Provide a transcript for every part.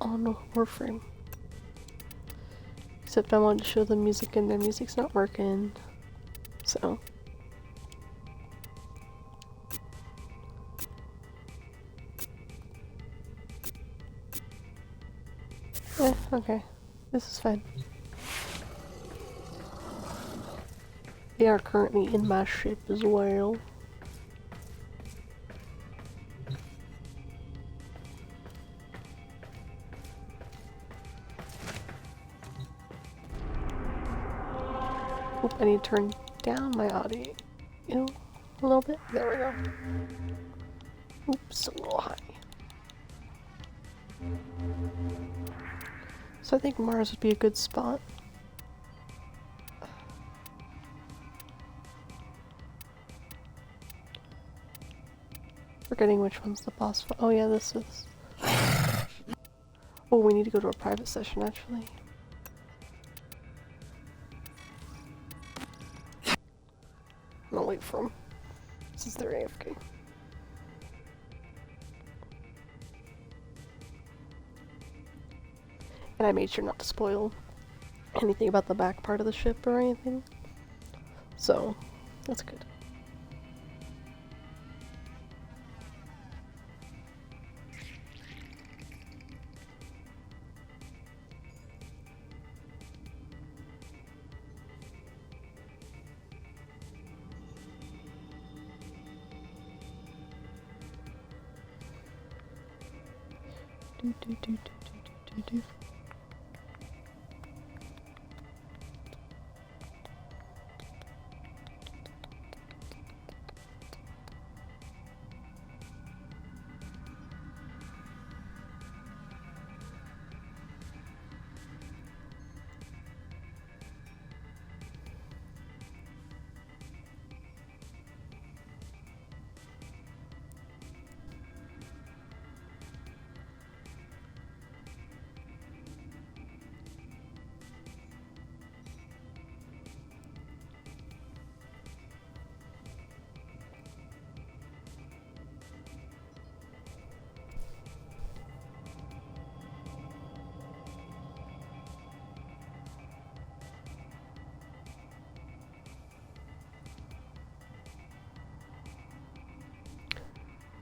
on Warframe. Except I wanted to show them music and their music's not working. So. Okay. This is fine. They are currently in my ship as well. Oop, I need to turn down my audio a little bit. There we go. Oops, a little high. So I think Mars would be a good spot. Forgetting which one's the boss fight. Oh yeah, this is. Oh, we need to go to a private session actually. I'm gonna wait for him. Since they're AFK. And I made sure not to spoil anything about the back part of the ship or anything. So, that's good. Do.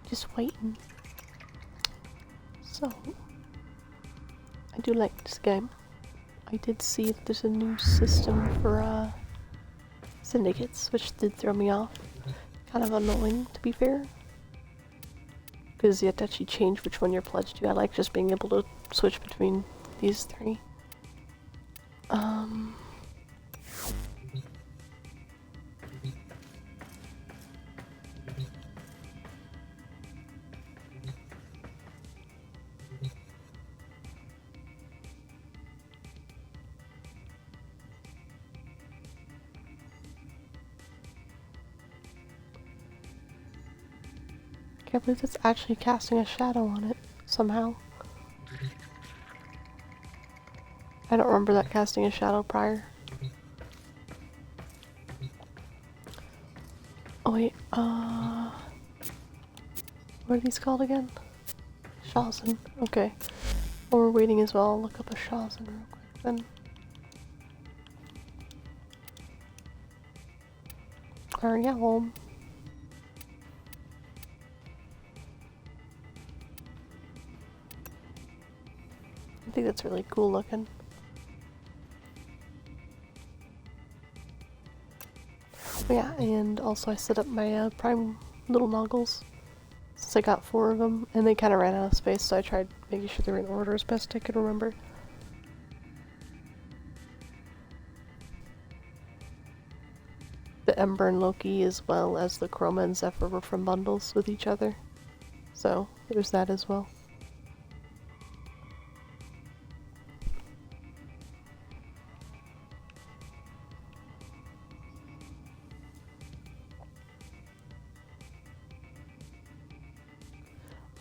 Just waiting. So, I do like this game. I did see that there's a new system for syndicates, which did throw me off. Kind of annoying, to be fair. Because you have to actually change which one you're pledged to. I like just being able to switch between these three. I can't believe it's actually casting a shadow on it, somehow. I don't remember that casting a shadow prior. Oh wait, what are these called again? Shawson, okay. While we're waiting as well, I'll look up a Shawson real quick then. Yeah, well. I think that's really cool looking. Oh yeah, and also I set up my prime little noggles since I got 4 of them, and they kind of ran out of space, so I tried making sure they were in order as best I could remember. The Ember and Loki, as well as the Chroma and Zephyr, were from bundles with each other, so there's that as well.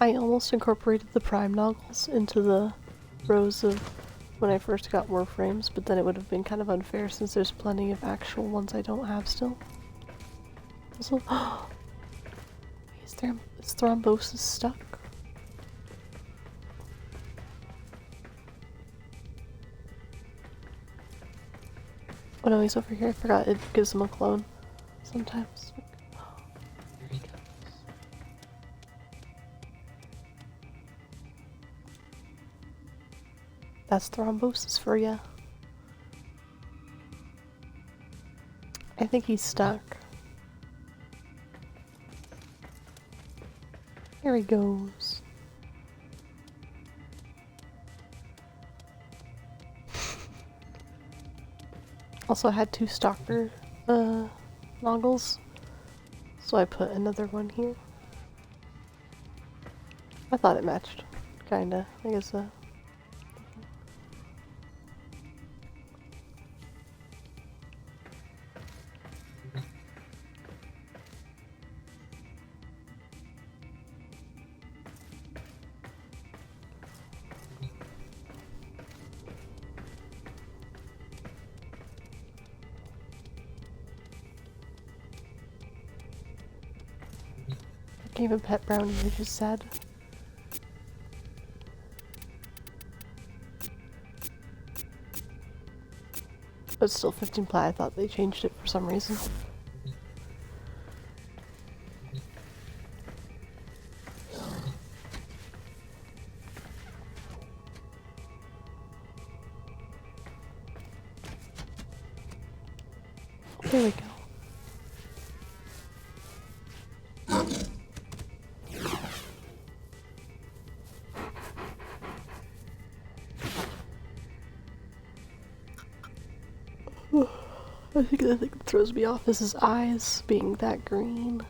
I almost incorporated the prime noggles into the rows of when I first got Warframes, but then it would have been kind of unfair since there's plenty of actual ones I don't have still. Also, is thrombosis stuck? Oh no, he's over here. I forgot it gives him a clone sometimes. There he goes. That's thrombosis for ya. I think he's stuck. Here he goes. Also, I had 2 stalker noggles, so I put another one here. I thought it matched, kinda. I guess gave a pet brownie, which is sad. But still 15 plat, I thought they changed it for some reason. There we go. I think the thing that throws me off is his eyes being that green.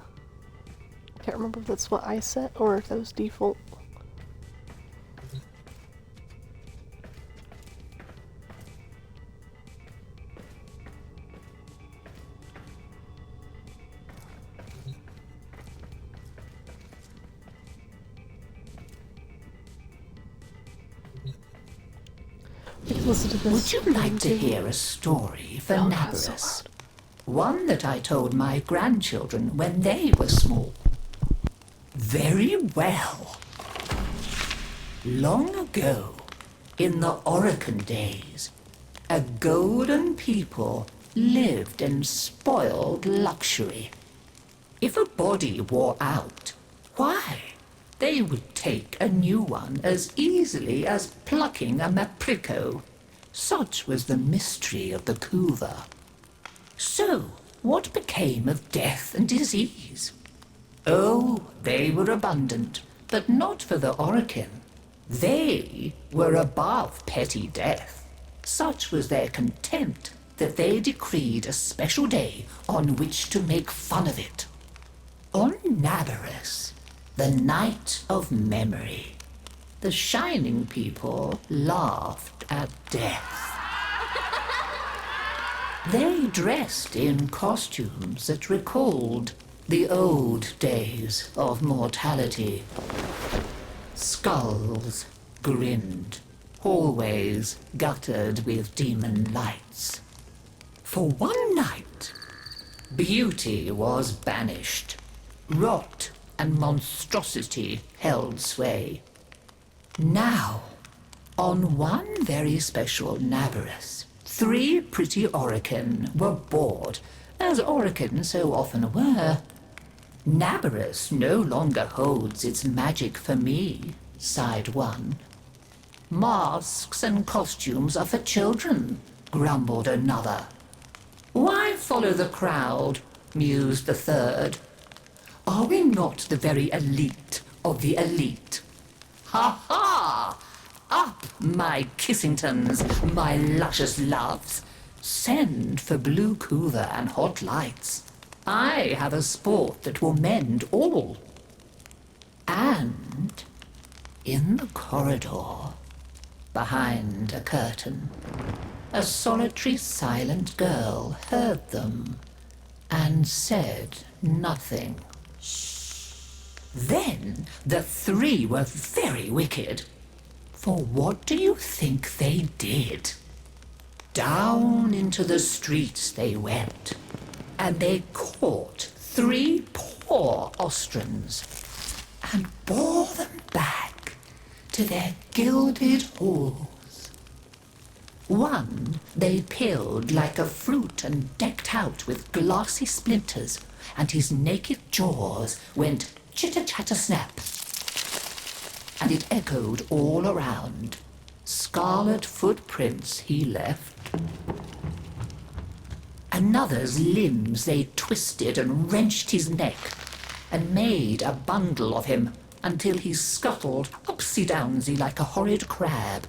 Can't remember if that's what I set or if that was default. Listen to this. Would you like to hear a story for Nabarus? One that I told my grandchildren when they were small. Very well. Long ago, in the Orokin days, a golden people lived in spoiled luxury. If a body wore out, why, they would take a new one as easily as plucking a maprico. Such was the mystery of the Kuva. So, what became of death and disease? Oh, they were abundant, but not for the Orokin. They were above petty death. Such was their contempt that they decreed a special day on which to make fun of it. On Nabarus, the night of memory, the shining people laughed at death. They dressed in costumes that recalled the old days of mortality. Skulls grinned, hallways guttered with demon lights. For one night, beauty was banished. Rot and monstrosity held sway. Now, on one very special Nabarus, 3 pretty Orokin were bored, as Orokin so often were. Nabarus no longer holds its magic for me, sighed one. Masks and costumes are for children, grumbled another. Why follow the crowd, mused the third. Are we not the very elite of the elite? Ha ha! Up, my Kissingtons, my luscious loves. Send for blue Kuva and hot lights. I have a sport that will mend all. And in the corridor, behind a curtain, a solitary silent girl heard them and said nothing. Then the 3 were very wicked. For what do you think they did? Down into the streets they went, and they caught 3 poor ostrons and bore them back to their gilded halls. One they peeled like a fruit and decked out with glassy splinters, and his naked jaws went chitter-chatter-snap. And it echoed all around. Scarlet footprints he left. Another's limbs they twisted and wrenched his neck, and made a bundle of him until he scuttled upsy-downsy like a horrid crab,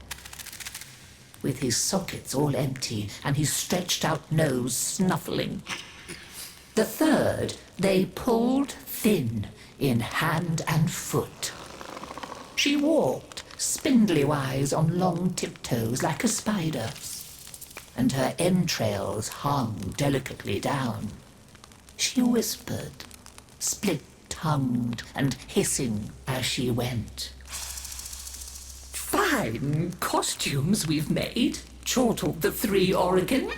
with his sockets all empty and his stretched-out nose snuffling. The third they pulled thin in hand and foot. She walked spindly-wise on long tiptoes like a spider, and her entrails hung delicately down. She whispered, split-tongued and hissing as she went. "Fine costumes we've made," chortled the three Oregon.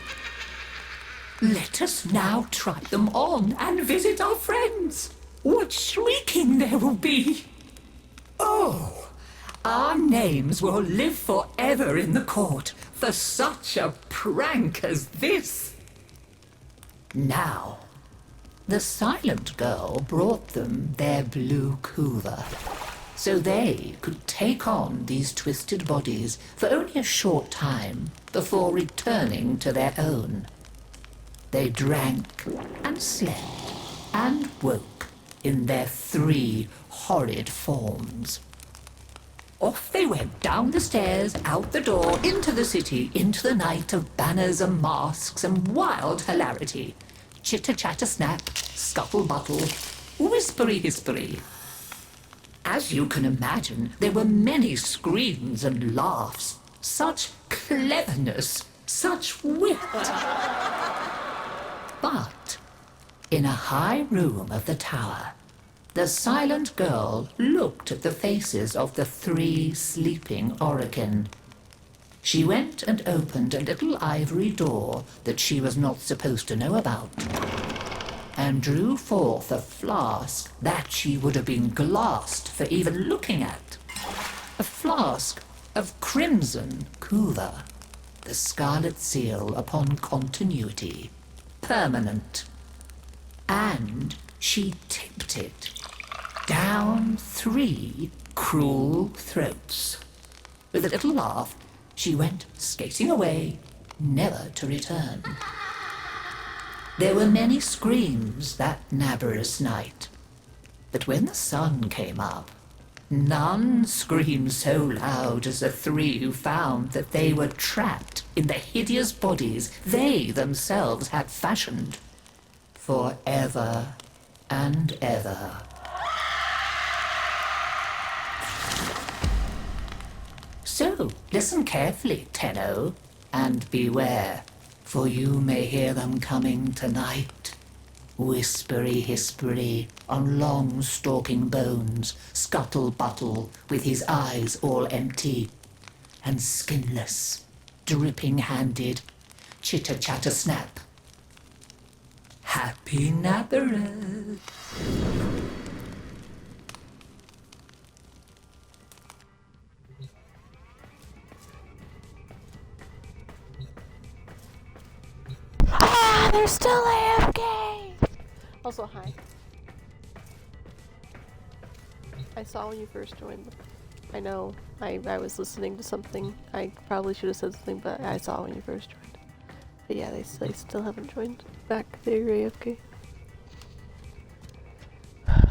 "Let us now try them on and visit our friends. What shrieking there will be! Oh, our names will live forever in the court for such a prank as this." Now, the silent girl brought them their blue couver, so they could take on these twisted bodies for only a short time before returning to their own. They drank and slept and woke in their three horrid forms. Off they went down the stairs, out the door, into the city, into the night of banners and masks and wild hilarity. Chitter-chatter-snap, scuttle-buttle, whispery-hispery. As you can imagine, there were many screams and laughs. Such cleverness, such wit. But in a high room of the tower, the silent girl looked at the faces of the three sleeping Oregon. She went and opened a little ivory door that she was not supposed to know about, and drew forth a flask that she would have been glassed for even looking at. A flask of crimson couver, the scarlet seal upon continuity, permanent. And she tipped it down three cruel throats. With a little laugh, she went skating away, never to return. There were many screams that nabberous night, but when the sun came up, none screamed so loud as the three who found that they were trapped in the hideous bodies they themselves had fashioned for ever and ever. So, listen carefully, Tenno, and beware, for you may hear them coming tonight. Whispery-hispery on long stalking bones, scuttle-buttle with his eyes all empty, and skinless, dripping-handed, chitter-chatter-snap. Happy Nabbereth! Ah, they're still AFK! Also, hi. I saw when you first joined. I know, I was listening to something. I probably should have said something, but I saw when you first joined. But yeah, they still haven't joined back. They're AFK.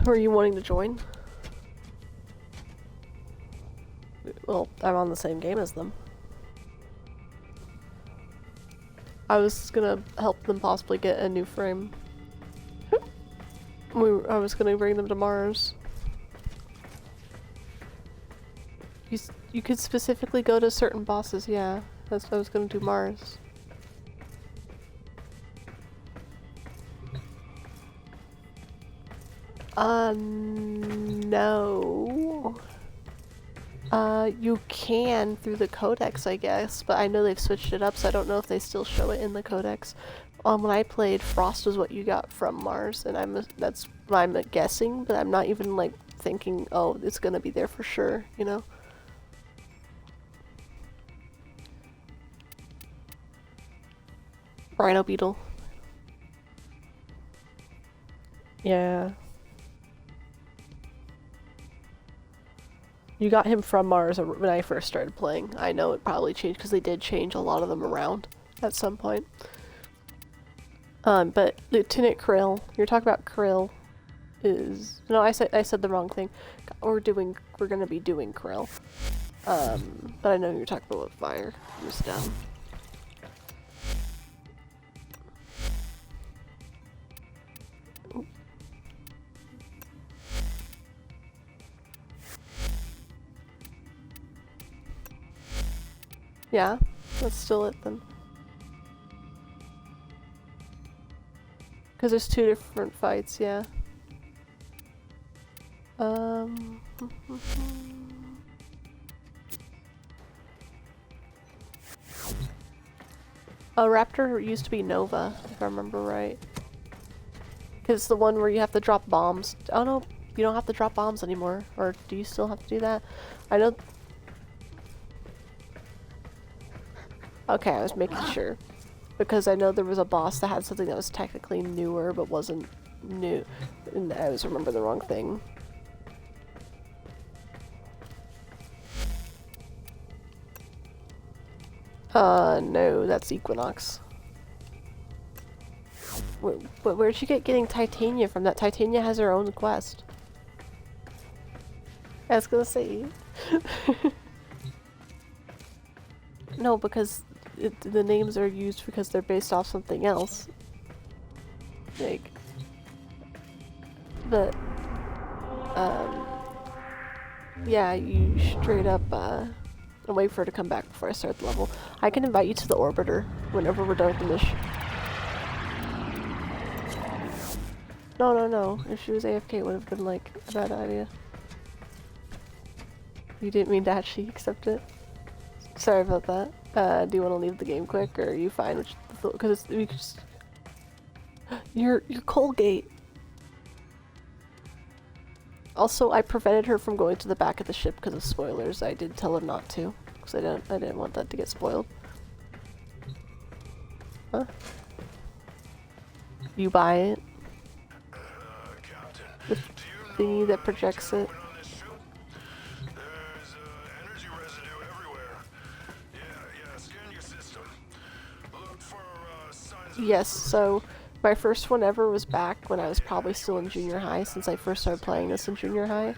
Were you wanting to join? Well, I'm on the same game as them. I was gonna help them possibly get a new frame. I was gonna bring them to Mars. You could specifically go to certain bosses, yeah. That's what I was gonna do, Mars. No. You can through the codex, I guess, but I know they've switched it up, so I don't know if they still show it in the codex. When I played, Frost was what you got from Mars, and that's what I'm guessing, but I'm not even, like, thinking, oh, it's gonna be there for sure, you know? Rhino beetle. Yeah. You got him from Mars when I first started playing. I know it probably changed because they did change a lot of them around at some point. But Lieutenant Krill, you're talking about Krill is... No, I said the wrong thing. We're gonna be doing Krill. But I know you're talking about what fire was down. Yeah, that's still it then. Because there's two different fights, yeah. Raptor used to be Nova, if I remember right. Because it's the one where you have to drop bombs. Oh no, you don't have to drop bombs anymore. Or do you still have to do that? I know... Okay, I was making sure. Because I know there was a boss that had something that was technically newer, but wasn't new. And I was remembering the wrong thing. No, that's Equinox. Where'd you getting Titania from? That Titania has her own quest. I was gonna say. No, because the names are used because they're based off something else. Like, but, yeah, you straight up, I'll wait for her to come back before I start the level. I can invite you to the orbiter whenever we're done with the mission. No. If she was AFK, it would have been, like, a bad idea. You didn't mean to actually accept it? Sorry about that. Do you want to leave the game quick, or are you fine? Because we could just... Your Colgate! Also, I prevented her from going to the back of the ship because of spoilers. I did tell her not to, because I didn't want that to get spoiled. Huh? You buy it? The thingy that projects it? Yes, so my first one ever was back when I was probably still in junior high, since I first started playing this in junior high.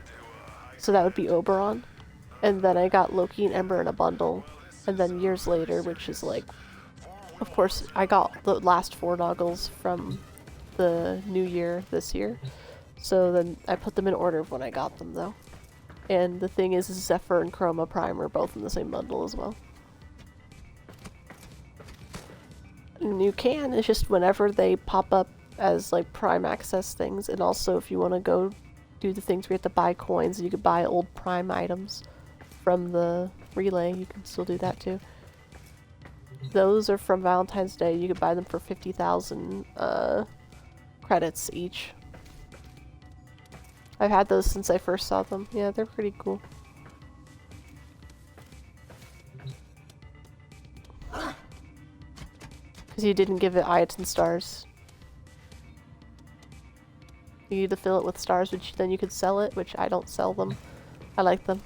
So that would be Oberon. And then I got Loki and Ember in a bundle. And then years later, which is like... Of course, I got the last 4 Noggles from the new year this year. So then I put them in order of when I got them, though. And the thing is, Zephyr and Chroma Prime are both in the same bundle as well. And you can, it's just whenever they pop up as like Prime access things, and also if you want to go do the things where you have to buy coins, you could buy old Prime items from the relay, you can still do that too. Those are from Valentine's Day, you could buy them for 50,000 credits each. I've had those since I first saw them. Yeah, they're pretty cool. Because you didn't give it Iton stars. You need to fill it with stars, which then you could sell it, which I don't sell them. I like them.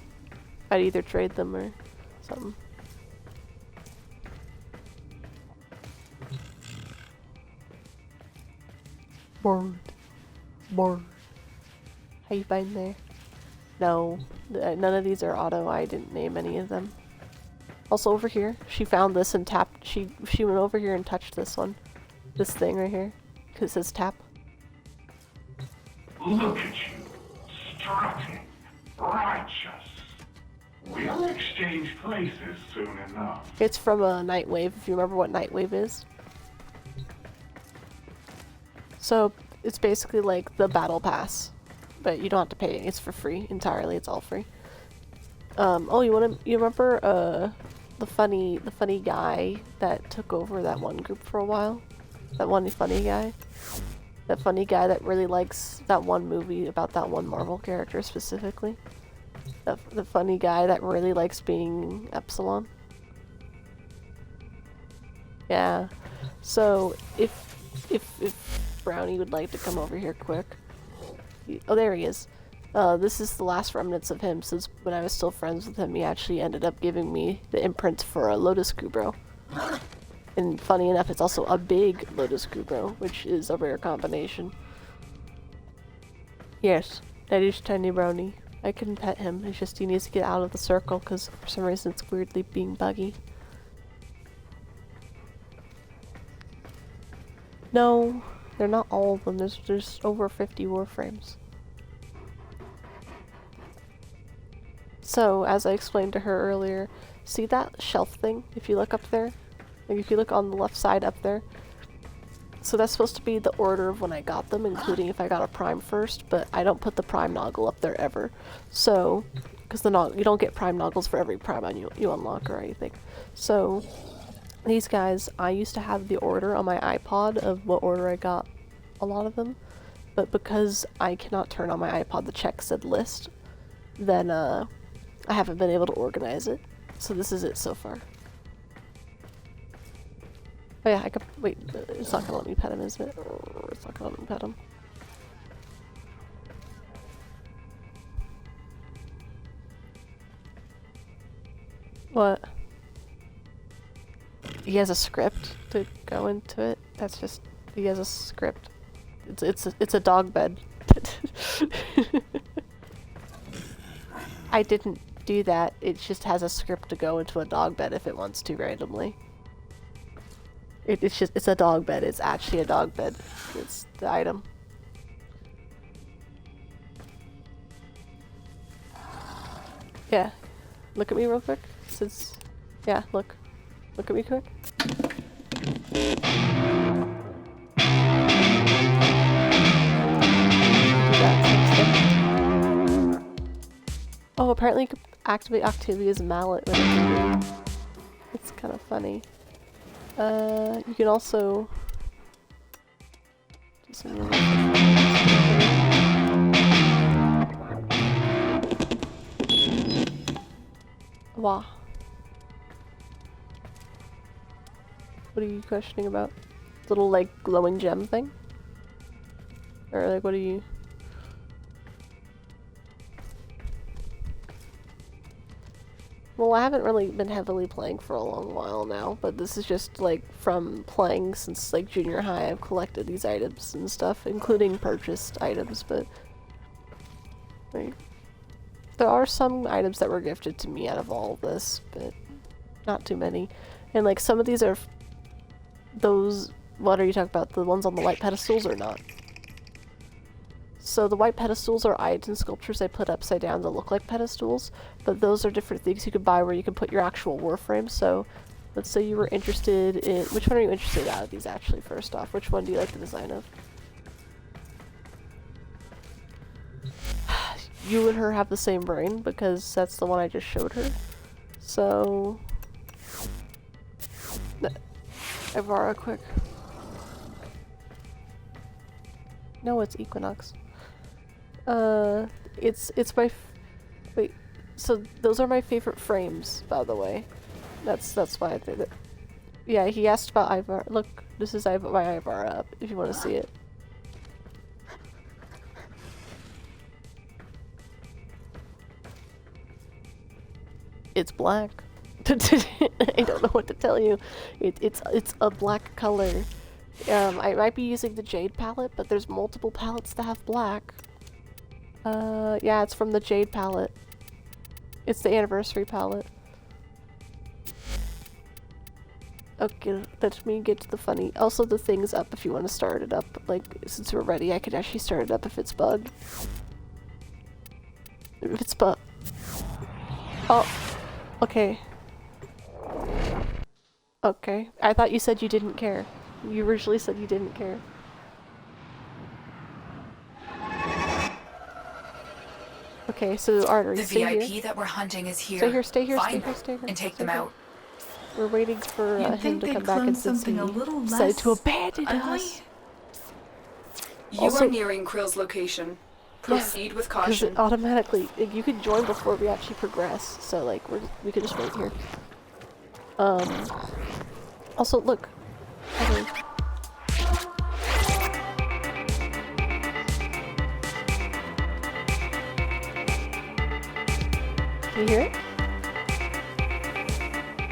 I'd either trade them or something. Bored. How you find there? No, none of these are auto. I didn't name any of them. Also over here, she found this and tapped. She went over here and touched this one, this thing right here, because it says tap. Look at you, strutting, righteous. We'll exchange places soon enough. It's from a Nightwave. If you remember what Nightwave is. So it's basically like the battle pass, but you don't have to pay. It's for free entirely. It's all free. Oh, you remember the funny guy that took over that one group for a while? That one funny guy? That funny guy that really likes that one movie about that one Marvel character specifically? The funny guy that really likes being Epsilon? Yeah. So if Brownie would like to come over here quick. Oh, there he is. This is the last remnants of him, since when I was still friends with him, he actually ended up giving me the imprint for a Lotus Kubro. And funny enough, it's also a big Lotus Kubro, which is a rare combination. Yes, that is Tiny Brownie. I can pet him, it's just he needs to get out of the circle, because for some reason it's weirdly being buggy. No, they're not all of them, there's over 50 Warframes. So, as I explained to her earlier, see that shelf thing? If you look up there? Like, if you look on the left side up there? So that's supposed to be the order of when I got them, including if I got a Prime first, but I don't put the Prime Noggle up there ever. So, because you don't get Prime Noggles for every Prime you unlock or anything. So, these guys, I used to have the order on my iPod of what order I got a lot of them, but because I cannot turn on my iPod the check said list, then I haven't been able to organize it. So this is it so far. Oh yeah, I could wait. It's not gonna let me pet him, is it? Oh, it's not gonna let me pet him. What? He has a script to go into it. That's just he has a script. It's a dog bed. I didn't do that. It just has a script to go into a dog bed if it wants to randomly. It's a dog bed. It's actually a dog bed. It's the item. Yeah. Look at me real quick. Yeah, look. Look at me quick. Oh, apparently you could activate Octavia's mallet when it's moving. It's kind of funny. You can also do some really Wow. What are you questioning about? Little, like, glowing gem thing? Or, like, what are you... Well, I haven't really been heavily playing for a long while now, but this is just, like, from playing since, like, junior high. I've collected these items and stuff, including purchased items, but... Like, there are some items that were gifted to me out of all of this, but not too many. And, like, some of these are... Those... What are you talking about? The ones on the white pedestals or not? So the white pedestals are item sculptures I put upside down that look like pedestals, but those are different things you could buy where you can put your actual Warframe. So let's say you were interested in... Which one are you interested out of these, actually, first off? Which one do you like the design of? You and her have the same brain, because that's the one I just showed her. So... Ivara, quick. No, it's Equinox. It's my... Wait, so those are my favorite frames, by the way. That's why I think that... Yeah, he asked about Ivara. Look, this is my Ivara up, if you want to see it. It's black. I don't know what to tell you. It's a black color. I might be using the Jade palette, but there's multiple palettes that have black. Yeah, it's from the Jade palette. It's the anniversary palette. Okay, let me get to the funny. Also, the thing's up if you want to start it up. Like, since we're ready, I could actually start it up if it's bugged. If it's bugged. Oh, okay. Okay. I thought you said you didn't care. You originally said you didn't care. Okay, so Artery, the stay VIP here. that we're hunting is here. Stay here, stay here, Find stay here. and take stay them here. out. We're waiting for You'd him think to they'd come back clone and since something he a little decided less to abandon ugly. us. You Also- are nearing Krill's location. Proceed with Because caution. it automatically, you can join before we actually progress, so like, we could just wait here. Also, look. Okay. You hear it?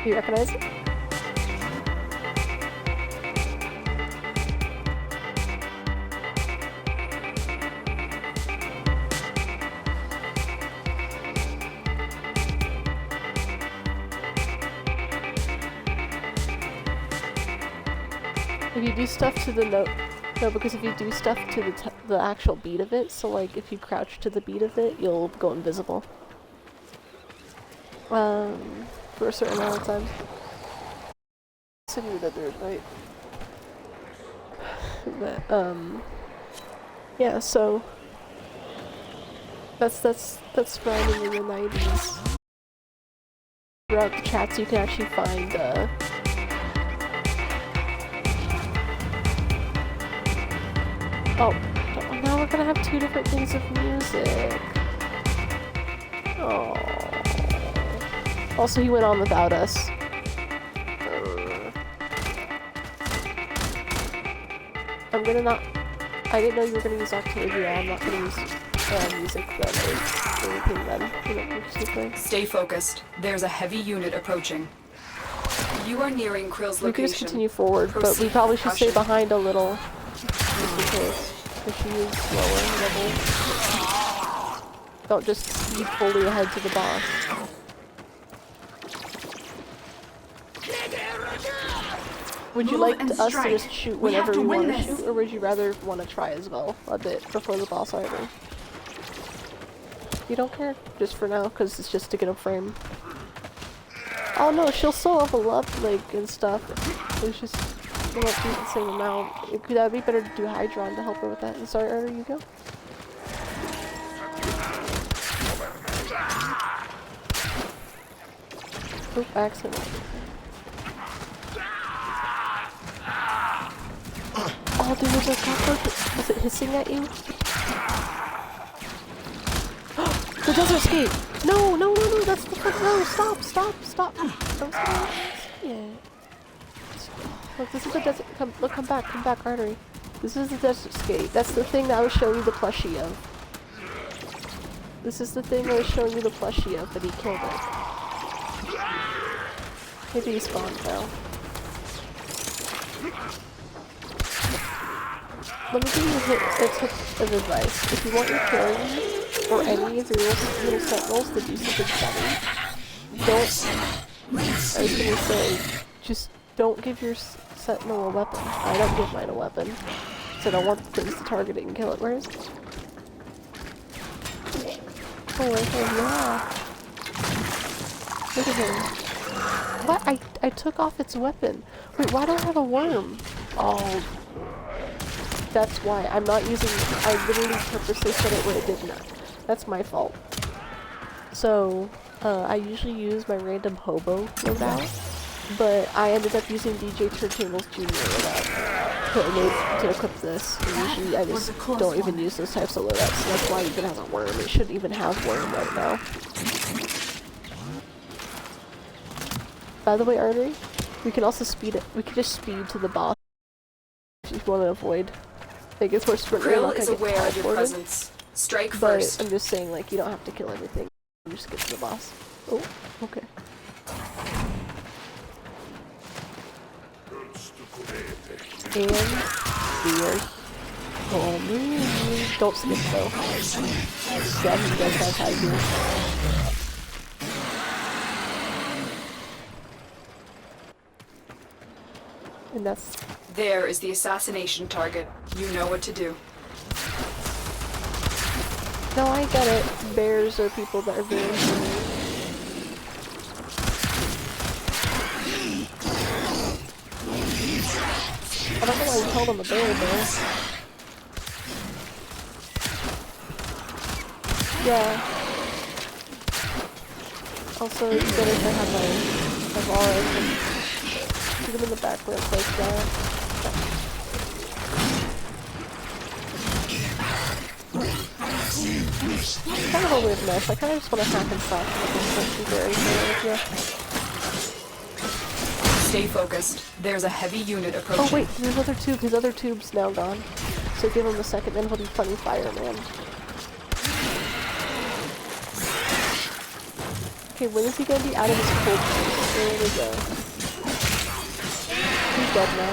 You recognize it? If you do stuff to the note, no, because if you do stuff to the actual beat of it, so like if you crouch to the beat of it, you'll go invisible. For a certain amount of time. So you that there, right? But yeah. So that's finding in the 90s. Throughout the chats, you can actually find oh, now we're gonna have two different things of music. Oh. Also, he went on without us. I'm gonna not. I didn't know you were gonna use Octavia. I'm not gonna use music then or anything then. Stay focused. There's a heavy unit approaching. You are nearing Krill's location. We can just continue forward, but we probably should stay behind a little. Just in case. If she is slower level. Don't just speed fully ahead to the boss. Would you like us to just shoot whenever we want to shoot, or would you rather want to try as well a bit before the boss either? You don't care? Just for now, because it's just to get a frame. Oh no, she'll still level up, like, and stuff. It's just, we won't do the same amount. That'd be better to do Hydron to help her with that. And sorry, Arter, you go. Oop, accident. Oh, dude, was a cockroach? Was it hissing at you? The desert skate! No, no, no, no, that's the fuck. No, stop, stop, stop. Don't stop. Yeah. Look, this is the desert. Come back, Artery. This is the desert skate. That's the thing that I was showing you the plushie of. This is the thing I was showing you the plushie of, but he killed it. Maybe he spawned now. Let me give you a tip of advice. If you want your carry, or any of your little sentinels to do something funny, I was gonna say, just don't give your sentinel a weapon. I don't give mine a weapon. So I don't want things to target it and kill it. Where is it? Oh, right there, yeah. Look at him. What? I took off its weapon. Wait, why do I have a worm? Oh. That's why. I'm not using. I literally purposely set it where it did not. That's my fault. So, I usually use my random hobo loadout, but I ended up using DJ Turntables Jr. loadout to equip this. And usually I just don't even use those types of loadouts, so that's why it even has a worm. It shouldn't even have worm right now. By the way, Artery, we can also speed it. We can just speed to the boss if you want to avoid. I think it's more sprint. Krill is aware of your presence. Strike first. But I'm just saying, like, you don't have to kill everything. You just get to the boss. Oh, okay. And here. Oh, man. Don't skip though. Yeah, he does have high heals. And that's. There is the assassination target. You know what to do. No, I get it. Bears are people that are very I don't know why you call them a bear. Yeah. Also, it's better to have a aura and shoot them in the back real quick, It's kind of a weird mess. I kind of just want to hack and slap Stay focused. There's a heavy unit approaching. Oh wait, there's another tube. His other tube's now gone. So give him a second, then he'll be funny fireman. Okay, when is he gonna be out of his cold place? There we go. He's dead now.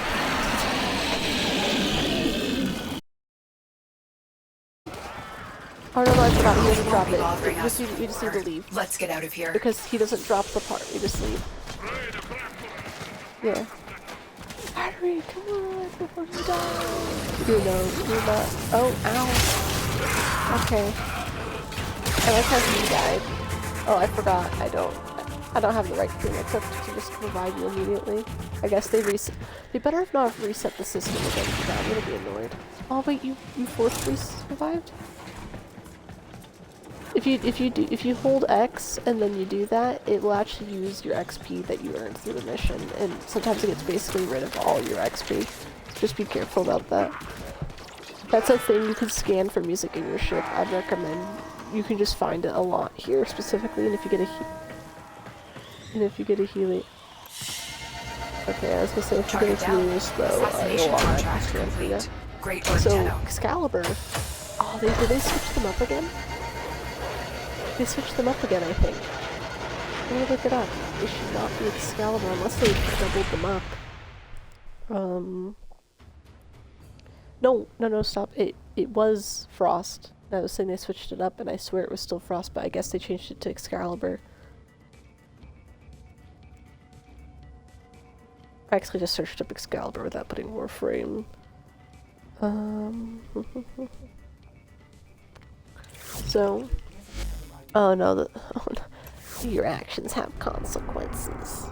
Oh no, I forgot, he doesn't drop it. You just need to leave. Let's get out of here. Because he doesn't drop the part, you just leave. Yeah. Harry, come on, before you die. You know, you're not. Oh, ow. Okay. I like how he died. Oh, I forgot. I don't have the right thing equipped to just revive you immediately. I guess they reset. They better have not reset the system again for that. I'm gonna be annoyed. Oh wait, you forcibly survived? If you hold X and then you do that, it will actually use your XP that you earned through the mission, and sometimes it gets basically rid of all your XP. So just be careful about that. That's a thing you can scan for music in your ship. I'd recommend. You can just find it a lot here specifically, and if you get a Healy. Okay, I was gonna say if you get a Helios though, you'll automatically scan for you. Great So Organo. Excalibur. Oh, did they switch them up again? They switched them up again, I think. Let me look it up. They should not be Excalibur unless they doubled them up. No, stop. It was Frost. I was saying they switched it up, and I swear it was still Frost, but I guess they changed it to Excalibur. I actually just searched up Excalibur without putting Warframe. So... Oh no, your actions have consequences.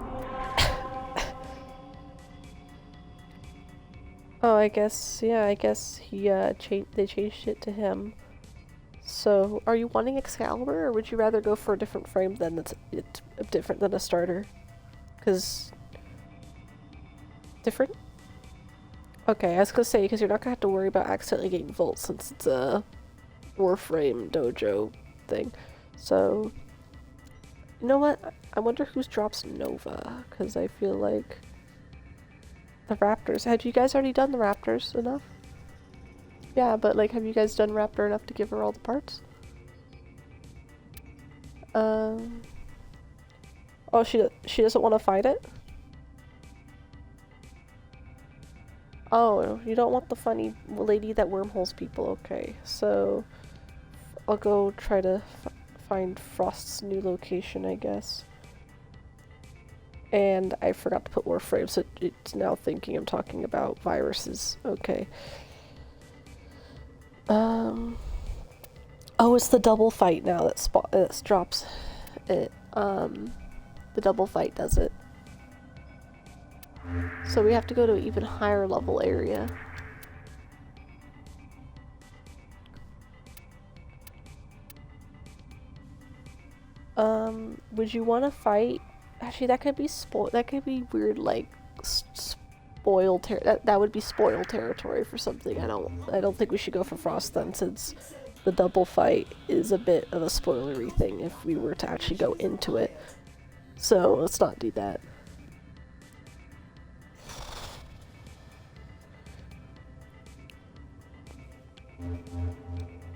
Oh, I guess, yeah, I guess he, they changed it to him. So, are you wanting Excalibur, or would you rather go for a different frame than it's different than a starter? 'Cause... Different? Okay, I was gonna say, because you're not gonna have to worry about accidentally getting Volt since it's a Warframe dojo thing. So, you know what? I wonder who drops Nova, because I feel like the Raptors. Had you guys already done the Raptors enough? Yeah, but like, have you guys done Raptor enough to give her all the parts? Oh, she doesn't want to fight it? Oh, you don't want the funny lady that wormholes people. Okay, so I'll go try to find Frost's new location, I guess. And I forgot to put Warframe, so it's now thinking I'm talking about viruses. Okay. Oh, it's the double fight now that drops it. The double fight does it. So we have to go to an even higher level area. Would you want to fight? Actually, that could be that could be weird, like that would be spoil territory for something. I don't think we should go for Frost then, since the double fight is a bit of a spoilery thing if we were to actually go into it. So let's not do that.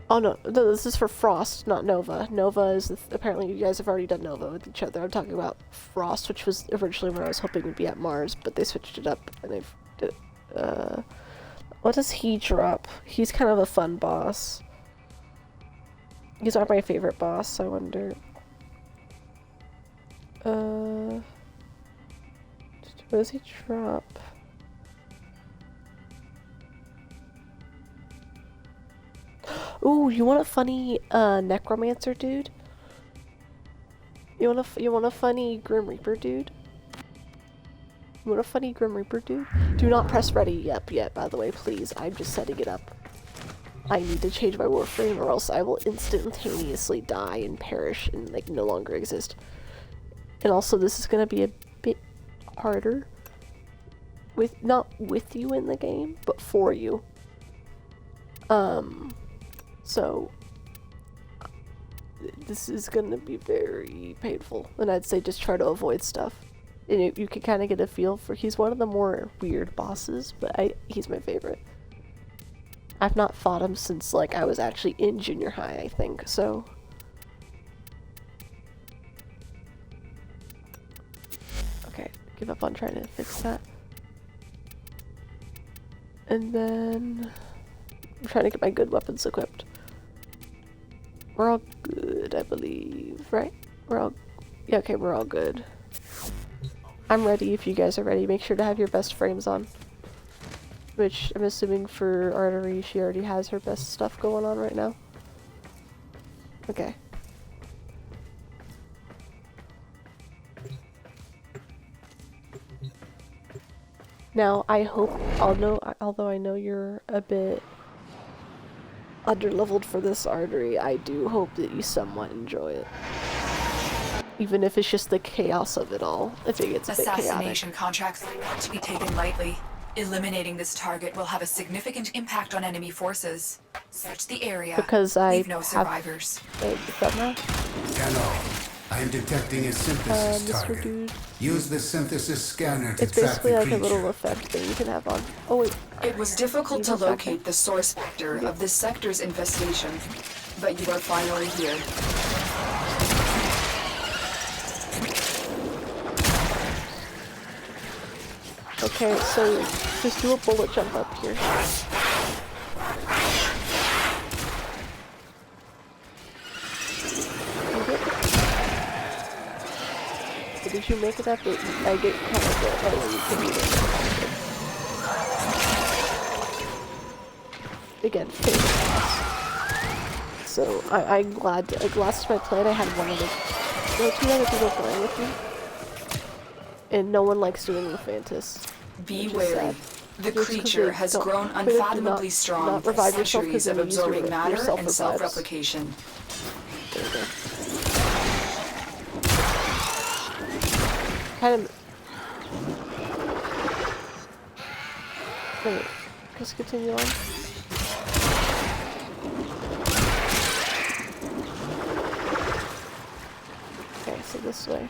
Oh no, this is for Frost, not Nova. Nova is apparently you guys have already done Nova with each other. I'm talking about Frost, which was originally where I was hoping would be at Mars, but they switched it up and they've what does he drop? He's kind of a fun boss. He's not my favorite boss, I wonder. What does he drop? Ooh, you want a funny necromancer dude? You want a funny Grim Reaper dude? You want a funny Grim Reaper dude? Do not press ready up yet, by the way, please. I'm just setting it up. I need to change my Warframe or else I will instantaneously die and perish and like no longer exist. And also this is gonna be a bit harder. Not with you in the game, but for you. So, this is gonna be very painful, and I'd say just try to avoid stuff. And you can kind of get a feel for, he's one of the more weird bosses, but he's my favorite. I've not fought him since, like, I was actually in junior high, I think, so. give up on trying to fix that. And then I'm trying to get my good weapons equipped. We're all good, I believe, right? We're all... Yeah, okay, we're all good. I'm ready if you guys are ready. Make sure to have your best frames on. Which, I'm assuming for Artery, she already has her best stuff going on right now. Okay. Now, I hope, although I know you're a bit underleveled for this Artery, I do hope that you somewhat enjoy it. Even if it's just the chaos of it all, if it gets a bit chaotic. Assassination contracts are not to be taken lightly. Eliminating this target will have a significant impact on enemy forces. Search the area. Because I leave no survivors. Hello. I am detecting a synthesis target. Dude. Use the synthesis scanner to It's track basically the like creature. a little effect thing you can have on. Oh wait. It was difficult to Hold on. locate the source vector of this sector's infestation, but you are finally here. Okay, so just do a bullet jump up here. So did you make it up? I get kind of good. Oh, you can do it. Again, fake boss. So I'm glad. Like last time I played, I had two other people playing with me. And no one likes doing the Fantas. Be wary. The creature has grown clearly unfathomably strong not through revive yourself centuries because of then you use absorbing your matter self and revives. self-replication. There you go. Kind of... Wait, just continue on. Okay, so this way.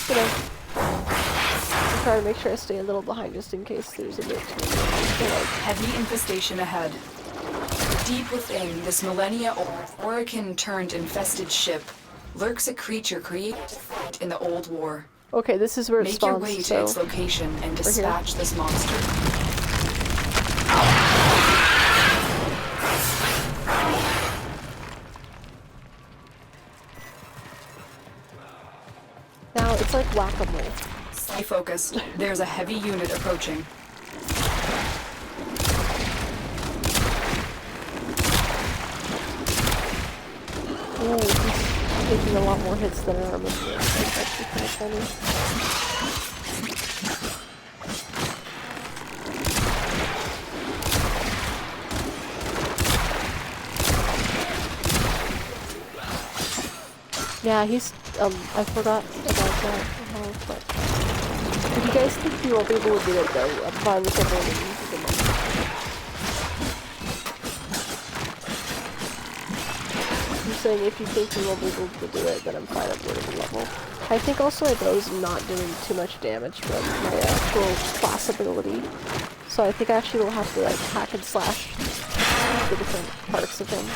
You know, I'm trying to make sure I stay a little behind just in case there's a bit too much. Heavy infestation ahead. Deep within this millennia Orican turned infested ship lurks a creature created in the old war. Okay, this is where it Make spawns, your way to so its location and here. dispatch this monster. now it's like whack-a-mole. Stay focused. There's a heavy unit approaching. Ooh, he's taking a lot more hits than I remember. That's actually kind of funny. Yeah, he's, I forgot about that. But if you guys think you won't be able to do it though, I'm fine with everyone. I'm saying if you think you won't be able to do it, then I'm fine uploading the level. I think also my bow's not doing too much damage from my actual class ability. So I think I actually will have to like hack and slash the different parts of him.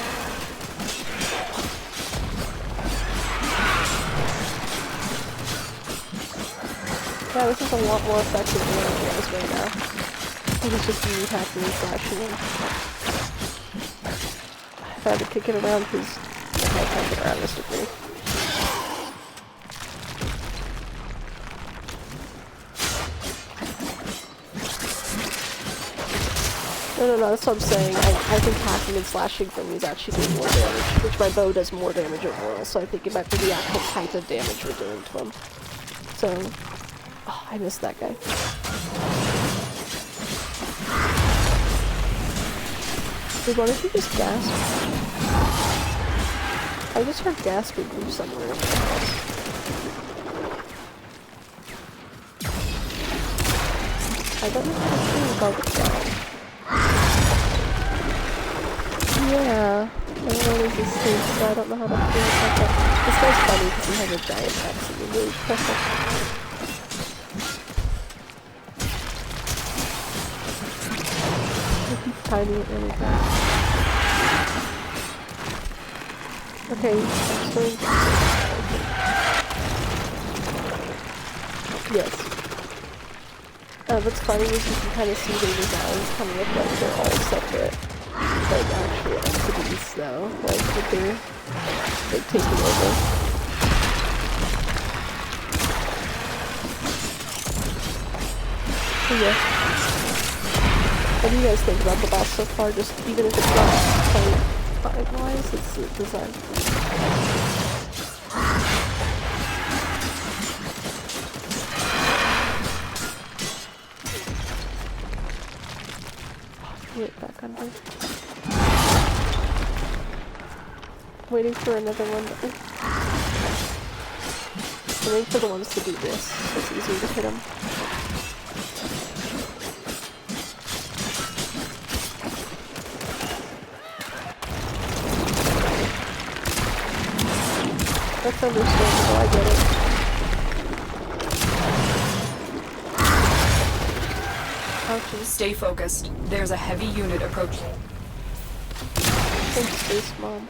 Yeah, this is a lot more effective than it is right now. I think it's just me hacking and slashing him. If I had to kick it around, because I can't kick it around this degree. No, that's what I'm saying. I think hacking and slashing from me is actually doing more damage, which my bow does more damage overall, so I think it might be the actual type of damage we're doing to him. So... Oh, I missed that guy. Dude, what if you just gasp? I just heard gasping from somewhere. I don't know how to feel about that. Yeah, I don't know this thing, so I don't know how to feel about that. This guy's funny because he has a giant axe and he's really perfect. Tiny at any time. Okay, I'm going Yes. What's funny is you can kind of see their designs kind of look like they're all separate, like, actual entities, though. Like, that they're, like, taking over. So, yeah. What do you guys think about the boss so far? Just, even if it's not fight-wise, it's the design. Get back under. Waiting for another one. I'm waiting for the ones to do this. So it's easier to hit them. That's understandable, I get it. Stay focused. There's a heavy unit approaching. Thanks, Space Mom.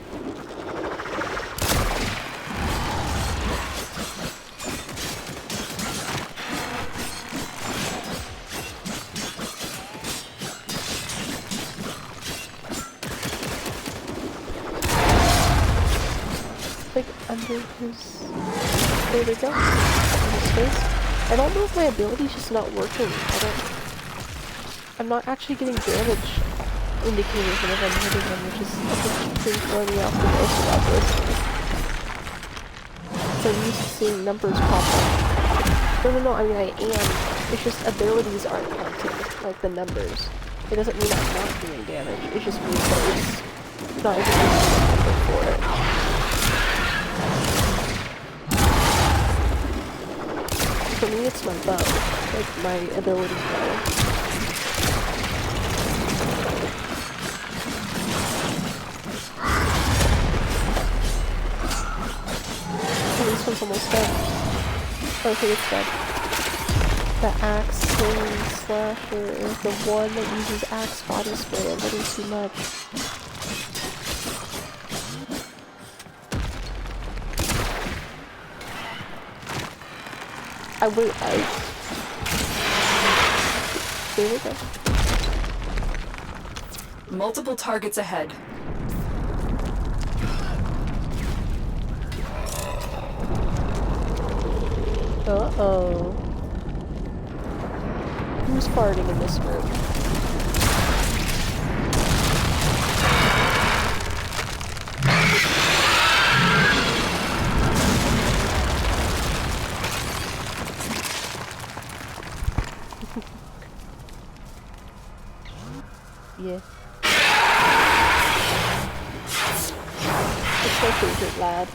Like under his... There we go. Under his face. I don't know if my ability's just not working. I'm not actually getting damage indicators whenever I'm hitting them, which is I think throwing me off the most about this. So I'm used to seeing numbers pop up. No, I mean I am. It's just abilities aren't counting, like the numbers. It doesn't mean I'm not doing damage, it just means that it's not even using a number for it. For me it's my bow, like my ability bow. This one's almost dead. Oh, I think it's dead. The axe swing slasher is the one that uses axe body spray a little too much. There we go. Multiple targets ahead. Uh-oh. Who's farting in this room? Yeah. It's my favorite lad.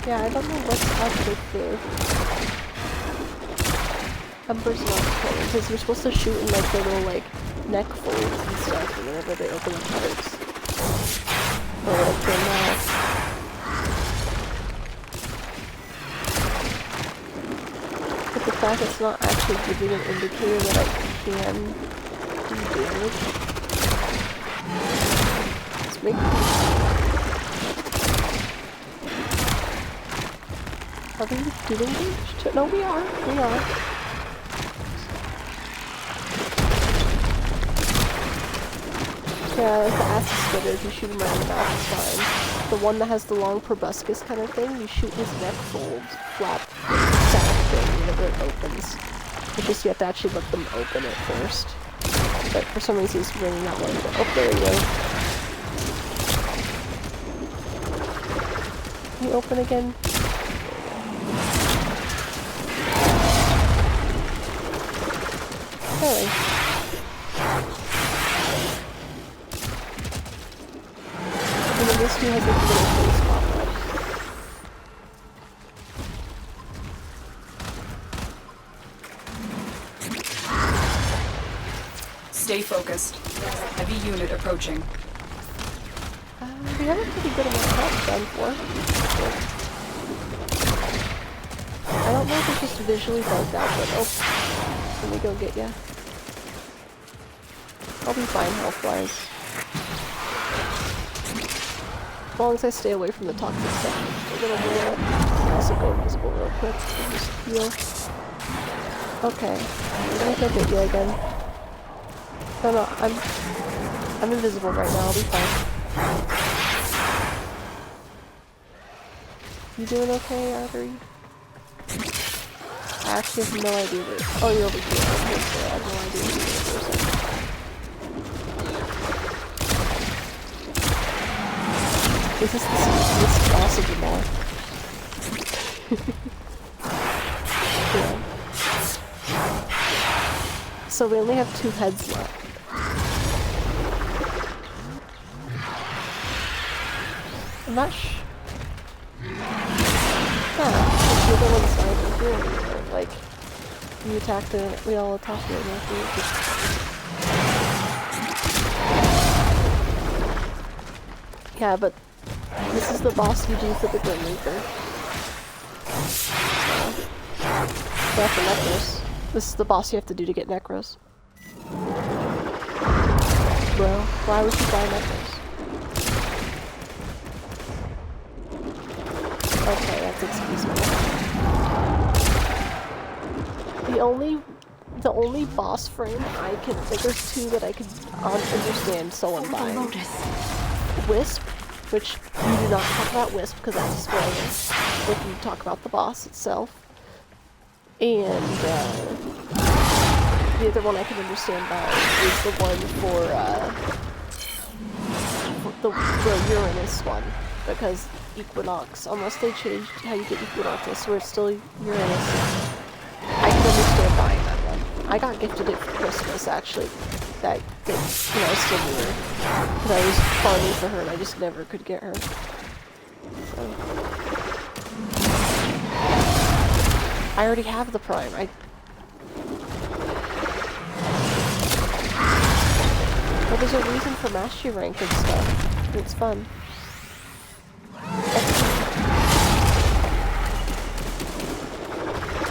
Yeah, I don't know what's up with the numbers not playing, because you're supposed to shoot in like the little like neck folds and stuff whenever they open the cards. Or like their mouth. But the fact it's not actually giving an indicator that I can do damage. It's making me... Are we doing damage? No, we are. We are. Yeah, like the acid splitter, if you shoot him right in the mouth, it's fine. The one that has the long proboscis kind of thing, you shoot his neck folds, flap, sack thing whenever it opens. It's just you have to actually let them open it first. But for some reason he's really not wanting to. Oh, there you go. Can you open again? Really? And then this one has like a little face pop-up. Stay focused. Heavy unit approaching. We have a pretty good amount of health done for. I don't know if it's just visually bugged out, but oh, let me go get ya. I'll be fine health-wise. As long as I stay away from the toxic stuff a little bit. I'll also go invisible real quick and just heal. Okay. I'm gonna go get you again. No, I'm invisible right now, I'll be fine. You doing okay, Artery? I actually have no idea where. Oh, you're over here. Okay, so I have no idea where you are for a second. This is the easiest boss of them all. Yeah. So we only have 2 heads left. I'm not sure. Yeah, if you're the one side of doing it, like, you attacked it, we all attacked it, and yeah, but this is the boss you do for the Grim Reaper. That's the Necros. This is the boss you have to do to get Necros. Bro, why would you buy Necros? Okay, that's excusable. The only boss frame I can, like, there's 2 that I can understand someone buying. Wisp, which you do not talk about Wisp because that's a spoiler if you talk about the boss itself. And the other one I can understand buying is the one for the Uranus one, because Equinox, unless they changed how you get Equinox, where it's still Uranus, I can understand buying that one. I got gifted it for Christmas, actually. That you know, I still knew her. But I was farming for her and I just never could get her. So. I already have the Prime. But there's a reason for mastery rank and stuff. And it's fun.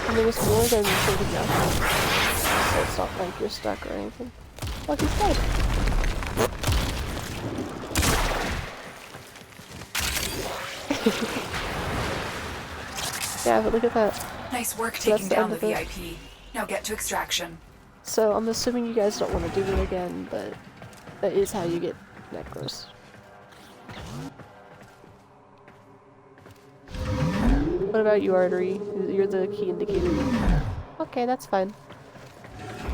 And there was more than 30 mastery. So it's not like you're stuck or anything. Look, he's dead. Yeah, but look at that. Nice work So taking down the this. VIP. Now get to extraction. So I'm assuming you guys don't want to do it again, but that is how you get Necros. What about you, Artery? You're the key indicator. Okay, that's fine.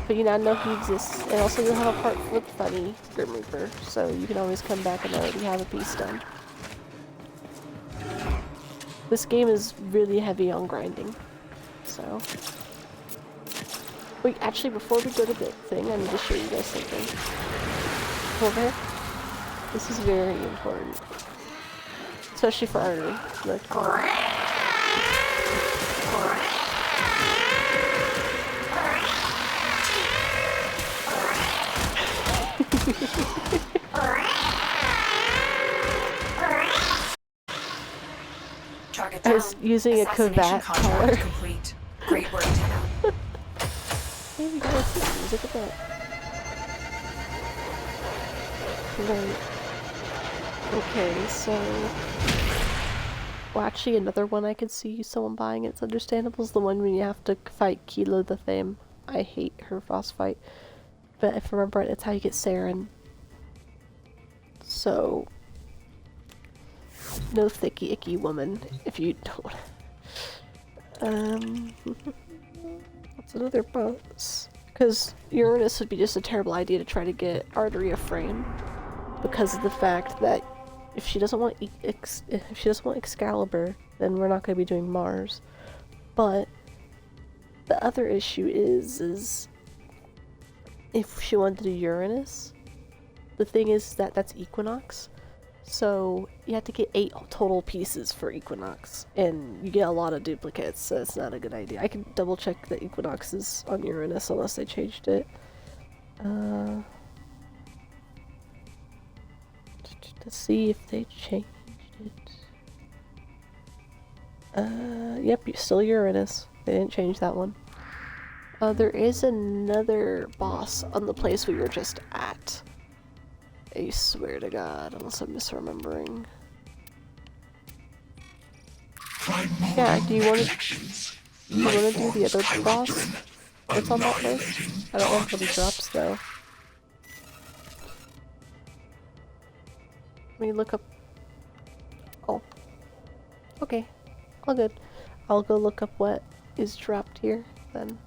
But you now know he exists, and also you'll have a part with Funny Grim Reaper, so you can always come back and already have a piece done. This game is really heavy on grinding, so... Wait, actually, before we go to the thing, I need to show you guys something. Come over here. This is very important. Especially for Artery. Look. I was using a Kavat collar. Complete. Great work, Tina. Hey, we got assistants, look at that. Right. Okay, so... Well, actually, another one I could see someone buying, it's understandable, is the one when you have to fight Kilo the Thame. I hate her boss fight. But if I remember right, it's how you get Saren. So... No thicky icky woman, if you don't. What's another boss? Because Uranus would be just a terrible idea to try to get Artery a frame, because of the fact that if she doesn't want Excalibur, then we're not going to be doing Mars. But the other issue is if she wanted to do Uranus, the thing is that that's Equinox. So you have to get 8 total pieces for Equinox, and you get a lot of duplicates, so it's not a good idea. I can double check the Equinox is on Uranus unless they changed it. Let's see if they changed it. Yep, still Uranus. They didn't change that one. There is another boss on the place we were just at. I swear to God, unless I'm misremembering. Yeah, do you want to do the other boss that's on that list? I don't remember what he drops though. Let me look up. Oh. Okay. All good. I'll go look up what is dropped here then.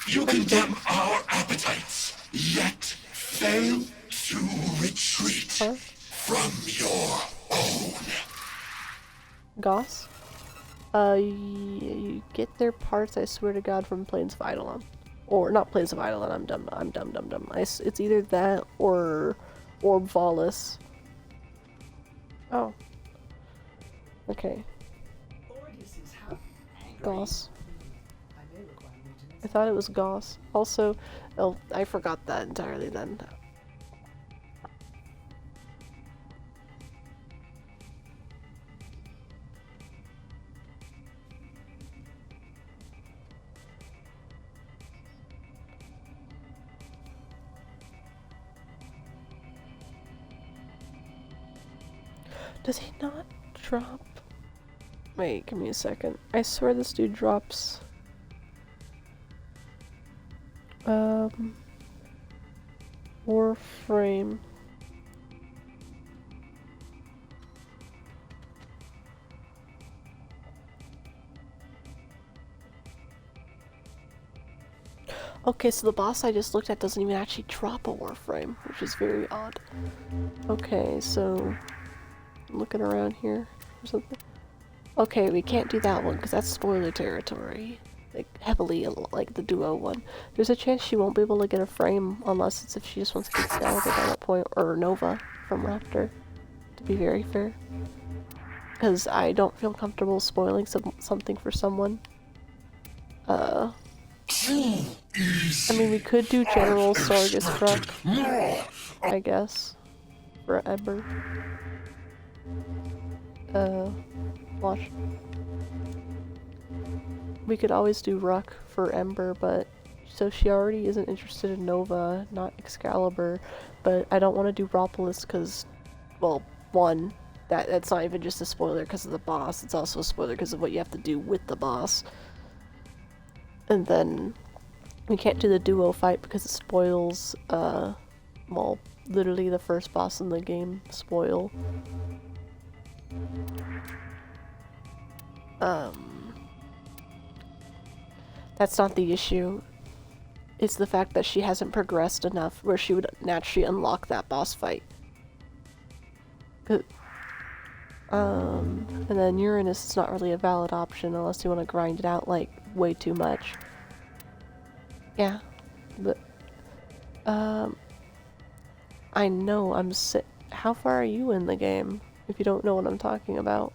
You condemn our appetites, yet fail to retreat from your own. Goss? You get their parts, I swear to God, from Plains of Eidolon. Or, not Plains of Eidolon, I'm dumb. It's either that or Volus. Oh. Okay. Goss. I thought it was Goss. Also, oh, I forgot that entirely then. Does he not drop? Wait, give me a second. I swear this dude drops. Warframe. Okay, so the boss I just looked at doesn't even actually drop a Warframe, which is very odd. Okay, so looking around here or something. Okay, we can't do that one because that's spoiler territory. Like heavily, like the duo one. There's a chance she won't be able to get a frame unless it's if she just wants to get Excalibur at that point, or Nova from Raptor, to be very fair. Because I don't feel comfortable spoiling something for someone. I mean, we could do General Sargus Truck, I guess, for Ember. Watch. We could always do Ruck for Ember, but so she already isn't interested in Nova, not Excalibur, but I don't want to do Ropolis because, well, one, that's not even just a spoiler because of the boss, it's also a spoiler because of what you have to do with the boss. And then we can't do the duo fight because it spoils, well, literally the first boss in the game spoil. That's not the issue. It's the fact that she hasn't progressed enough where she would naturally unlock that boss fight. And then Uranus is not really a valid option unless you want to grind it out, like, way too much. Yeah. But, I know, how far are you in the game, if you don't know what I'm talking about?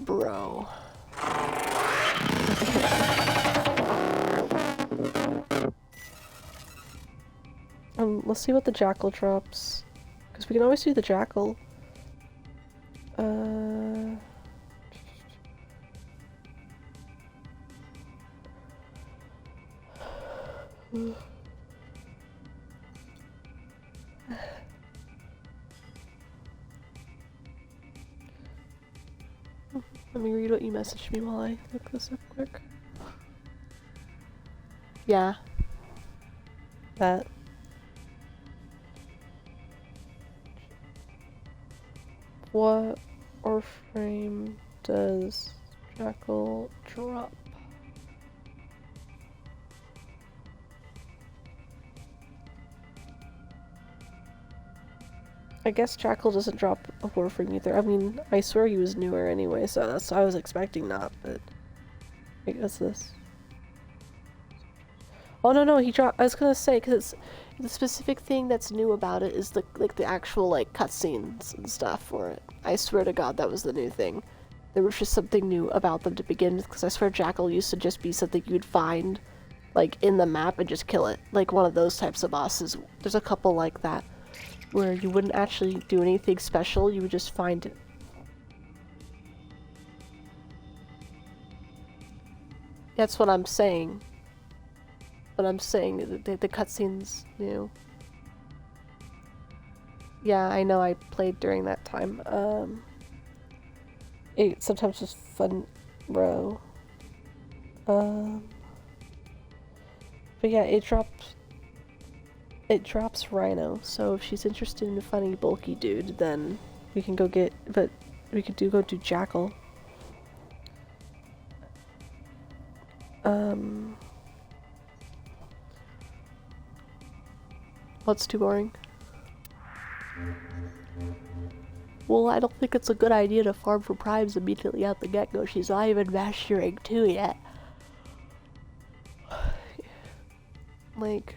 Bro. Let's see what the Jackal drops. Because we can always do the Jackal. Let me read what you messaged me while I look this up quick. Yeah. That. What Warframe does Jackal drop? I guess Jackal doesn't drop a Warframe either. I mean, I swear he was newer anyway, so that's I was expecting not, but I guess this. Oh no, he dropped. I was gonna say because it's the specific thing that's new about it is the actual like cutscenes and stuff for it. I swear to God that was the new thing. There was just something new about them to begin with, because I swear Jackal used to just be something you'd find like in the map and just kill it, like one of those types of bosses. There's a couple like that where you wouldn't actually do anything special, you would just find it. That's what I'm saying. But I'm saying that the cutscenes, you know. Yeah, I know I played during that time. It sometimes was fun, bro. But yeah, it drops Rhino, so if she's interested in a funny, bulky dude, then we can go get, but we could go do Jackal. What's too boring? Well, I don't think it's a good idea to farm for primes immediately out the get-go. She's not even mastering 2 yet. Like...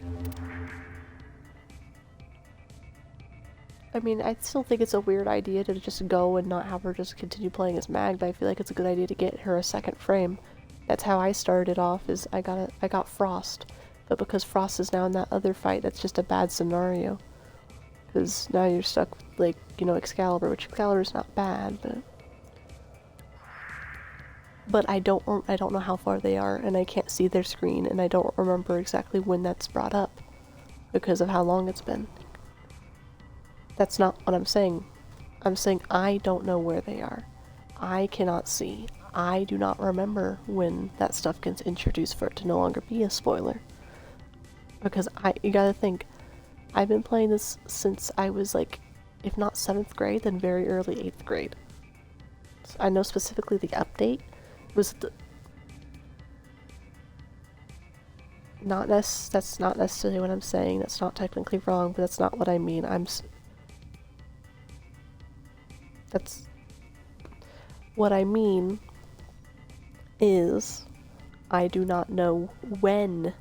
I mean, I still think it's a weird idea to just go and not have her just continue playing as Mag, but I feel like it's a good idea to get her a second frame. That's how I started off, is I got Frost. But because Frost is now in that other fight, that's just a bad scenario. Because now you're stuck with, like, you know, Excalibur, which Excalibur's not bad, but I don't know how far they are, and I can't see their screen, and I don't remember exactly when that's brought up because of how long it's been. That's not what I'm saying. I'm saying I don't know where they are. I cannot see. I do not remember when that stuff gets introduced for it to no longer be a spoiler. Because you gotta think, I've been playing this since I was like, if not 7th grade, then very early 8th grade. So I know specifically the update was that's not necessarily what I'm saying. That's not technically wrong, but that's not what I mean. That's what I mean is I do not know when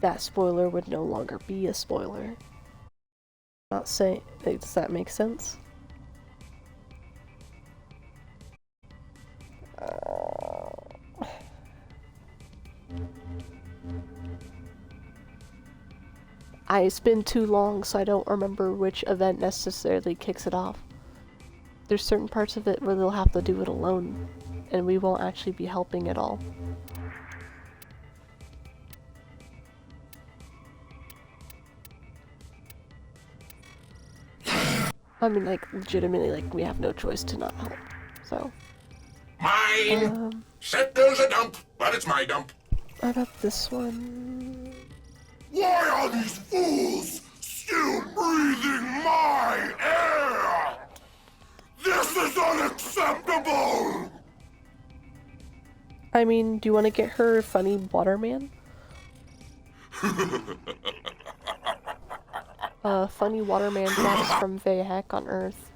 that spoiler would no longer be a spoiler. Not saying, does that make sense? It's been too long, so I don't remember which event necessarily kicks it off. There's certain parts of it where they'll have to do it alone, and we won't actually be helping at all. I mean, like, legitimately, like, we have no choice to not help, so. Mine! Set goes a dump, but it's my dump. What about this one? Why are these fools still breathing my air? This is unacceptable! I mean, do you want to get her funny Waterman? Funny Waterman drops from Vehek on Earth.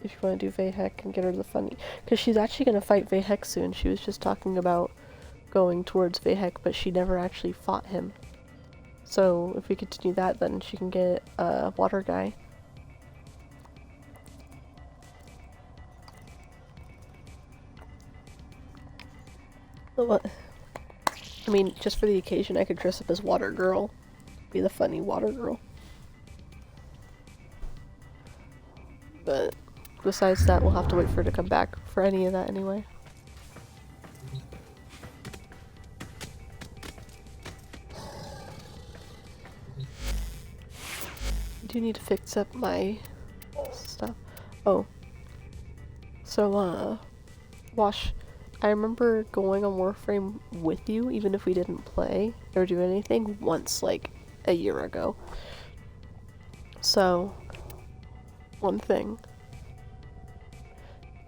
If you want to do Vehek and get her the funny. Because she's actually going to fight Vehek soon. She was just talking about going towards Vehek, but she never actually fought him. So, if we continue that, then she can get a water guy. But what? I mean, just for the occasion, I could dress up as Water Girl. Be the funny Water Girl. But besides that, we'll have to wait for her to come back for any of that anyway. I do need to fix up my stuff. Oh. So, Wash, I remember going on Warframe with you, even if we didn't play or do anything, once, like, a year ago. So, one thing.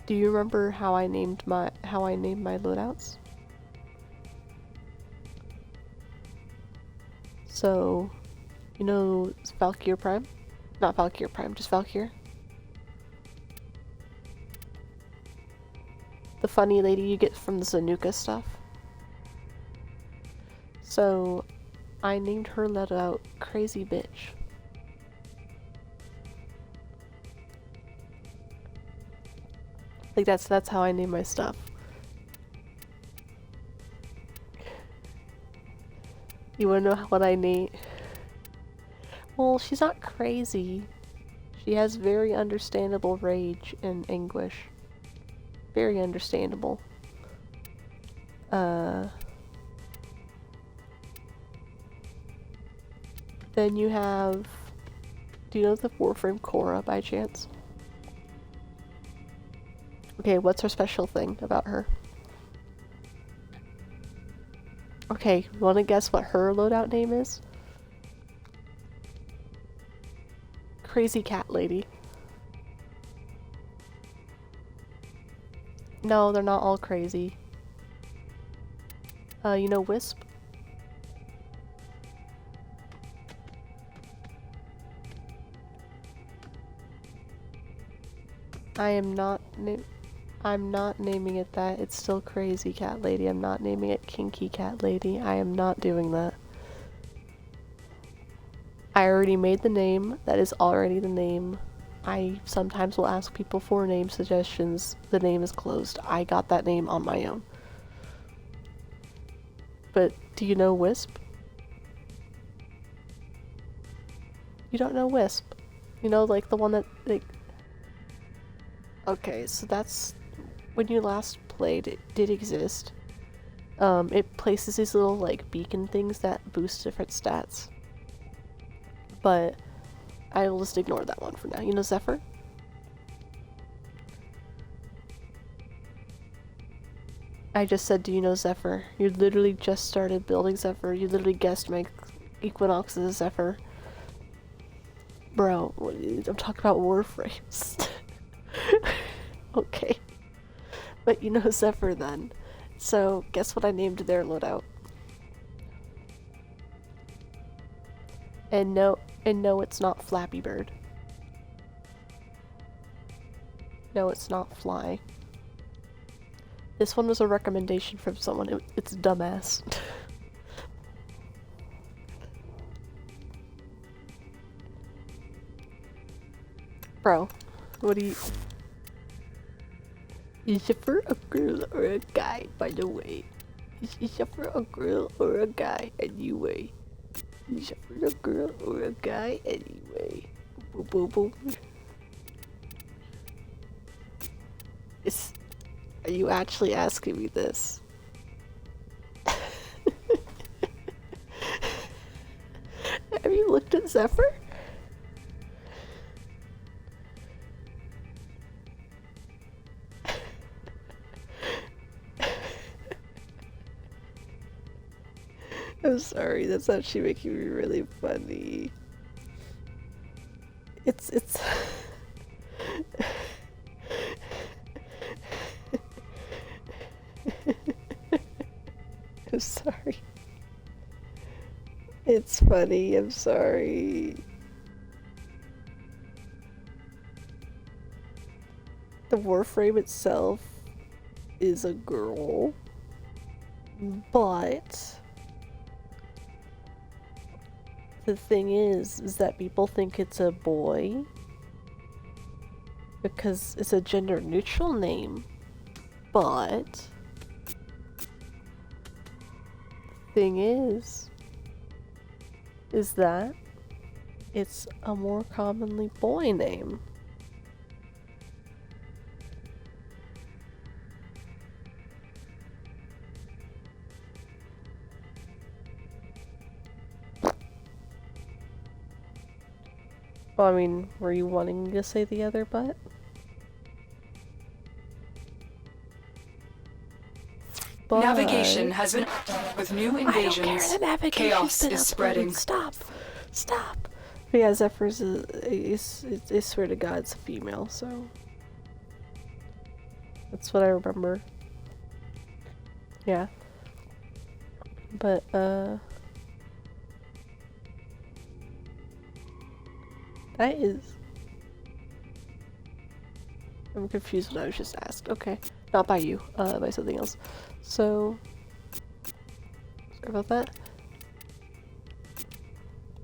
Do you remember how I named my loadouts? So, you know Valkyr Prime? Not Valkyr Prime, just Valkyr. The funny lady you get from the Zanuka stuff. So, I named her loadout Crazy Bitch. Like, that's how I name my stuff. You wanna know what I name? Well, she's not crazy. She has very understandable rage and anguish. Very understandable. Then you have... Do you know the Warframe Cora by chance? Okay, what's her special thing about her? Okay, you wanna guess what her loadout name is? Crazy Cat Lady. No, they're not all crazy. You know Wisp? I'm not naming it that. It's still Crazy Cat Lady. I'm not naming it Kinky Cat Lady. I am not doing that. I already made the name. That is already the name. I sometimes will ask people for name suggestions. The name is closed. I got that name on my own. But do you know Wisp? You don't know Wisp. You know, like the one that, like... Okay, so that's... When you last played, it did exist. It places these little, like, beacon things that boost different stats. But I will just ignore that one for now. You know Zephyr? I just said, do you know Zephyr? You literally just started building Zephyr. You literally guessed my Equinox is a Zephyr. Bro, I'm talking about Warframes. Okay. But you know Zephyr then. So, guess what I named their loadout? And no, it's not Flappy Bird. No, it's not Fly. This one was a recommendation from someone. It's Dumbass. Bro, what do you... Is Zephyr a girl or a guy, by the way? Is Zephyr a girl or a guy, anyway? Is Zephyr a girl or a guy, anyway? Boom, boom, boom. Are you actually asking me this? Have you looked at Zephyr? I'm sorry, that's actually making me really funny. It's I'm sorry. It's funny, I'm sorry. The Warframe itself is a girl, but the thing is that people think it's a boy because it's a gender neutral name, but the thing is that it's a more commonly boy name. Well, I mean, were you wanting to say the other butt? But Navigation has been with new invasions. I don't care, the navigation's Chaos been is uploaded. spreading. Stop. But yeah, Zephyr's I swear to God, it's a female, so that's what I remember. Yeah. But that is... I'm confused what I was just asked. Okay. Not by you, by something else. So... Sorry about that.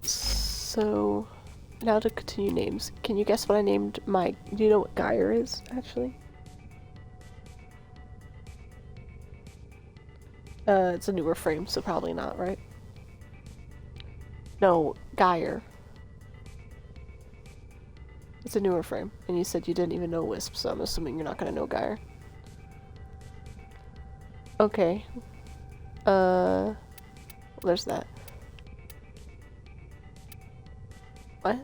So... Now to continue names. Can you guess what I named my... Do you know what Geyer is, actually? It's a newer frame, so probably not, right? No, Geyer. It's a newer frame, and you said you didn't even know Wisp, so I'm assuming you're not gonna know Geyer. Okay. Well, there's that. What?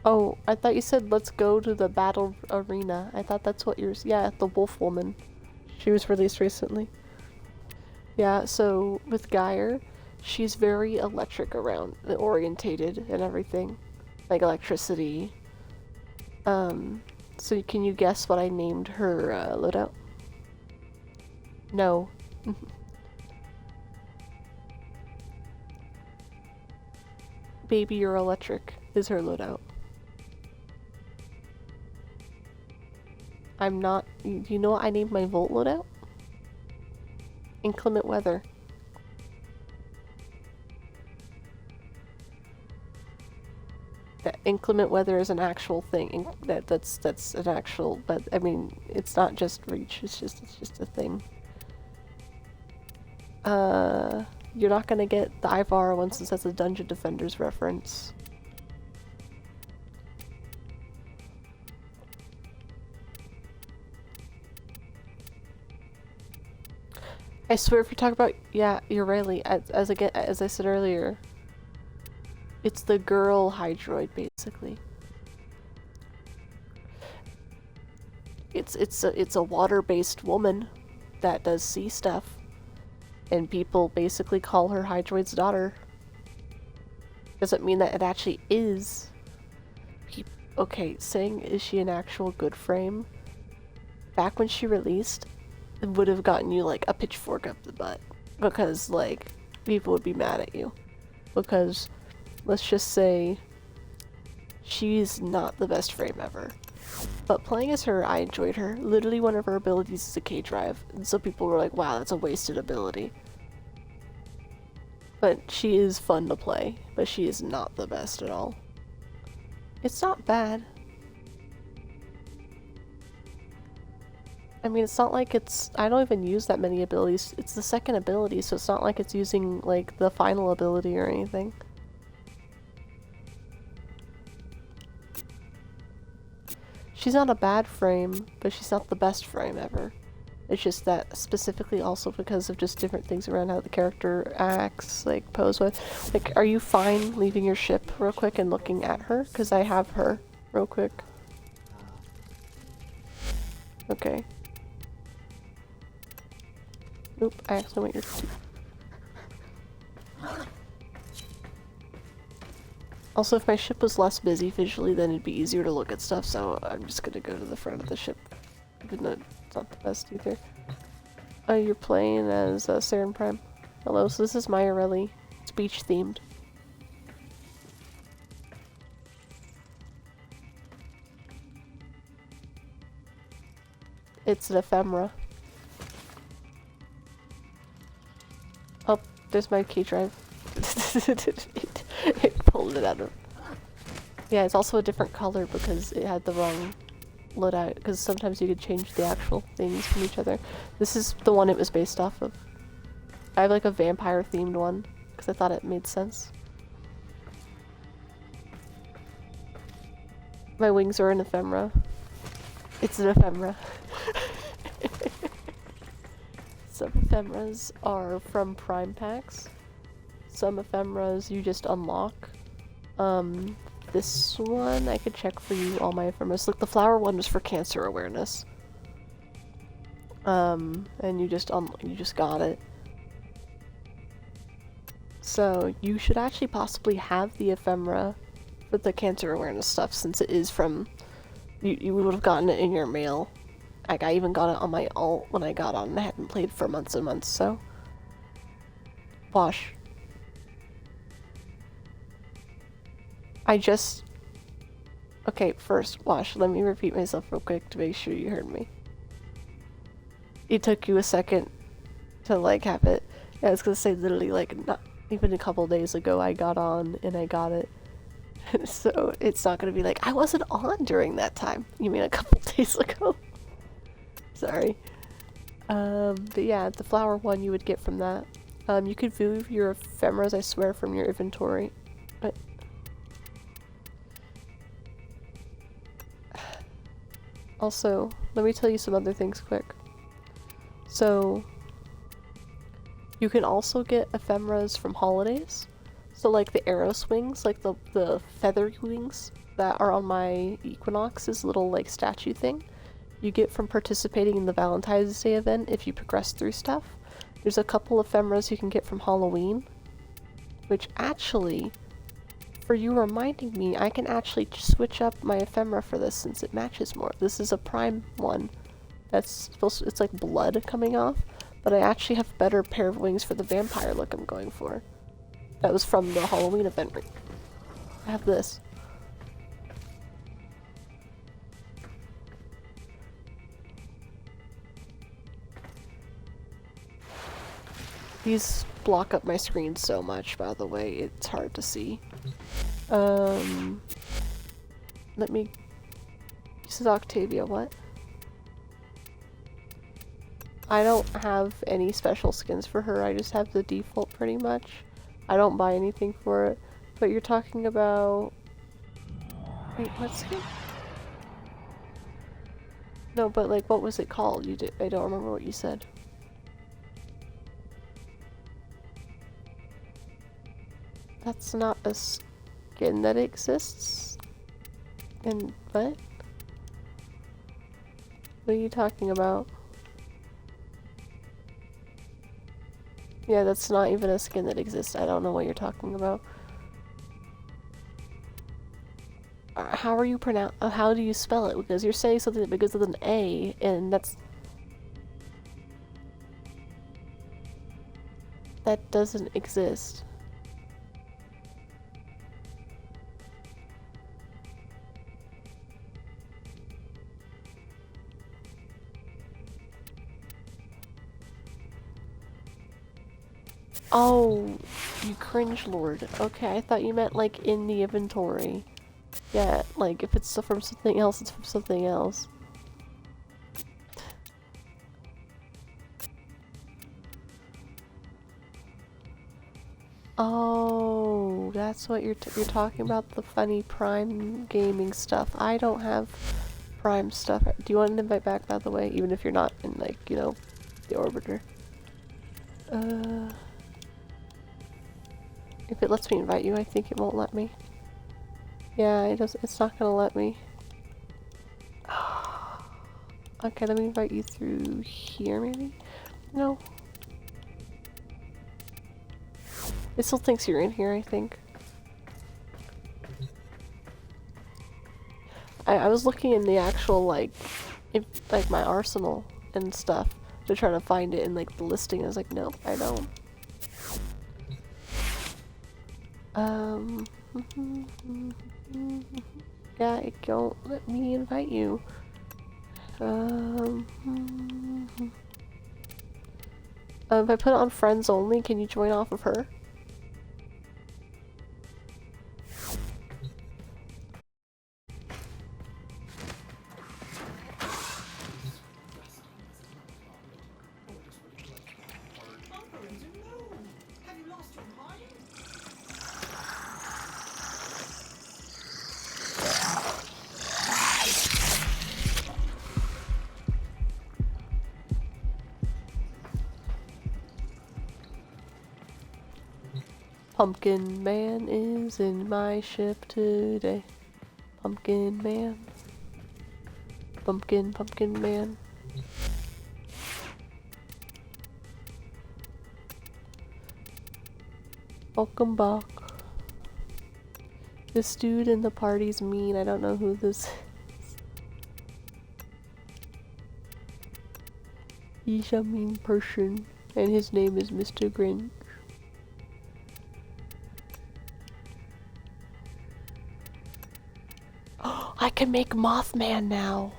Oh, I thought you said let's go to the battle arena. I thought that's what yours. Yeah, the Wolf Woman. She was released recently. Yeah, so with Geyer, she's very electric around orientated and everything. Like electricity. So can you guess what I named her loadout? No. Baby, you're electric is her loadout. I'm not. You know what I named my Volt loadout? Inclement weather. That inclement weather is an actual thing. That's an actual. But I mean, it's not just reach. It's just a thing. You're not gonna get the Ivar one since that's a Dungeon Defenders reference. I swear, if you talk about, yeah, you're right. As I said earlier, it's the girl Hydroid basically. It's a water-based woman that does sea stuff, and people basically call her Hydroid's daughter. Doesn't mean that it actually is. Okay, saying is she an actual good frame? Back when she released, it would have gotten you like a pitchfork up the butt, because like people would be mad at you, because let's just say she's not the best frame ever. But playing as her, I enjoyed her. Literally one of her abilities is a K-drive, and so people were like, wow, that's a wasted ability. But she is fun to play, but she is not the best at all. It's not bad. I mean, it's not like it's... I don't even use that many abilities. It's the second ability, so it's not like it's using, like, the final ability or anything. She's not a bad frame, but she's not the best frame ever. It's just that specifically also because of just different things around how the character acts, like, pose-wise. Like, are you fine leaving your ship real quick and looking at her? Because I have her real quick. Okay. Oop, I accidentally went your... Also, if my ship was less busy visually, then it'd be easier to look at stuff, so I'm just gonna go to the front of the ship. Even though it's not the best either. Oh, you're playing as Saren Prime. Hello, so this is Myarelli. It's beach themed. It's an ephemera. Oh, there's my key drive. It pulled it out of... Yeah, it's also a different color because it had the wrong loadout, because sometimes you could change the actual things from each other. This is the one it was based off of. I have like a vampire themed one, because I thought it made sense. My wings are an ephemera. It's an ephemera. Some ephemeras are from Prime Packs. Some ephemeras you just unlock. This one, I could check for you all my ephemeras. Look, the flower one was for cancer awareness. And you just got it. So, you should actually possibly have the ephemera with the cancer awareness stuff, since it is from... You would have gotten it in your mail. Like, I even got it on my alt when I got on, and I hadn't played for months and months, so... Wash. I just... Okay, first, Wash, let me repeat myself real quick to make sure you heard me. It took you a second to, like, have it. I was gonna say, literally, like, not even a couple days ago I got on, and I got it. So, it's not gonna be like, I wasn't on during that time. You mean a couple days ago? Sorry. But yeah, the flower one you would get from that. You could view your ephemeras, I swear, from your inventory. But... Also, let me tell you some other things quick. So, you can also get ephemeras from holidays, So like the arrow swings, like the feather wings that are on my Equinox's little like statue thing, you get from participating in the Valentine's Day event if you progress through stuff. There's a couple ephemeras you can get from Halloween, which actually, for you reminding me, I can actually switch up my ephemera for this since it matches more. This is a prime one that's supposed to, it's like blood coming off, but I actually have better pair of wings for the vampire look I'm going for. That was from the Halloween event. I have this. These block up my screen so much, by the way, it's hard to see. Let me... This is Octavia, what? I don't have any special skins for her, I just have the default pretty much. I don't buy anything for it. But you're talking about... Wait, what skin? No, but like, what was it called? You did... I don't remember what you said. That's not a skin that exists? And what? What are you talking about? Yeah, that's not even a skin that exists. I don't know what you're talking about. How are you how do you spell it? Because you're saying something that begins with an A, and that doesn't exist. Oh, you cringe lord. Okay, I thought you meant like in the inventory. Yeah, like if it's from something else, it's from something else. Oh, that's what you're talking about, the funny Prime gaming stuff. I don't have Prime stuff. Do you want an invite back, by the way, even if you're not in, like, you know, the orbiter? If it lets me invite you, I think it won't let me. Yeah, it's not gonna let me. Okay, let me invite you through here, maybe? No. It still thinks you're in here, I think. I was looking in the actual, like, like my arsenal and stuff to try to find it in, like, the listing. I was like, nope, I don't. Yeah, it don't let me invite you. If I put it on friends only, can you join off of her? Pumpkin Man is in my ship today. Pumpkin Man. Pumpkin Man. Welcome back. This dude in the party's mean. I don't know who this is. He's a mean person, and his name is Mr. Grinch. I can make Mothman now!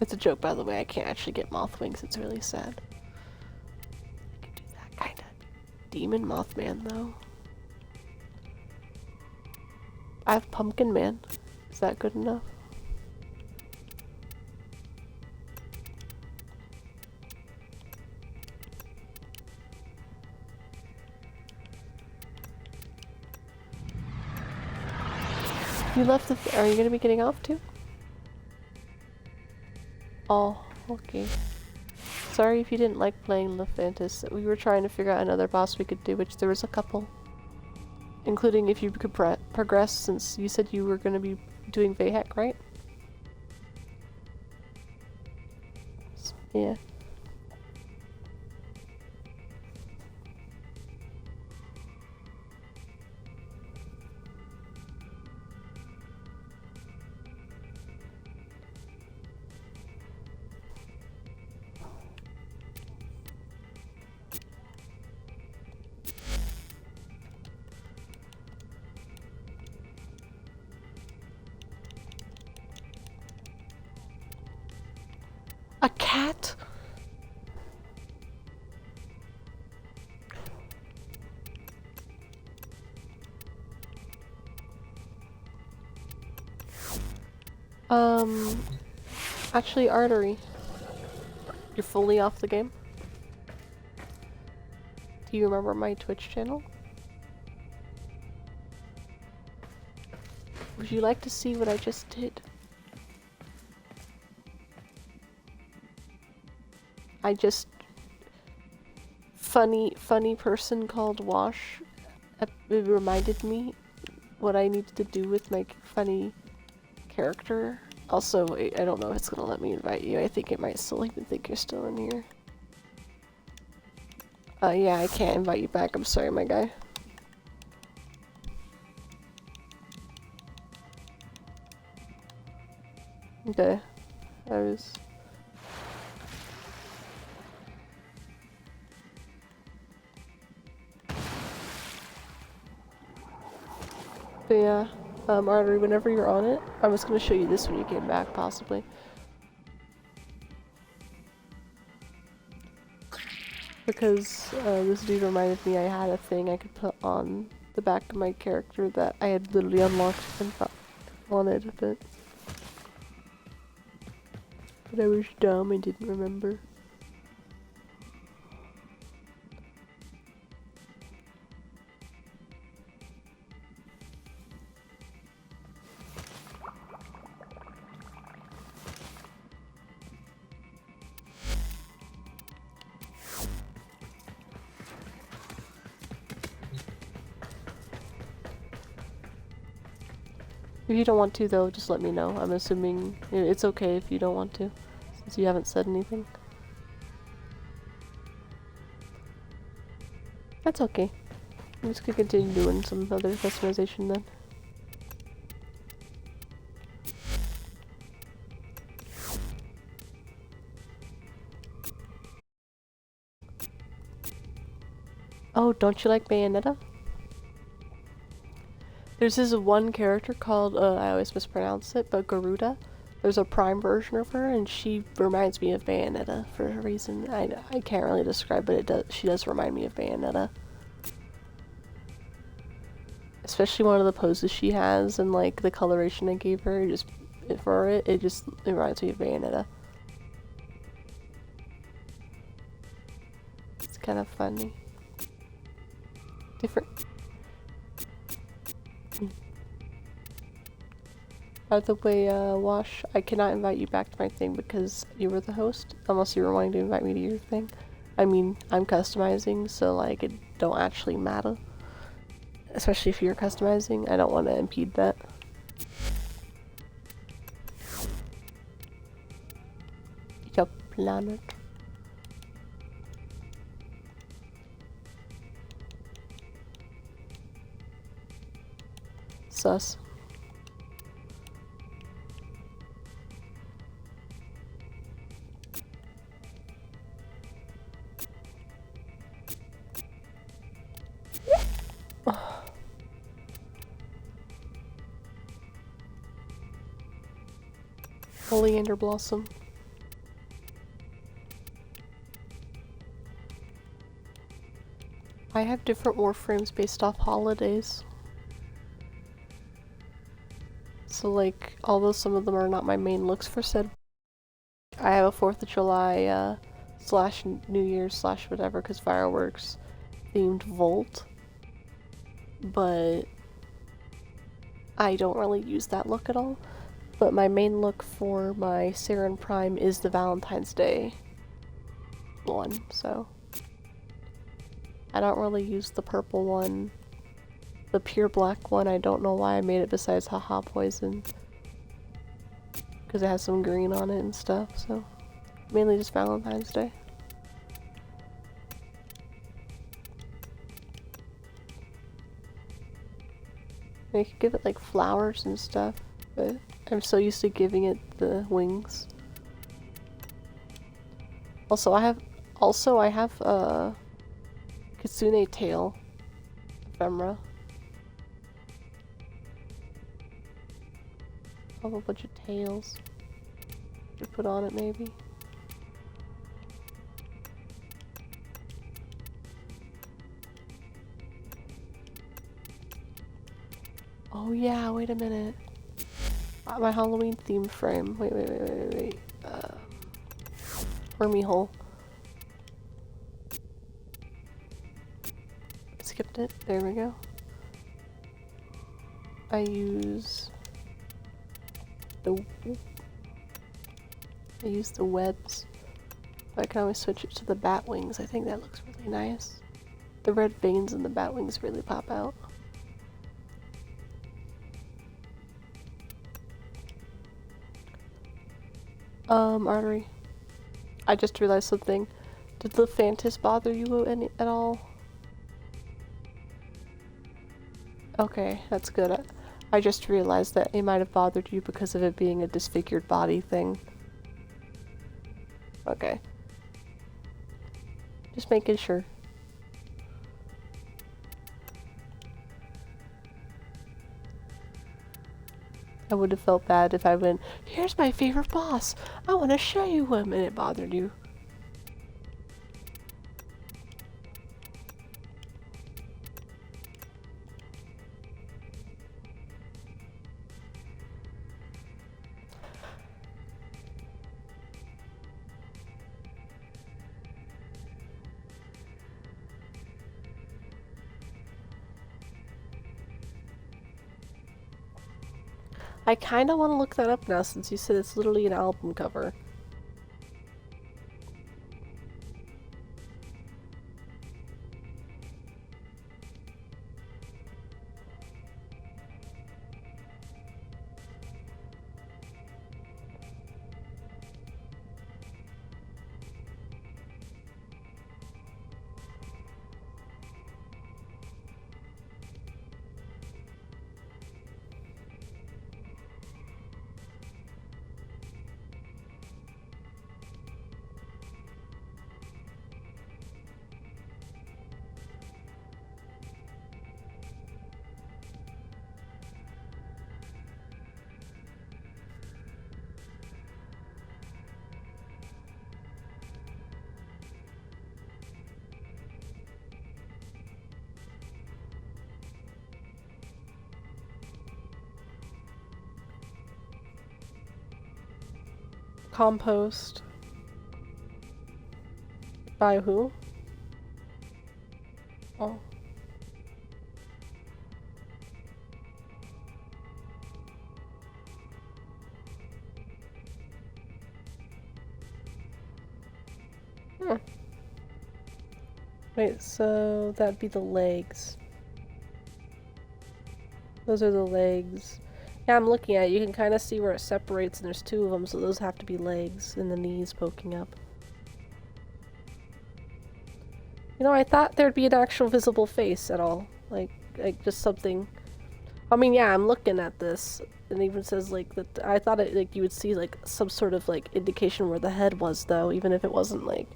It's a joke, by the way. I can't actually get moth wings. It's really sad. I can do that kind of. Demon Mothman, though. I have Pumpkin Man. Is that good enough? You left the are you gonna be getting off too? Oh, okay. sorry if you didn't like playing Lephantis. We were trying to figure out another boss we could do, which there was a couple. Including if you could progress, since you said you were going to be doing Vahek, right? Yeah. A cat? Actually, Artery. You're fully off the game? Do you remember my Twitch channel? Would you like to see what I just did? I just... Funny person called Wash. It reminded me what I needed to do with my funny character. Also, I don't know if it's gonna let me invite you. I think it might still even think you're still in here. Yeah, I can't invite you back. I'm sorry, my guy. Okay. I was... But yeah, Artery, whenever you're on it, I was gonna show you this when you came back, possibly. Because this dude reminded me I had a thing I could put on the back of my character that I had literally unlocked and thought I wanted, but I was dumb and didn't remember. If you don't want to, though, just let me know. I'm assuming it's okay if you don't want to, since you haven't said anything. That's okay. I'm just gonna continue doing some other customization then. Oh, don't you like Bayonetta? There's this one character called, I always mispronounce it, but Garuda. There's a Prime version of her, and she reminds me of Bayonetta for a reason. I can't really describe, but she does remind me of Bayonetta. Especially one of the poses she has, and like the coloration I gave her, it reminds me of Bayonetta. It's kind of funny. Different. By the way, Wash, I cannot invite you back to my thing because you were the host, unless you were wanting to invite me to your thing. I mean, I'm customizing, so like, it don't actually matter. Especially if you're customizing, I don't want to impede that. Your planet. Sus. Oleander Blossom. I have different Warframes based off holidays. So like, although some of them are not my main looks for said, I have a 4th of July slash New Year's slash whatever, because fireworks themed Volt. But I don't really use that look at all. But my main look for my Saren Prime is the Valentine's Day one, so I don't really use the purple one. The pure black one, I don't know why I made it besides haha poison. Because it has some green on it and stuff, so mainly just Valentine's Day. And you could give it like flowers and stuff, but I'm so used to giving it the wings. Also, I have a Kitsune tail ephemera. I have a bunch of tails to put on it, maybe. Oh yeah, wait a minute. My Halloween themed frame. Wait. Wormy hole. Skipped it. There we go. I use the webs. I can always switch it to the bat wings. I think that looks really nice. The red veins in the bat wings really pop out. Artery. I just realized something. Did the Phantus bother you at all? Okay, that's good. I just realized that it might have bothered you because of it being a disfigured body thing. Okay. Just making sure. I would have felt bad if I went, here's my favorite boss, I want to show you him, and it bothered you. I kind of want to look that up now since you said it's literally an album cover. Compost. By who? Oh. Wait, so that'd be the legs. Those are the legs. Yeah, I'm looking at it. You can kind of see where it separates, and there's two of them, so those have to be legs, and the knees poking up. You know, I thought there'd be an actual visible face at all. Like just something. I mean, yeah, I'm looking at this, and it even says, like, that I thought it, like, you would see, like, some sort of, like, indication where the head was, though, even if it wasn't, like...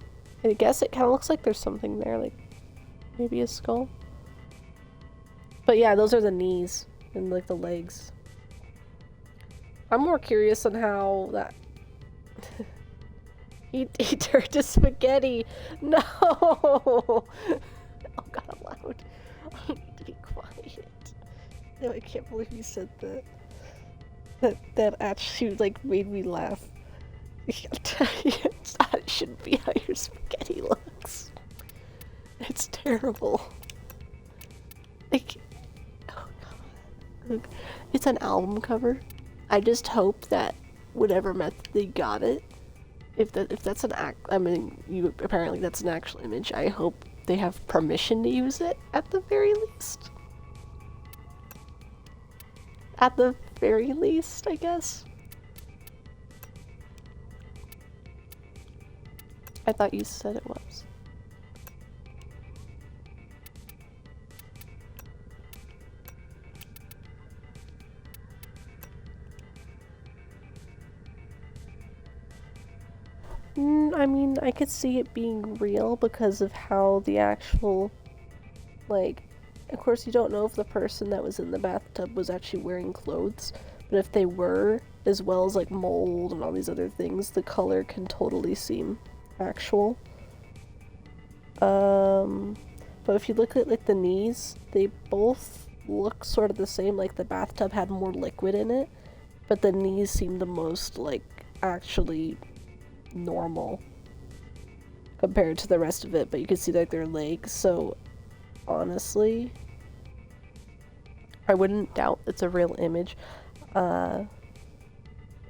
I guess it kind of looks like there's something there, like, maybe a skull. But yeah, those are the knees, and, like, the legs. I'm more curious on how that... he turned to spaghetti! No! Oh god, I'm loud. I need to be quiet. No, I can't believe you said that. That actually, like, made me laugh. It shouldn't be how your spaghetti looks. It's terrible. Like, oh god. It's an album cover. I just hope that whatever method they got it, if that's an act, I mean, you apparently that's an actual image. I hope they have permission to use it at the very least. At the very least, I guess. I thought you said it was. I mean, I could see it being real because of how the actual, like, of course you don't know if the person that was in the bathtub was actually wearing clothes, but if they were, as well as like mold and all these other things, the color can totally seem actual. But if you look at like the knees, they both look sort of the same, like the bathtub had more liquid in it, but the knees seem the most like actually normal compared to the rest of it, but you can see like their legs, so honestly I wouldn't doubt it's a real image. The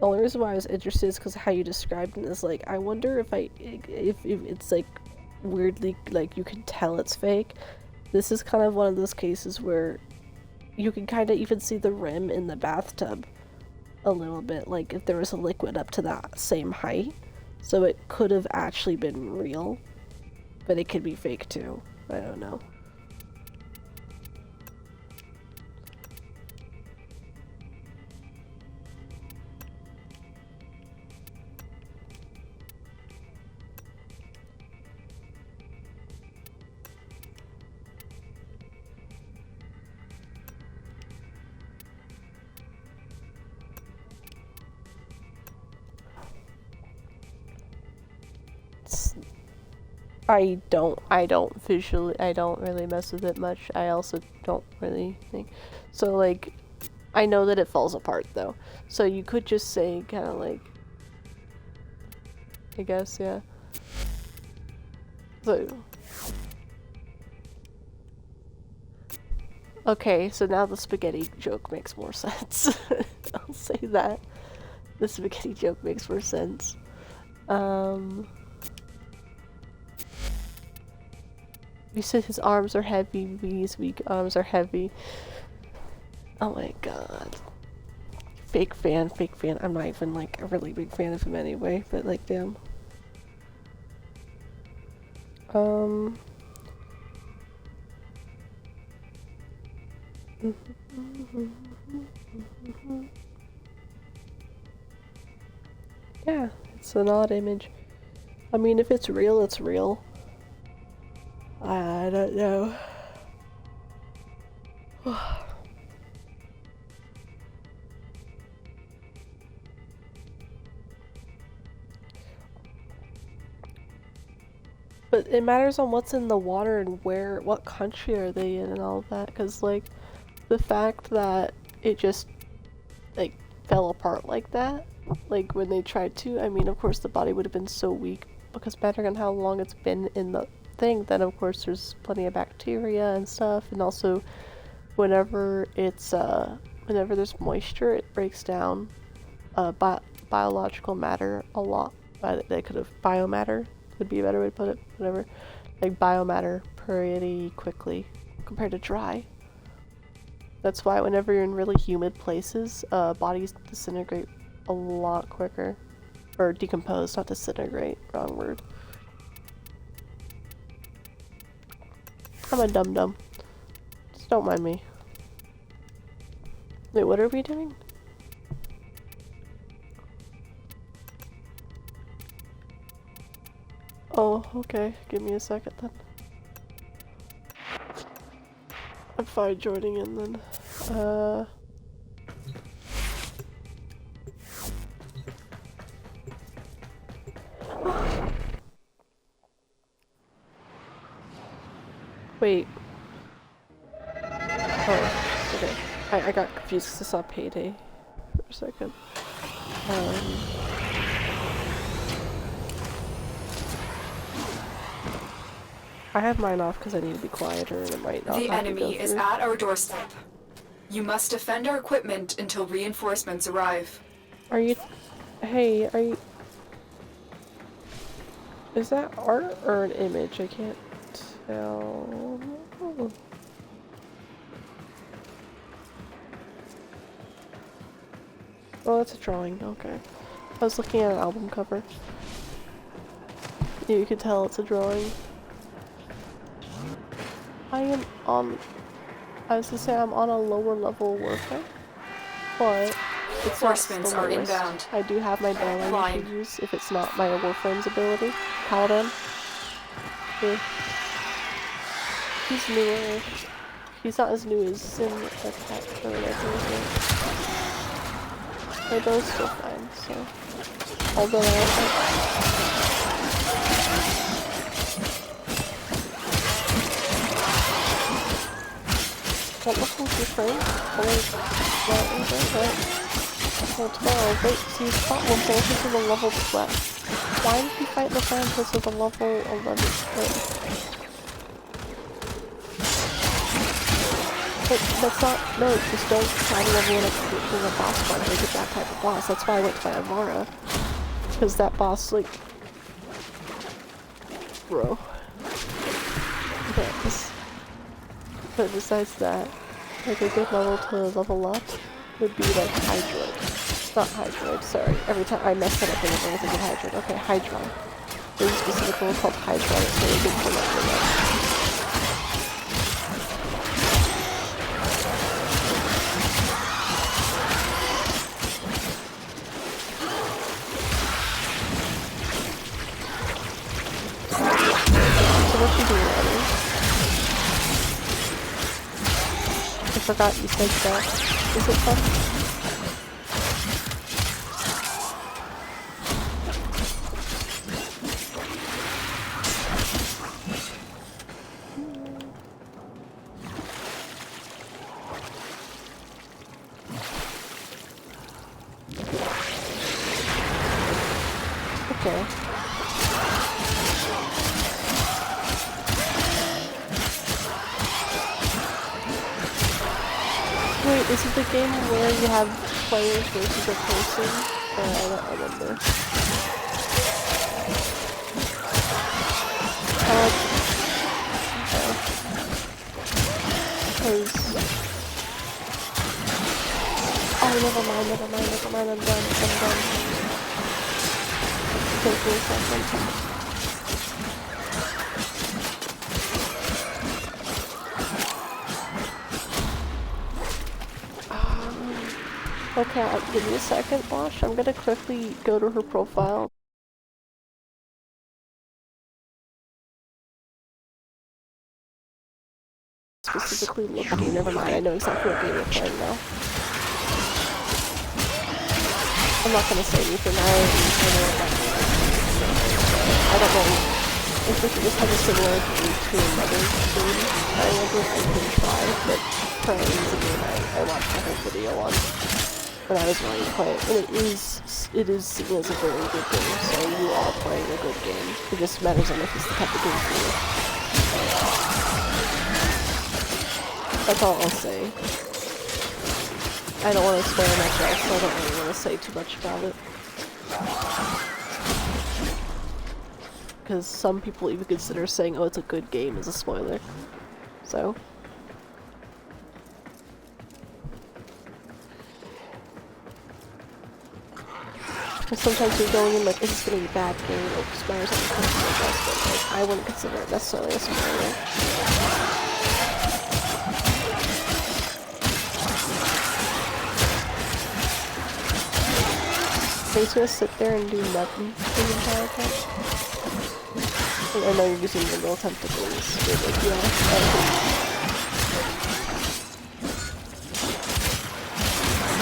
only reason why I was interested is because how you described it is like, I wonder if it's like weirdly like you can tell it's fake. This is kind of one of those cases where you can kind of even see the rim in the bathtub a little bit, like if there was a liquid up to that same height. So it could have actually been real, but it could be fake too. I don't know. I don't really mess with it much. I also don't really think. So like, I know that it falls apart though. So you could just say kind of like, I guess, yeah. So, okay, so now the spaghetti joke makes more sense. I'll say that. The spaghetti joke makes more sense. You said his arms are heavy, his weak arms are heavy. Oh my god. Fake fan, fake fan. I'm not even like a really big fan of him anyway, but like damn. Yeah, it's an odd image. I mean, if it's real, it's real. I don't know. But it matters on what's in the water and where, what country are they in and all of that, because like, the fact that it just, like, fell apart like that, like, when they tried to, I mean, of course the body would have been so weak, because depending on how long it's been in the thing, then of course there's plenty of bacteria and stuff, and also whenever it's whenever there's moisture, it breaks down biological matter a lot. They could have biomatter would be a better way to put it, whatever, like biomatter pretty quickly compared to dry. That's why whenever you're in really humid places, bodies disintegrate a lot quicker, or decompose, not disintegrate, wrong word. I'm a dum-dum. Just don't mind me. Wait, what are we doing? Oh, okay. Give me a second then. I'm fine joining in then. Wait. Oh, okay. I got confused because I saw Payday for a second. I have mine off because I need to be quieter and it might not. The enemy is at our doorstep. You must defend our equipment until reinforcements arrive. Are you... Hey, are you... Is that art or an image? I can't tell. Oh, that's a drawing. Okay. I was looking at an album cover. Yeah, you can tell it's a drawing. I was gonna say I'm on a lower level Warframe, but it's not the Reinforcements are lowest. inbound. I do have my Baron I Flying. can use if it's not my Warframe's ability. Paladin. Yeah. He's newer. He's not as new as Sin Attack or whatever. My bow's still fine, so. Although what level is your frame? Only right? Level 12. Wait, so you fought Warframe to the level 12. Why did you fight the Francis with a level 11 frame? But that's not, no, just don't try to level in a boss fight to get that type of boss. That's why I went to my Amara. Because that boss, like... Bro. But besides that, like a good level to level up would be like Hydroid. Not Hydroid, sorry. Every time I mess it up and I think of Hydroid. Okay, Hydron. There's a specific one called Hydron. It's really good for leveling up. What you doing, Abby? I forgot you said that. Is it fun? Okay. Wait, is it the game where you have players versus a person? I don't remember. Oh, never mind, I'm done. Take me a second. Okay, give me a second, Wash. I'm gonna quickly go to her profile. Specifically looking, never mind, I know exactly what game you're playing now. I'm not gonna say anything, I know what that means. I don't know if this has a similarity to another game I remember I can try, but currently is a game I watched the whole video on. When I was running to play it, and it is seen as a very good game, so you are playing a good game. It just matters on if it's the type of game for you. That's all I'll say. I don't want to spoil myself, so I don't really want to say too much about it. Because some people even consider saying, oh, it's a good game as a spoiler. So... sometimes you're going in like, is this gonna be a bad game, or spoilers on the customer address, but like, I wouldn't consider it necessarily a spoiler. So he's gonna sit there and do nothing the entire time. I know you're using the little tentacles, but like, yeah,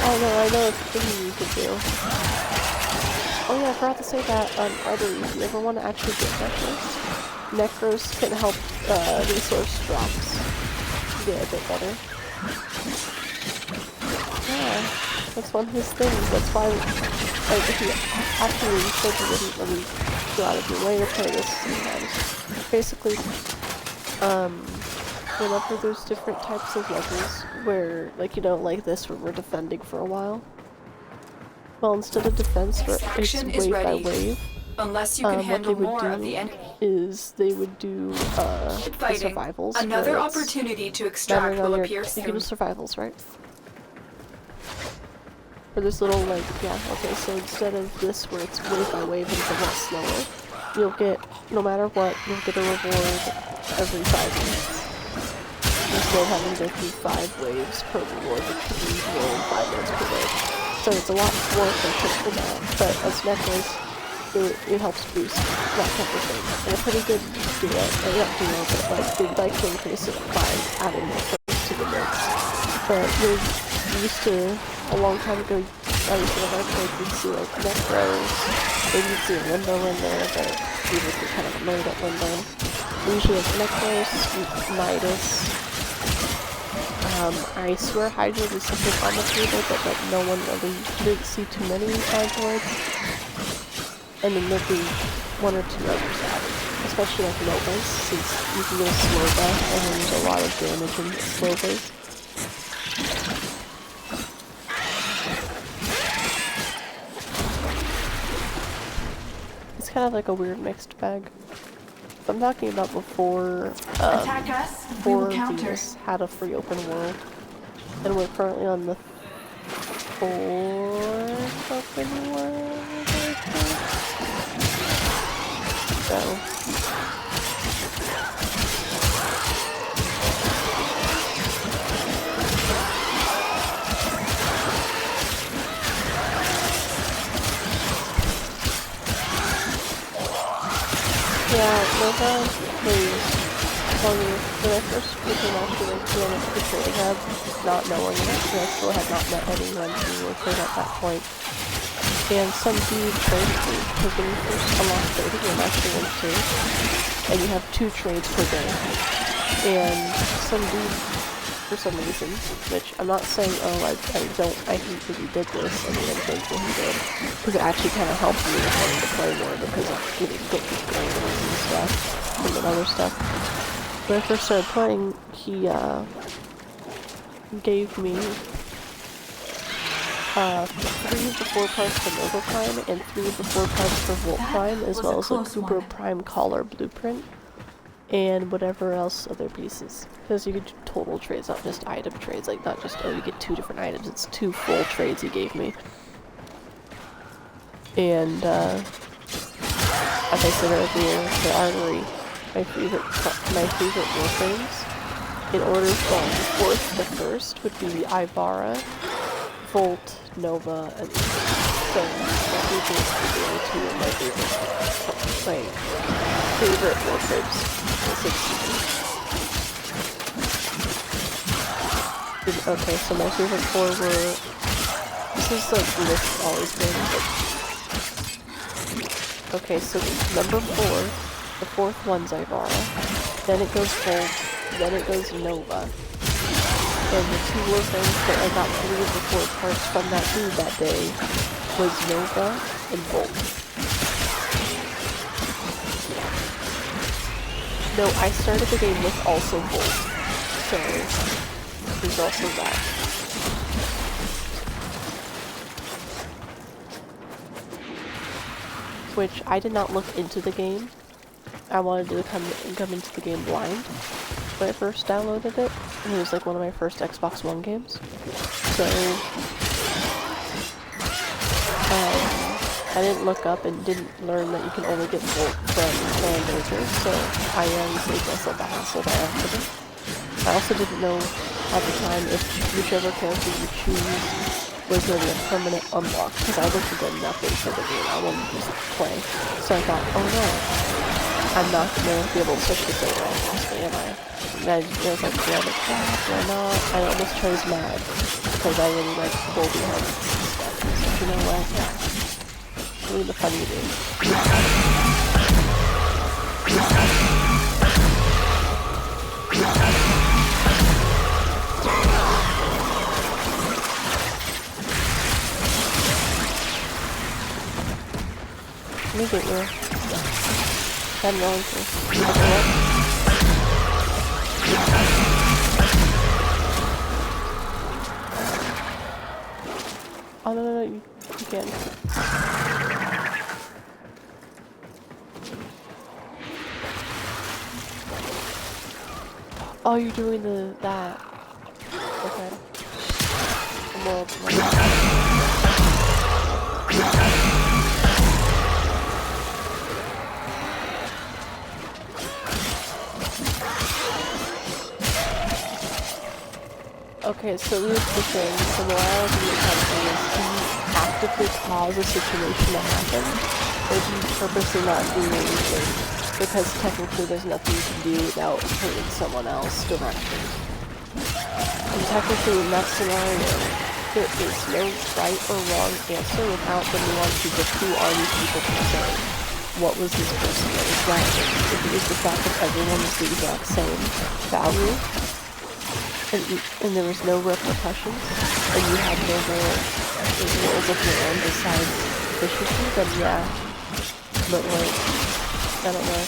oh no, I know it's a thing you could do. Oh yeah, I forgot to say that, Artery, if you ever want to actually get Necros can help, resource drops get a bit better. Yeah, that's one of his things, that's why, like, if you actually said you wouldn't really go out of your way to play this sometimes. Basically, whenever there's different types of levels where, like, you know, like this, where we're defending for a while, well, instead of defense, it's wave by wave. Unless you can what they handle would more do of the enemy. is they would do the Fighting. survivals. Another where it's opportunity to extract mattering on will your, appear you soon. can do survivals, right? For this little, like, yeah, okay, so instead of this where it's wave by wave and it's a lot slower, you'll get, no matter what, you'll get a reward every 5 minutes. Instead of having to go through 5 waves per reward, it could be more than 5 minutes per wave. So it's a lot more efficient for that, but as necklace, it helps boost that type of thing. And a pretty good duo, not duo, but like, they'd like to increase it by adding more frames to the mix. But you're used to, a long time ago, at least when I played, you'd see like necros, maybe you'd see a limbo in there, but you would be kind of annoyed at limbo. Usually it's necros, Midas. I swear Hydra was something on the table, but like no one really didn't see too many androids. And then there'd be 1 or 2 others added, especially like Novas, since you can get a Sorta, and then there's a lot of damage in Novas. It's kind of like a weird mixed bag. I'm talking about before, before Venus had a free open world, and we're currently on the 4th open world, I think. So. Yeah, Nova was funny. When I first became actually like the trading hub, not knowing that I still had not met anyone who would trade at that point. And some dude traded me, because when you first unlock trading, you're actually in 2, and you have 2 trades per day. And some dude, for some reason, which I'm not saying, oh, I hate that he did this, I mean, I'm thankful he did, because it actually kind of helped me with wanting to play more, because of getting good games and stuff, and then other stuff. When I first started playing, he, gave me, 3 of the 4 parts for Nova Prime, and 3 of the 4 parts for Volt Prime, as well as a Cooper Prime Collar Blueprint, and whatever else other pieces. Because you could do total trades, not just item trades, like not just, oh, you get 2 different items, it's 2 full trades he gave me. And, as I said earlier, the artery, my favorite Warframes. In order from 4th to 1st would be Ivara, Volt, Nova, and so that would be the only 2 of my favorite Warframes. Okay, so my favorite 4 were, this is like the list has always been, but, okay, so number 4, the 4th one's Ivara, then it goes Volt, then it goes Nova, and the 2 Warframes that I got 3 of the 4 parts from that dude that day was Nova and Volt. No, I started the game with also Volt, so there's also that. Which I did not look into the game. I wanted to come into the game blind when I first downloaded it. It was like one of my first Xbox One games. So I didn't look up and didn't learn that you can only get Volt from Landers, so I saved myself a hassle by accident. I also didn't know at the time if whichever character you choose was going to be a permanent unlock, because I looked at nothing for the game, I wanted to just play. So I thought, oh no, I'm not going to be able to switch this over, obviously, am I? And I was like, do I look bad? Do I not? I almost chose Mad, because I really like Goldie Helmets and stuff. So you know what? Really the fun you do. Let me get you. I'm going to. Oh no, you can. Oh, you're doing that. Okay. Well, okay, so here's the thing. So the morality of something is, do you actively cause a situation to happen, or do you purposely not do anything? Because technically there's nothing you can do without hurting someone else directly. And technically in that scenario, there is no right or wrong answer without the nuances of who are these people concerned. What was this person that was driving? If it was the fact that everyone was the exact same value, and there was no repercussions, and you had no real rules of your own besides efficiency, then yeah. But like, I don't know.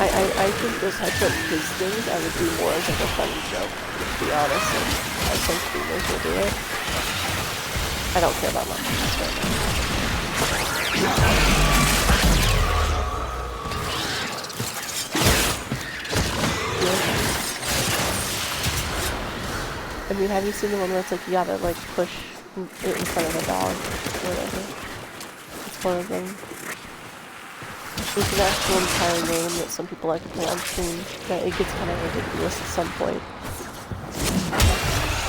I think those types of quiz things I would do more as like a funny joke, to be honest, and as some streamers will do it. I don't care about my friends right now. I mean, have you seen the one where it's like you gotta like push it in front of a dog or whatever? It's one of them. There's an actual entire name that some people like to play on stream that it gets kind of ridiculous at some point.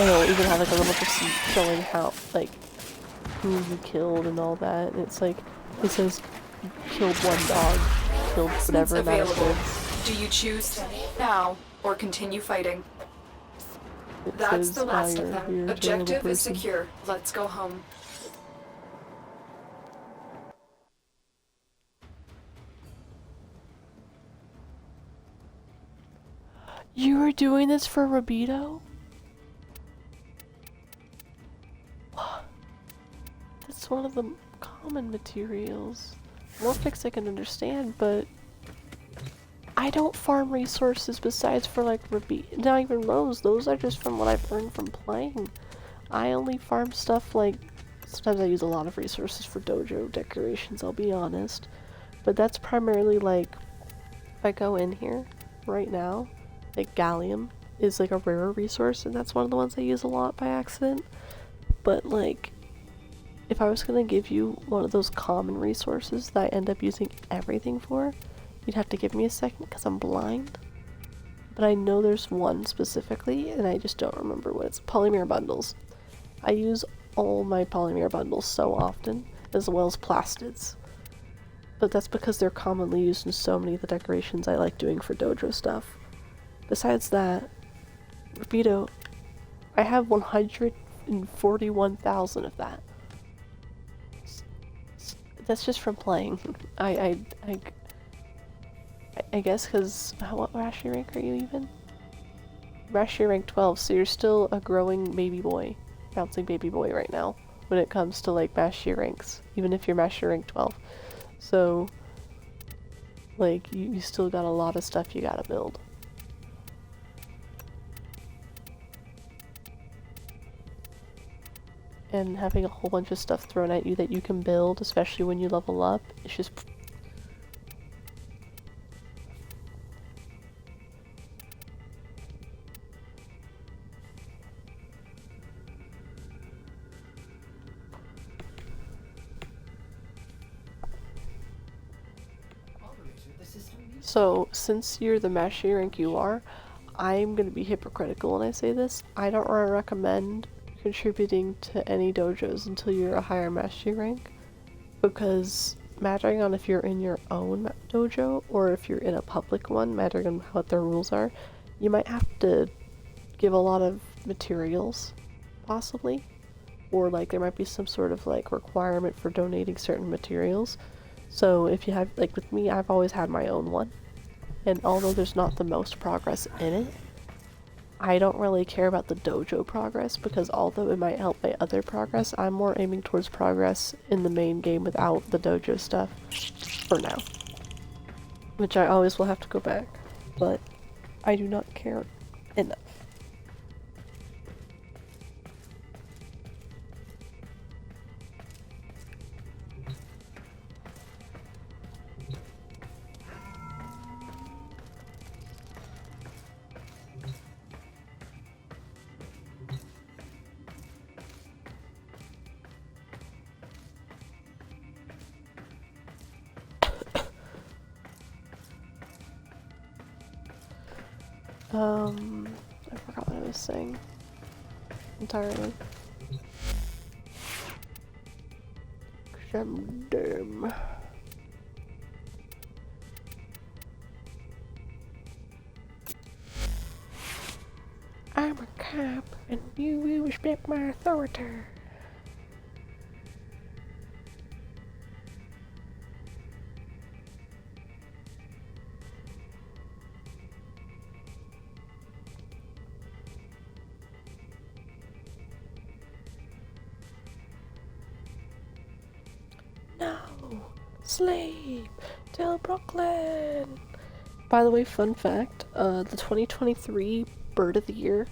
And it'll even have like a little receipt showing how, like, who you killed and all that. And it's like, it says, killed one dog, killed whatever amount of kids. Do you choose to now or continue fighting? It That's says, the last of you're them. a Objective is person. secure. Let's go home. You were doing this for Rabito? That's one of the common materials. Morphix I can understand, but I don't farm resources besides for like not even those are just from what I've earned from playing. I only farm stuff like, sometimes I use a lot of resources for dojo decorations, I'll be honest. But that's primarily like, if I go in here right now, like gallium is like a rarer resource and that's one of the ones I use a lot by accident. But like, if I was gonna give you one of those common resources that I end up using everything for, you'd have to give me a second because I'm blind. But I know there's one specifically and I just don't remember what it's. Polymer bundles. I use all my polymer bundles so often, as well as plastids. But that's because they're commonly used in so many of the decorations I like doing for dojo stuff. Besides that, Rabito, I have 141,000 of that. That's just from playing. I guess because, what Rashi rank are you even? Rashi rank 12, so you're still a growing baby boy. Bouncing baby boy right now. When it comes to like Mastery ranks. Even if you're Mastery rank 12. So, like, you still got a lot of stuff you gotta build. And having a whole bunch of stuff thrown at you that you can build, especially when you level up, it's just... So, since you're the Mastery rank you are, I'm gonna be hypocritical when I say this. I don't recommend contributing to any dojos until you're a higher Mastery rank, because mattering on if you're in your own dojo or if you're in a public one, mattering on what their rules are, you might have to give a lot of materials, possibly, or like there might be some sort of like requirement for donating certain materials. So if you have, like with me, I've always had my own one, and although there's not the most progress in it, I don't really care about the dojo progress, because although it might help my other progress, I'm more aiming towards progress in the main game without the dojo stuff, for now. Which I always will have to go back, but I do not care enough. I forgot what I was saying entirely. Damn. I'm a cop, and you will respect my authority. No! Sleep! Till Brooklyn! By the way, fun fact, the 2023 Bird of the Year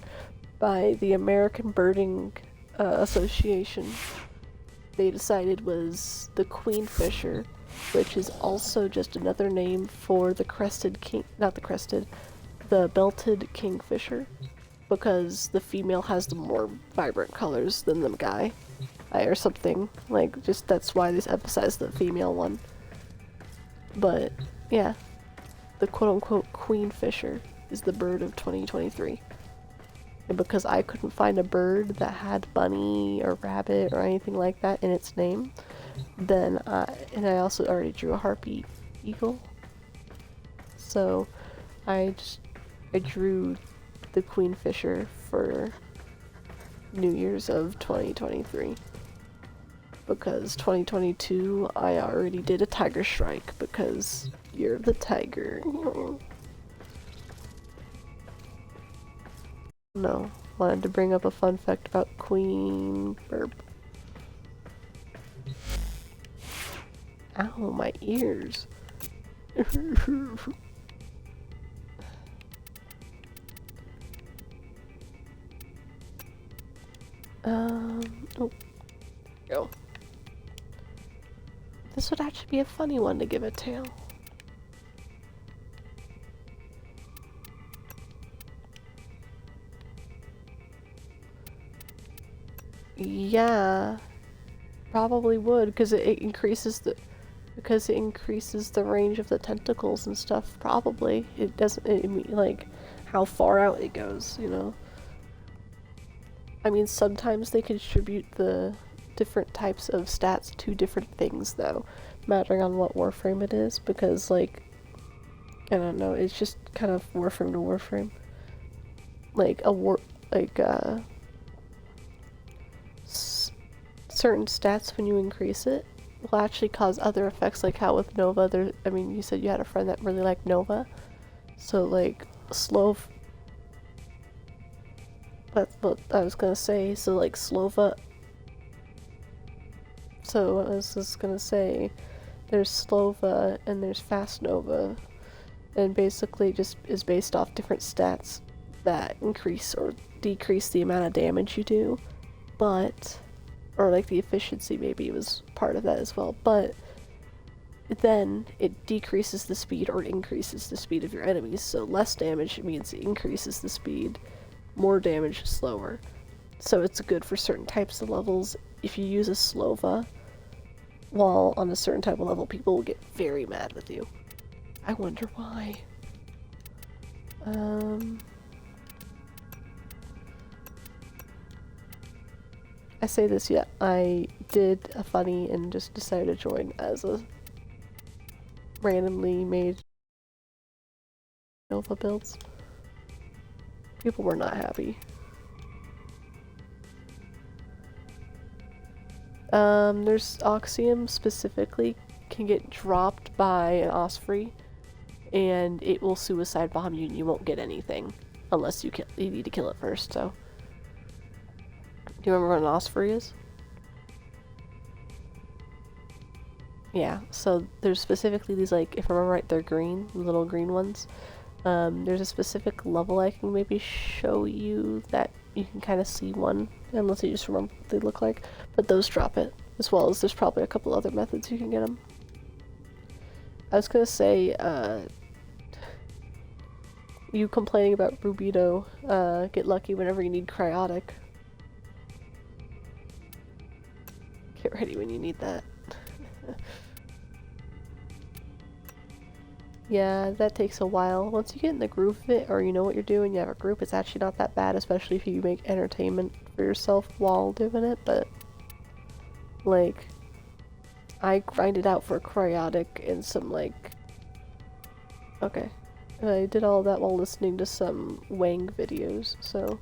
by the American Birding Association, they decided was the queenfisher, which is also just another name for the crested king, not the crested, the belted kingfisher, because the female has the more vibrant colors than the guy, or something, like, just that's why they emphasize the female one. But, yeah, the quote-unquote queenfisher is the bird of 2023. And because I couldn't find a bird that had bunny or rabbit or anything like that in its name, then and I also already drew a harpy eagle, so I drew the queenfisher for New Year's of 2023. Because 2022 I already did a tiger strike because you're the tiger. No, wanted to bring up a fun fact about Queen Burp. Ow, my ears. Oh, go. This would actually be a funny one to give a tail. Yeah, probably would, because it increases the range of the tentacles and stuff. Probably it doesn't. Like how far out it goes, you know. I mean, sometimes they contribute the different types of stats to different things, though, mattering on what Warframe it is, because, like, I don't know, it's just kind of Warframe to Warframe. Like, certain stats, when you increase it, will actually cause other effects, like how with Nova, I mean, you said you had a friend that really liked Nova, so, like, that's what I was gonna say, so, like, Slova, so I was just gonna say, there's Slova and there's Fast Nova, and basically just is based off different stats that increase or decrease the amount of damage you do, but, or like the efficiency maybe was part of that as well, but then it decreases the speed or increases the speed of your enemies, so less damage means it increases the speed, more damage slower. So it's good for certain types of levels. If you use a Slova while on a certain type of level, people will get very mad with you. I wonder why. I say this, yeah, I did a funny and just decided to join as a randomly made Nova builds. People were not happy. There's Oxium specifically can get dropped by an Osprey, and it will suicide bomb you and you won't get anything unless you need to kill it first, so. Do you remember what an Osprey is? Yeah, so there's specifically these, like, if I remember right, they're green, little green ones. There's a specific level I can maybe show you that you can kind of see one, unless you just remember what they look like. But those drop it, as well as there's probably a couple other methods you can get them. I was gonna say, you complaining about Rubito, get lucky whenever you need cryotic. Get ready when you need that. Yeah, that takes a while. Once you get in the groove of it, or you know what you're doing, you have a group, it's actually not that bad, especially if you make entertainment for yourself while doing it, but like, I grinded out for Cryotic and some like, okay, I did all that while listening to some Wang videos, so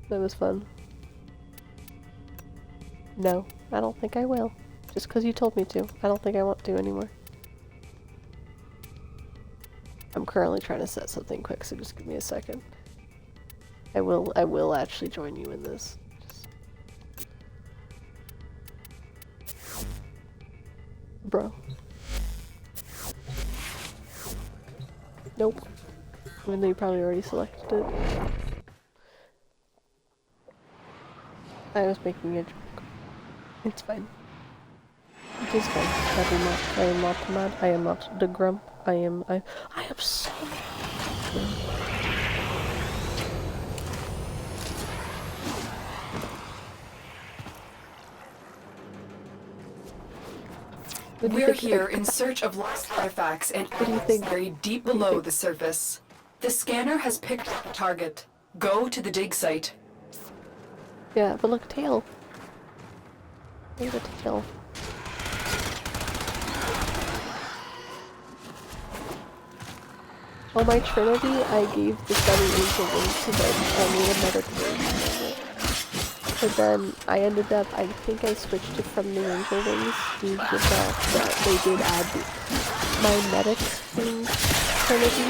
that was fun. No, I don't think I will. Just because you told me to. I don't think I want to anymore. I'm currently trying to set something quick, so just give me a second. I will actually join you in this. Bro. Nope. Even though you probably already selected it. I was making a joke. It's fine. It is fine. I am not mad. I am not the grump. I am so mad. We're here in search of lost artifacts and items buried deep below the surface. The scanner has picked up a target. Go to the dig site. Yeah, but look, tail. Look at the tail. Oh, my Trinity, I gave the Sunny Angel wings to them. I made a medic version of it. But then I ended up, I think I switched it from the Angel Wings due to the fact that they did add my medic themed Trinity.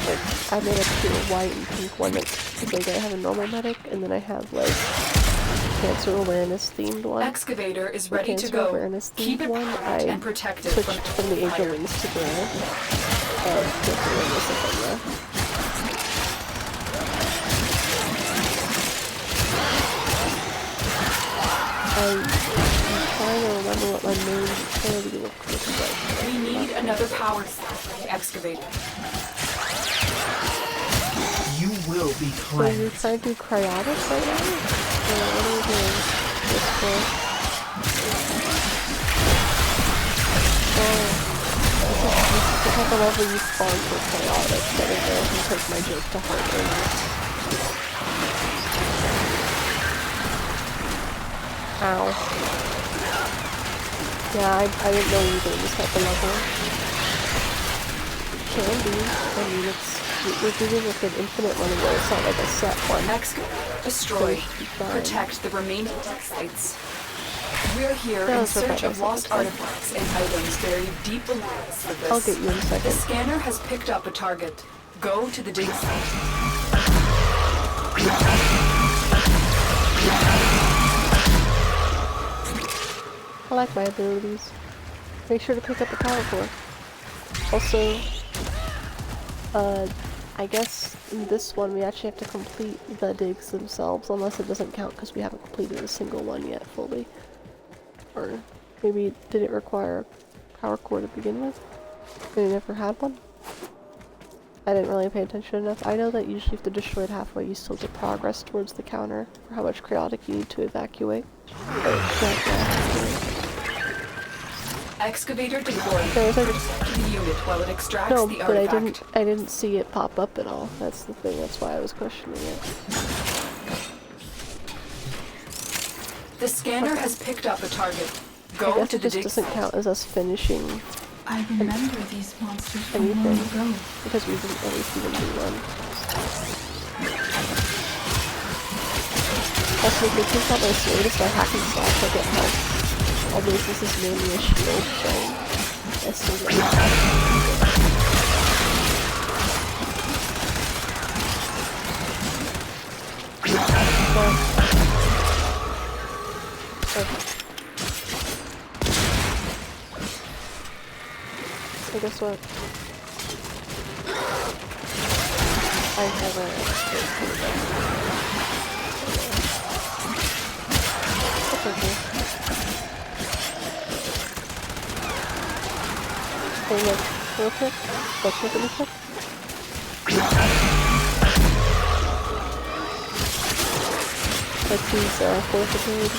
Like, I made a pure white and pink one because like, I have a normal medic, and then I have like cancer awareness themed one. Excavator is ready to cancer go. awareness Keep themed it one, I and protected switched from the Angel Wings to the cancer awareness ephemera. I'm trying to remember what my main Trinity looks like. We need another power cell for the excavator. You will be So cleansed. you're trying to do cryotic right now? Or what are we doing? This for? Oh, this is the type of level you spawn for cryotic, so I don't know if you take my joke to heart or not. Ow. Yeah, I didn't know you were doing this type of level. It can be. I mean, we're doing like an infinite one where it's not like a set one. Excavate, destroy, protect the remaining dig sites. We're here in search of lost artifacts and items buried deep below the surface. I'll get you in a second. The scanner has picked up a target. Go to the dig site. I like my abilities. Make sure to pick up the power core. Also, I guess in this one we actually have to complete the digs themselves, unless it doesn't count because we haven't completed a single one yet fully. Or maybe did it require a power core to begin with? We never had one? I didn't really pay attention enough. I know that usually if they're destroyed halfway you still get progress towards the counter for how much chaotic you need to evacuate. Excavator deployed. There was like, Protect the unit while it extracts no, the but artifact. I didn't see it pop up at all. That's the thing, that's why I was questioning it. The scanner has picked up a target. I Go guess to it the just dig doesn't site. count as us finishing I remember these monsters from long anything, ago. because we didn't really see them do one. Also, if you take out my sword, if I hack and slash, I get health. Although this is mainly a shield, so I still get health. So guess what? I have a... It's okay. Hey, look, real quick. Look at me quick. Let's use fortitude.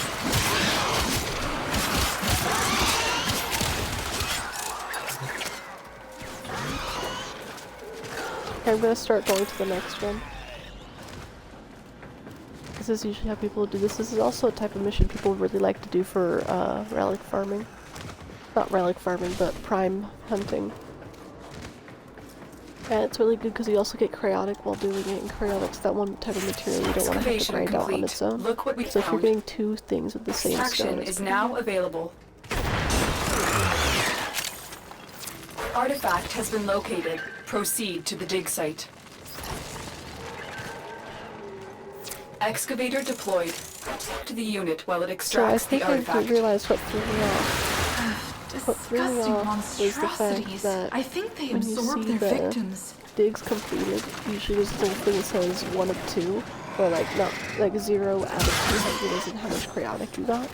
I'm gonna start going to the next one. This is usually how people do this. This is also a type of mission people really like to do for relic farming. Not relic farming, but prime hunting. And it's really good because you also get chaotic while doing it, and chaotic's that one type of material you don't want to have to grind out on its own. Look what we So if you're found. getting two things of the same stone, Extraction it's is now available. Artifact has been located. Proceed to the dig site. Excavator deployed. To the unit while it So I extracts the think I artifact. realized what threw me off. What threw me Disgusting off is the fact monstrosities. that I think they when you absorb see their the victims. digs completed, usually there's a little thing that says 1 of 2, or like not like 0 out of 200 isn't how much chaotic you got.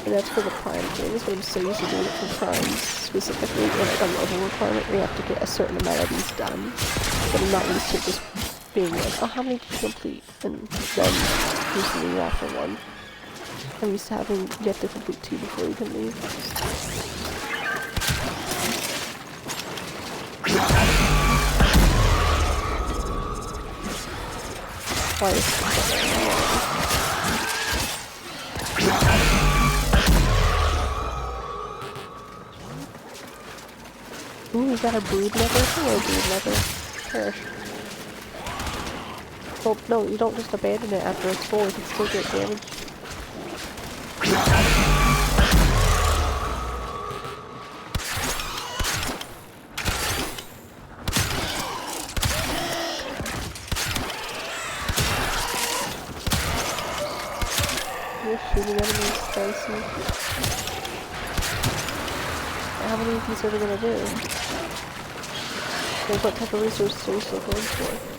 And that's for the prime things, but I'm so used to doing it for primes specifically, like a level requirement where you have to get a certain amount of these done. But I'm not used to just being like, oh, how many did you complete? And then using you off for 1. I'm used to having, you have to complete 2 before you can leave. Why is Ooh, is that a brood mother? Hello, brood mother. Perish. Well, no, you don't just abandon it after it's full, it can still get damaged. You're shooting enemies, Stacy. How many of these are they gonna do? Like, what type of resources are you still going for?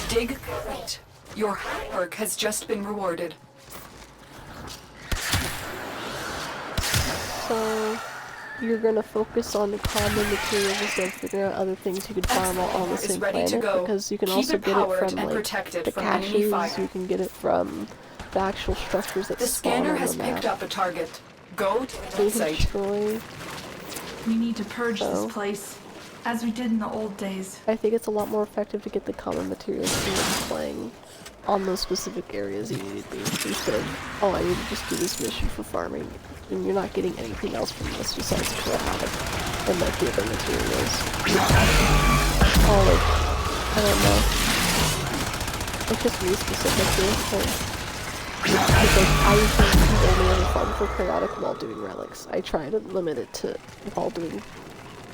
Dig right. Your work has just been rewarded. So, you're gonna focus on the common materials instead of figuring out other things you could farm all on the Is same ready to planet, go. because you can Keep also it get it powered from and like protected the from enemy caches, fire. you can get it from the actual structures that The spawn scanner on has the map. picked up a target. Go to So the you can site. destroy. We need to purge So- this place, as we did in the old days. I think it's a lot more effective to get the common materials when you're playing on those specific areas you need to be, instead of, oh, I need to just do this mission for farming, and you're not getting anything else from this besides chaotic and like the other materials. Oh, like, I don't know. It's just me specifically, because like, I usually only ever farm for chaotic while doing relics. I try to limit it to while doing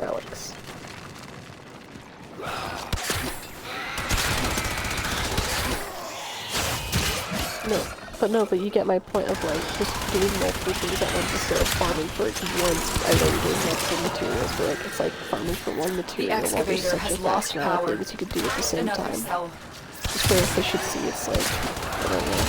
relics. But you get my point of like just doing multiple things at once instead of farming for once. I know you're doing multiple materials, but like it's like farming for one material while there's excavator such has a vast lost amount of power. things you could do at the same Another time. cell. Just for efficiency, it's like, I don't know.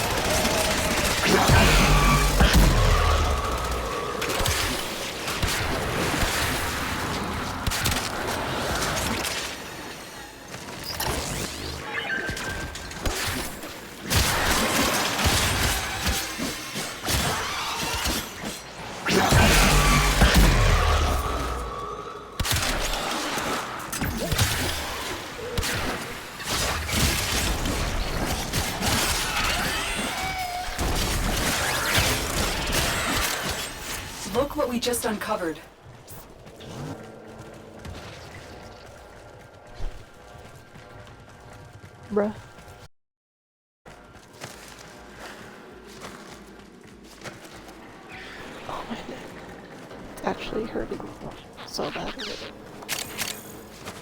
Look what we just uncovered. Bruh. Oh my neck. It's actually hurting so bad.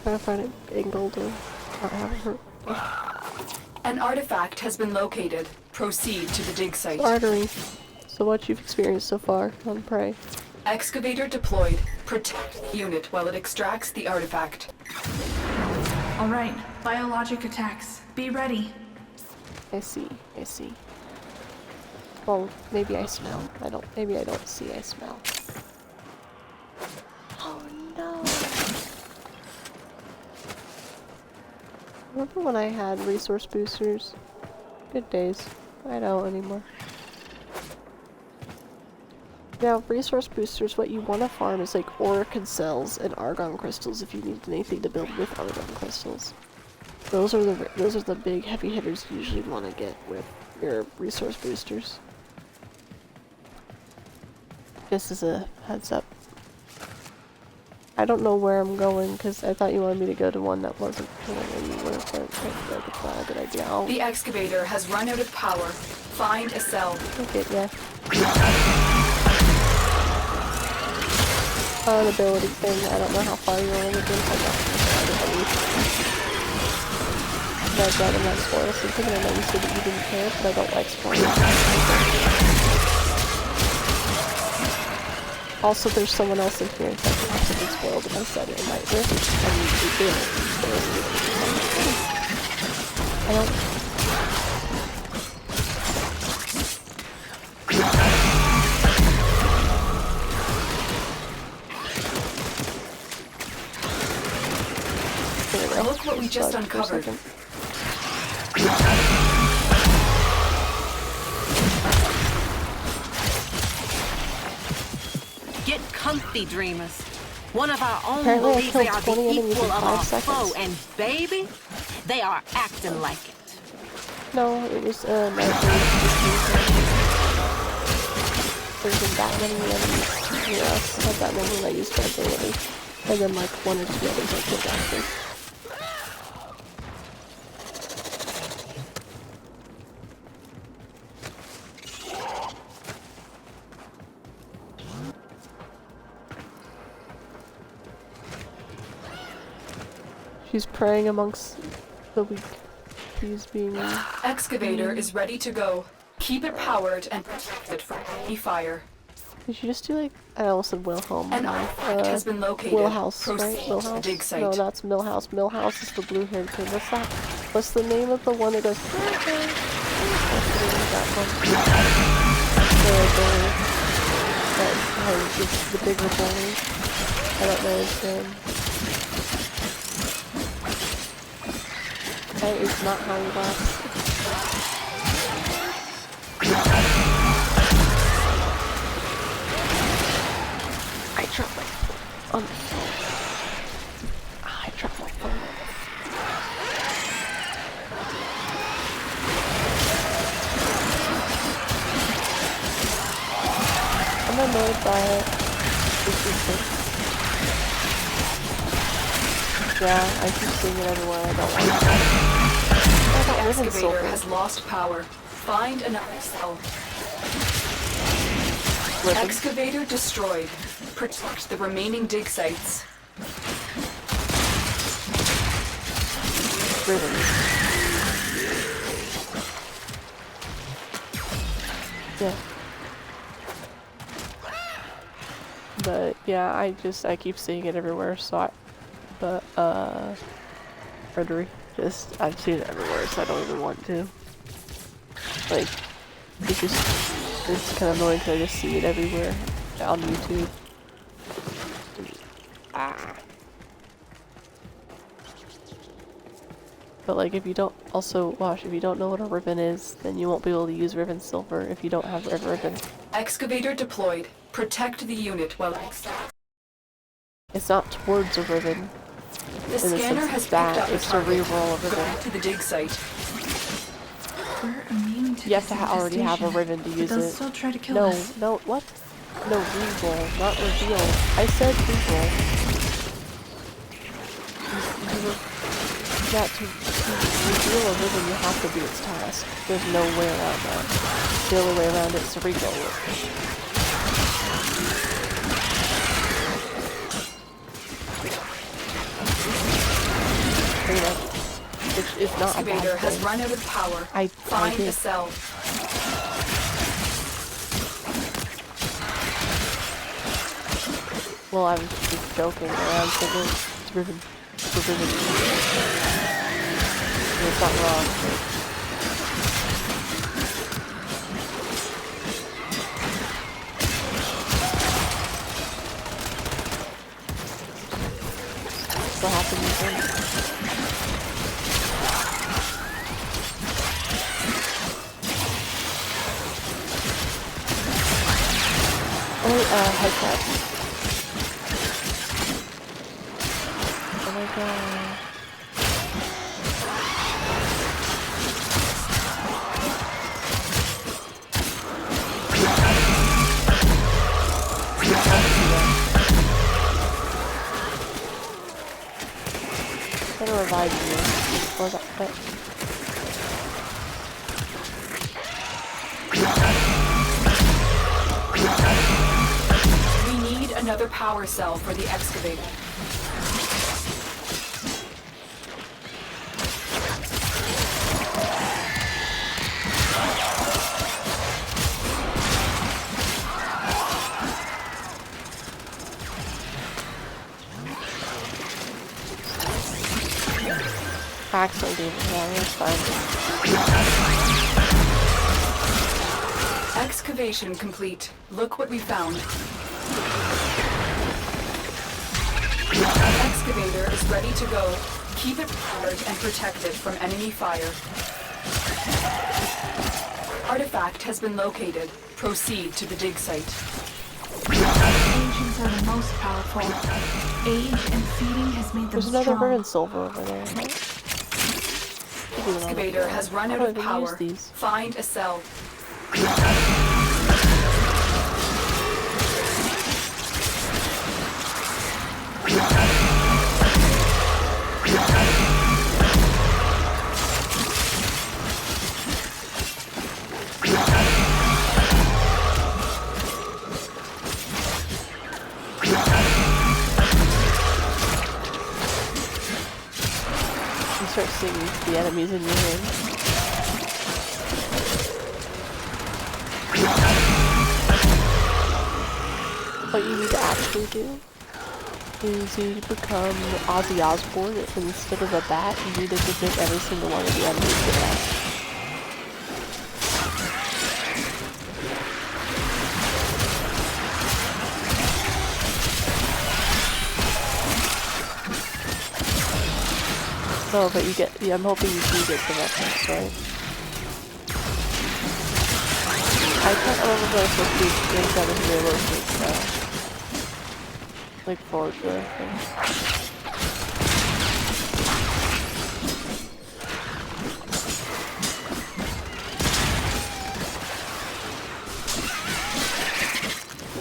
Trying to find an angle to not have it hurt. An artifact has been located. Proceed to the dig site. Artery. So what you've experienced so far on Prey. Excavator deployed. Protect the unit while it extracts the artifact. All right, biologic attacks. Be ready. I see, I see. Well, maybe I smell. Maybe I don't see, I smell. Oh no! Remember when I had resource boosters? Good days. I don't anymore. Yeah, resource boosters, what you want to farm is like auric cells and argon crystals if you need anything to build with argon crystals. Those are the big heavy hitters you usually want to get with your resource boosters. Just as a heads up. I don't know where I'm going because I thought you wanted me to go to one that wasn't anywhere, but I feel like it's not a good idea. The excavator has run out of power. Find a cell. Okay, yeah. An ability thing. I don't know how far you are in the game. I'm not I'd rather not spoil something, and I know you said that you didn't care, but I don't like spoiling. Also, there's someone else in here that possibly spoiled if I said it in my ear, and you did. I don't... Look what we just uncovered. Get comfy, dreamers. One of our own Apparently believes I they are killed the 20 enemies equal in of 5 our seconds. foe, and baby, they are acting like it. No, it was, there's been that many enemies near us, not that many when I used that ability. And then like 1 or 2 others I killed after. She's preying amongst the weak. She's being... Excavator is ready to go. Keep it powered and protect it from any fire. Did you just do like... I almost said Wilhelm. An artifact has been located. Millhouse, right? Proceed to the Millhouse? dig site. No, that's Millhouse. Millhouse is the blue-haired kid. What's that? What's the name of the one that goes... What's the name of that one? That has the bigger bully. I don't know his name. That is not how he laughs. I dropped my phone on the floor. I dropped my phone. I'm annoyed by it. Yeah, I keep seeing it everywhere. I don't like it. The excavator has lost power. Find another cell. Excavator destroyed. Protect the remaining dig sites. Yeah. But yeah, I keep seeing it everywhere, so Frederick, I've seen it everywhere, so I don't even want to. Like, it's kind of annoying because I just see it everywhere on YouTube. But like, if you don't, also, Wash, if you don't know what a ribbon is, then you won't be able to use ribbon silver if you don't have a ribbon. Excavator deployed. Protect the unit while... It's not towards a ribbon. The scanner has picked up a it's to target. reroll a ribbon. Go to the dig site. We're immune to You have to already have a infestation, ribbon to but use they'll it. still try to kill No, us. no, what? No, reroll, not reveal. I said reroll. Yeah, to reveal a ribbon, you have to do its task. There's no way around that. The only way around it is to reroll it. Pretty much. It's not a bad Excavator has thing. run out of power. I Find did. the cell. Well, I was just joking around thinking it's ribbon. It's a ribbon. It's not wrong. What happened again? headshot. Oh my god. I'm gonna revive you before that hit. We need another power cell for the excavator. Excellent, David. Yeah, that's fine. Excavation complete. Look what we found. Excavator is ready to go. Keep it powered and protected from enemy fire. Artifact has been located. Proceed to the dig site. Ancients are the most powerful. Age and feeding has made them There's another strong. burn silver over there. Excavator has run out of power. Find a cell. You start seeing the enemies in your hand. What you need to actually do is you need to become Ozzy Osbourne, and instead of a bat, you need to just make every single one of the enemies get bats. No, but you get, yeah, I'm hoping you do get the reference, right? I can't remember if I was supposed to think that was realistic, like forward to it, I think.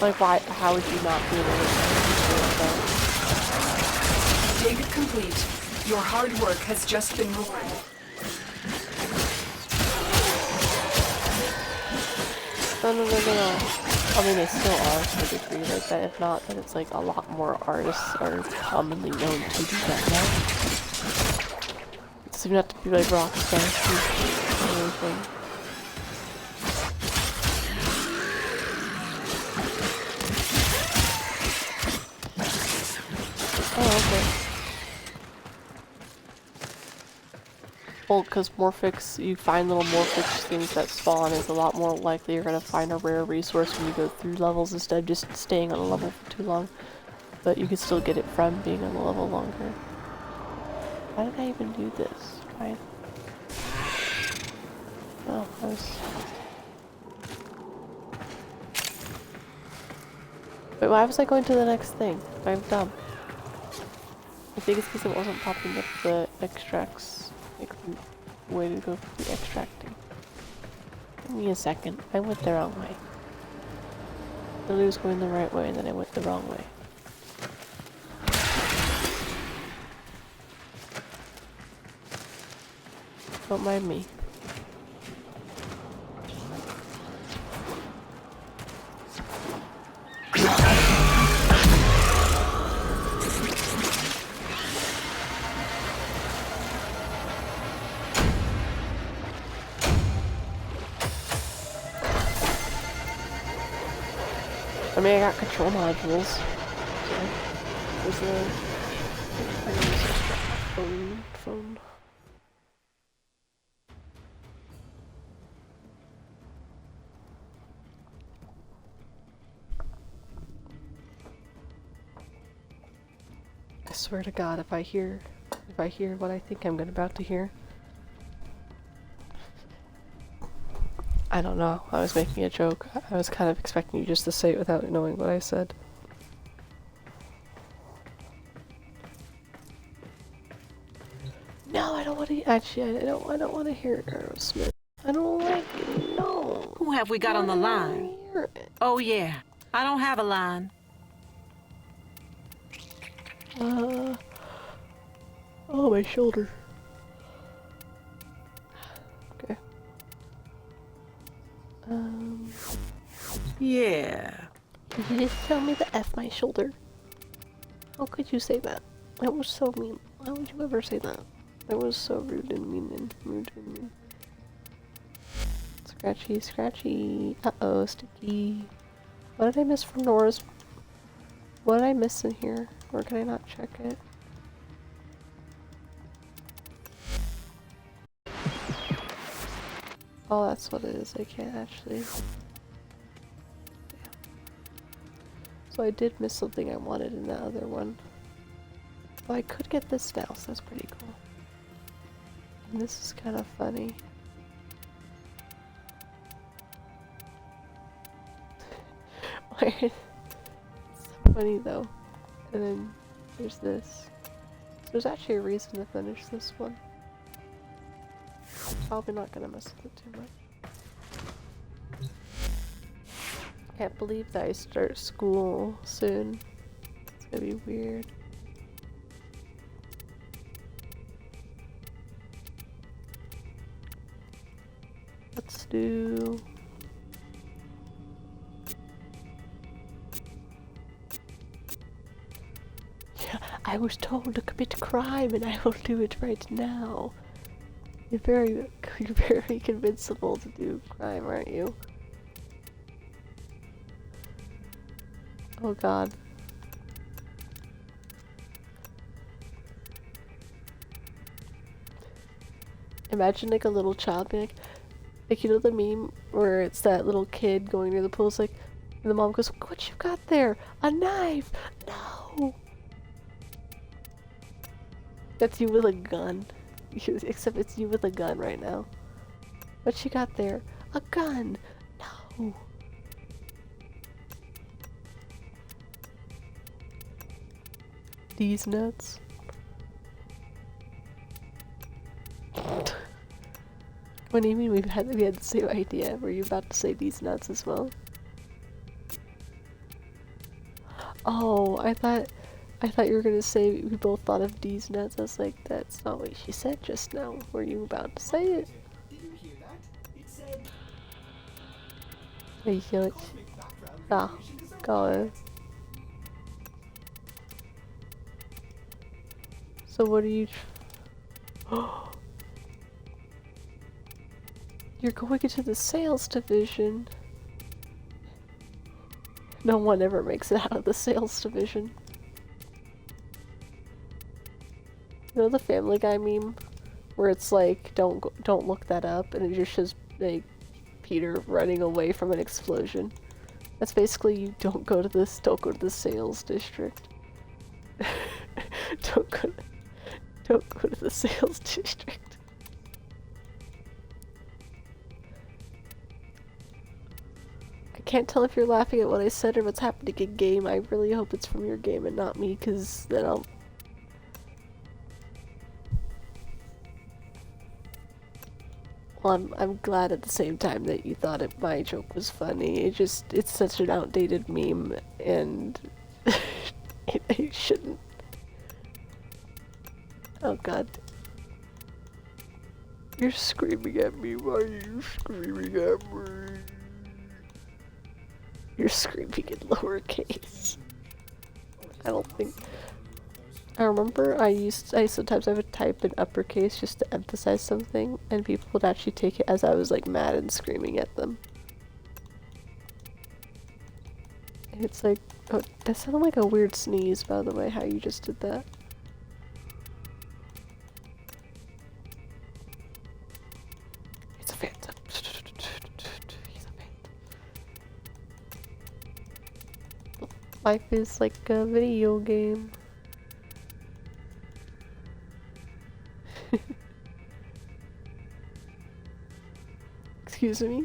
Like why, how would you not be able to do that? Dig complete. Your hard work has just been rewarded. No. I mean, they still are to a degree like that. If not, then it's like a lot more artists are commonly known to do that now. It doesn't even have to be like rock stars or anything. Oh, okay. Well, because Morphix, you find little Morphix things that spawn, is a lot more likely you're going to find a rare resource when you go through levels instead of just staying on a level for too long. But you can still get it from being on the level longer. Why did I even do this? Fine. Oh, I was... Wait, why was I going to the next thing? I'm dumb. I think it's because it wasn't popping up the extracts. Like, the way to go for the extracting. Give me a second. I went the wrong way. I was going the right way and then I went the wrong way. Don't mind me. I mean, I got control modules. So, there's the phone. I swear to God, if I hear what I think I'm about to hear, I don't know. I was making a joke. I was kind of expecting you just to say it without knowing what I said. No, I don't want to. Actually, I don't want to hear Aerosmith. I don't like it. No. Who have we got on the line? Oh yeah, I don't have a line. Oh, my shoulder. Okay. Yeah. Did you just tell me to F my shoulder? How could you say that? That was so mean. Why would you ever say that? That was so rude and mean and rude and mean. Scratchy, scratchy. Uh-oh, sticky. What did I miss from Nora's? What did I miss in here? Or can I not check it? Oh, that's what it is. I can't actually. Damn. So I did miss something I wanted in the other one. Well, I could get this now, so that's pretty cool. And this is kind of funny. It's so funny though. And then there's this. So there's actually a reason to finish this one. Probably not gonna mess with it too much. Can't believe that I start school soon. It's gonna be weird. Let's do... Yeah, I was told to commit crime and I will do it right now. You're very convincible to do crime, aren't you? Oh god. Imagine like a little child being like you know the meme where it's that little kid going near the pool, it's like, and the mom goes, "What you got there? A knife? No!" That's you with a gun. Except it's you with a gun right now. What you got there? A gun! No! These nuts. What do you mean we had the same idea? Were you about to say these nuts as well? Oh, I thought you were gonna say we both thought of these nuts. I was like, that's not what she said just now. Were you about to say it? Did you hear that? It said... Yeah, you feel it? Ah, go on. So what are you... You're going into the sales division. No one ever makes it out of the sales division. You know the Family Guy meme? Where it's like, don't look that up, and it just shows like Peter running away from an explosion. That's basically you don't go to the sales district. don't go to the sales district. I can't tell if you're laughing at what I said or what's happening in game. I really hope it's from your game and not me, cause then I'll... Well, I'm glad at the same time that you thought my joke was funny. It's such an outdated meme, and it shouldn't. Oh god. You're screaming at me. Why are you screaming at me? You're screaming in lowercase. I don't think... I remember I sometimes I would type in uppercase just to emphasize something, and people would actually take it as I was like mad and screaming at them. And it's like, oh, that sounded like a weird sneeze, by the way, how you just did that. It's a phantom. He's a phantom. Life is like a video game. Excuse me?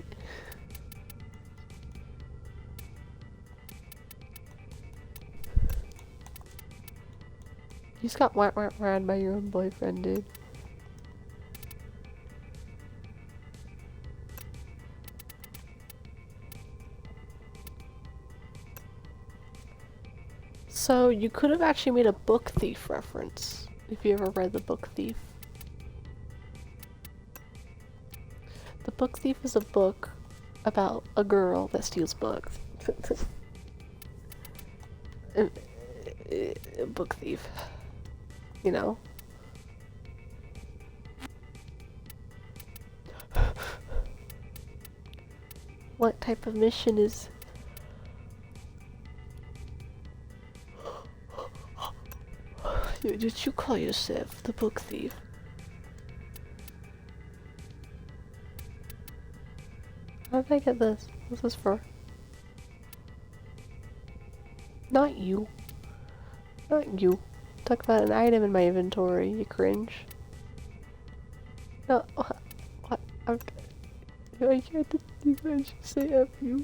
You just got whacked by your own boyfriend, dude. So, you could have actually made a Book Thief reference, if you ever read The Book Thief. The Book Thief is a book about a girl that steals books. A book thief. You know? What type of mission is... Did you call yourself the book thief? How did I get this? What's this for? Not you. Not you. Talk about an item in my inventory, you cringe. No, what? I can't say F you.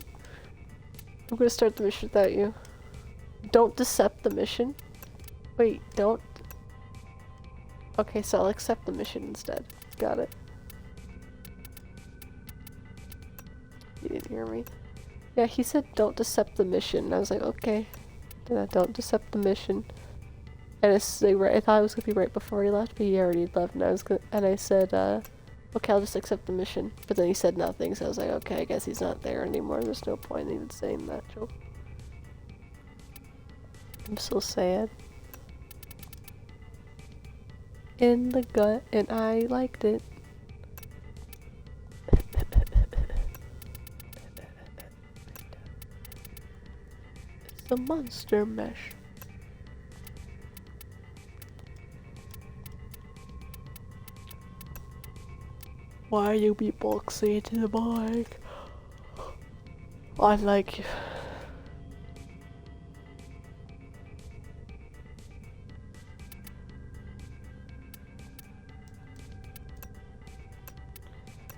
I'm gonna start the mission without you. Don't decept the mission? Wait, don't? Okay, so I'll accept the mission instead. Got it. You didn't hear me. Yeah, he said don't decept the mission. And I was like, okay. Don't decept the mission. And it's like, I thought it was gonna be right before he left, but he already left. And I said, okay, I'll just accept the mission. But then he said nothing, so I was like, okay, I guess he's not there anymore. There's no point in even saying that joke. I'm so sad. In the gut, and I liked it. It's a monster mesh. Why you beatboxing to the mic? I like you.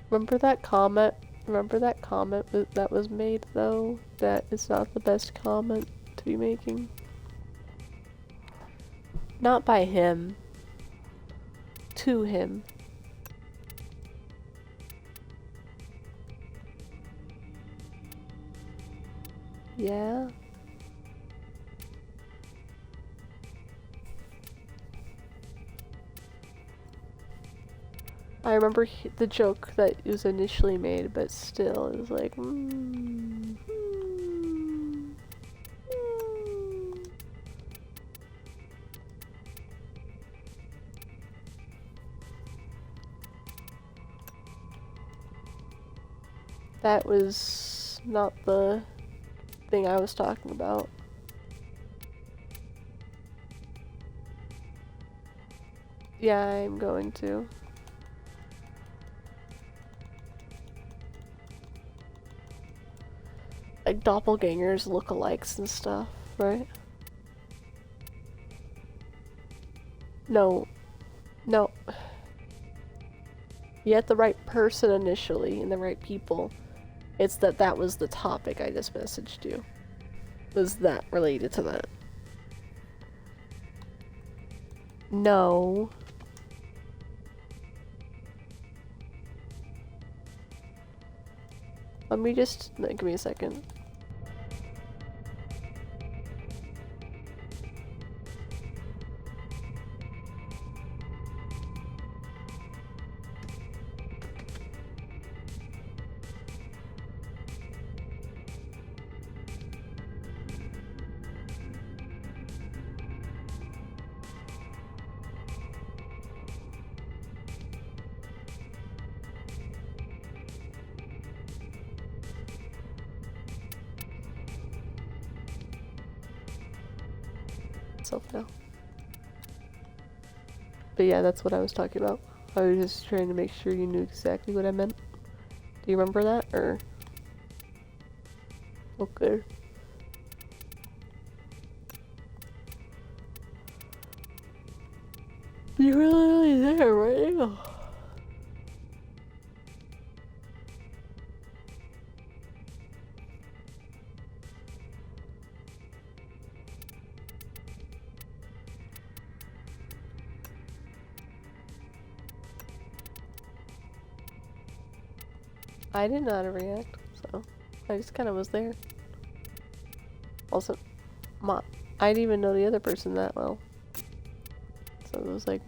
Remember that comment? Remember that comment that was made though? That it's not the best comment to be making? Not by him. To him. Yeah? I remember the joke that was initially made, but still, it was like, That was not the thing I was talking about. Yeah, I'm going to. Like doppelgangers, lookalikes and stuff, right? No. No. You had the right person initially and the right people. It's that was the topic I just messaged you. Was that related to that? No. Let me just, give me a second. Now. But yeah, that's what I was talking about. I was just trying to make sure you knew exactly what I meant. Do you remember that, or? Okay. You're really there right now. I didn't know how to react, so I just kind of was there. Also, I didn't even know the other person that well. So it was like,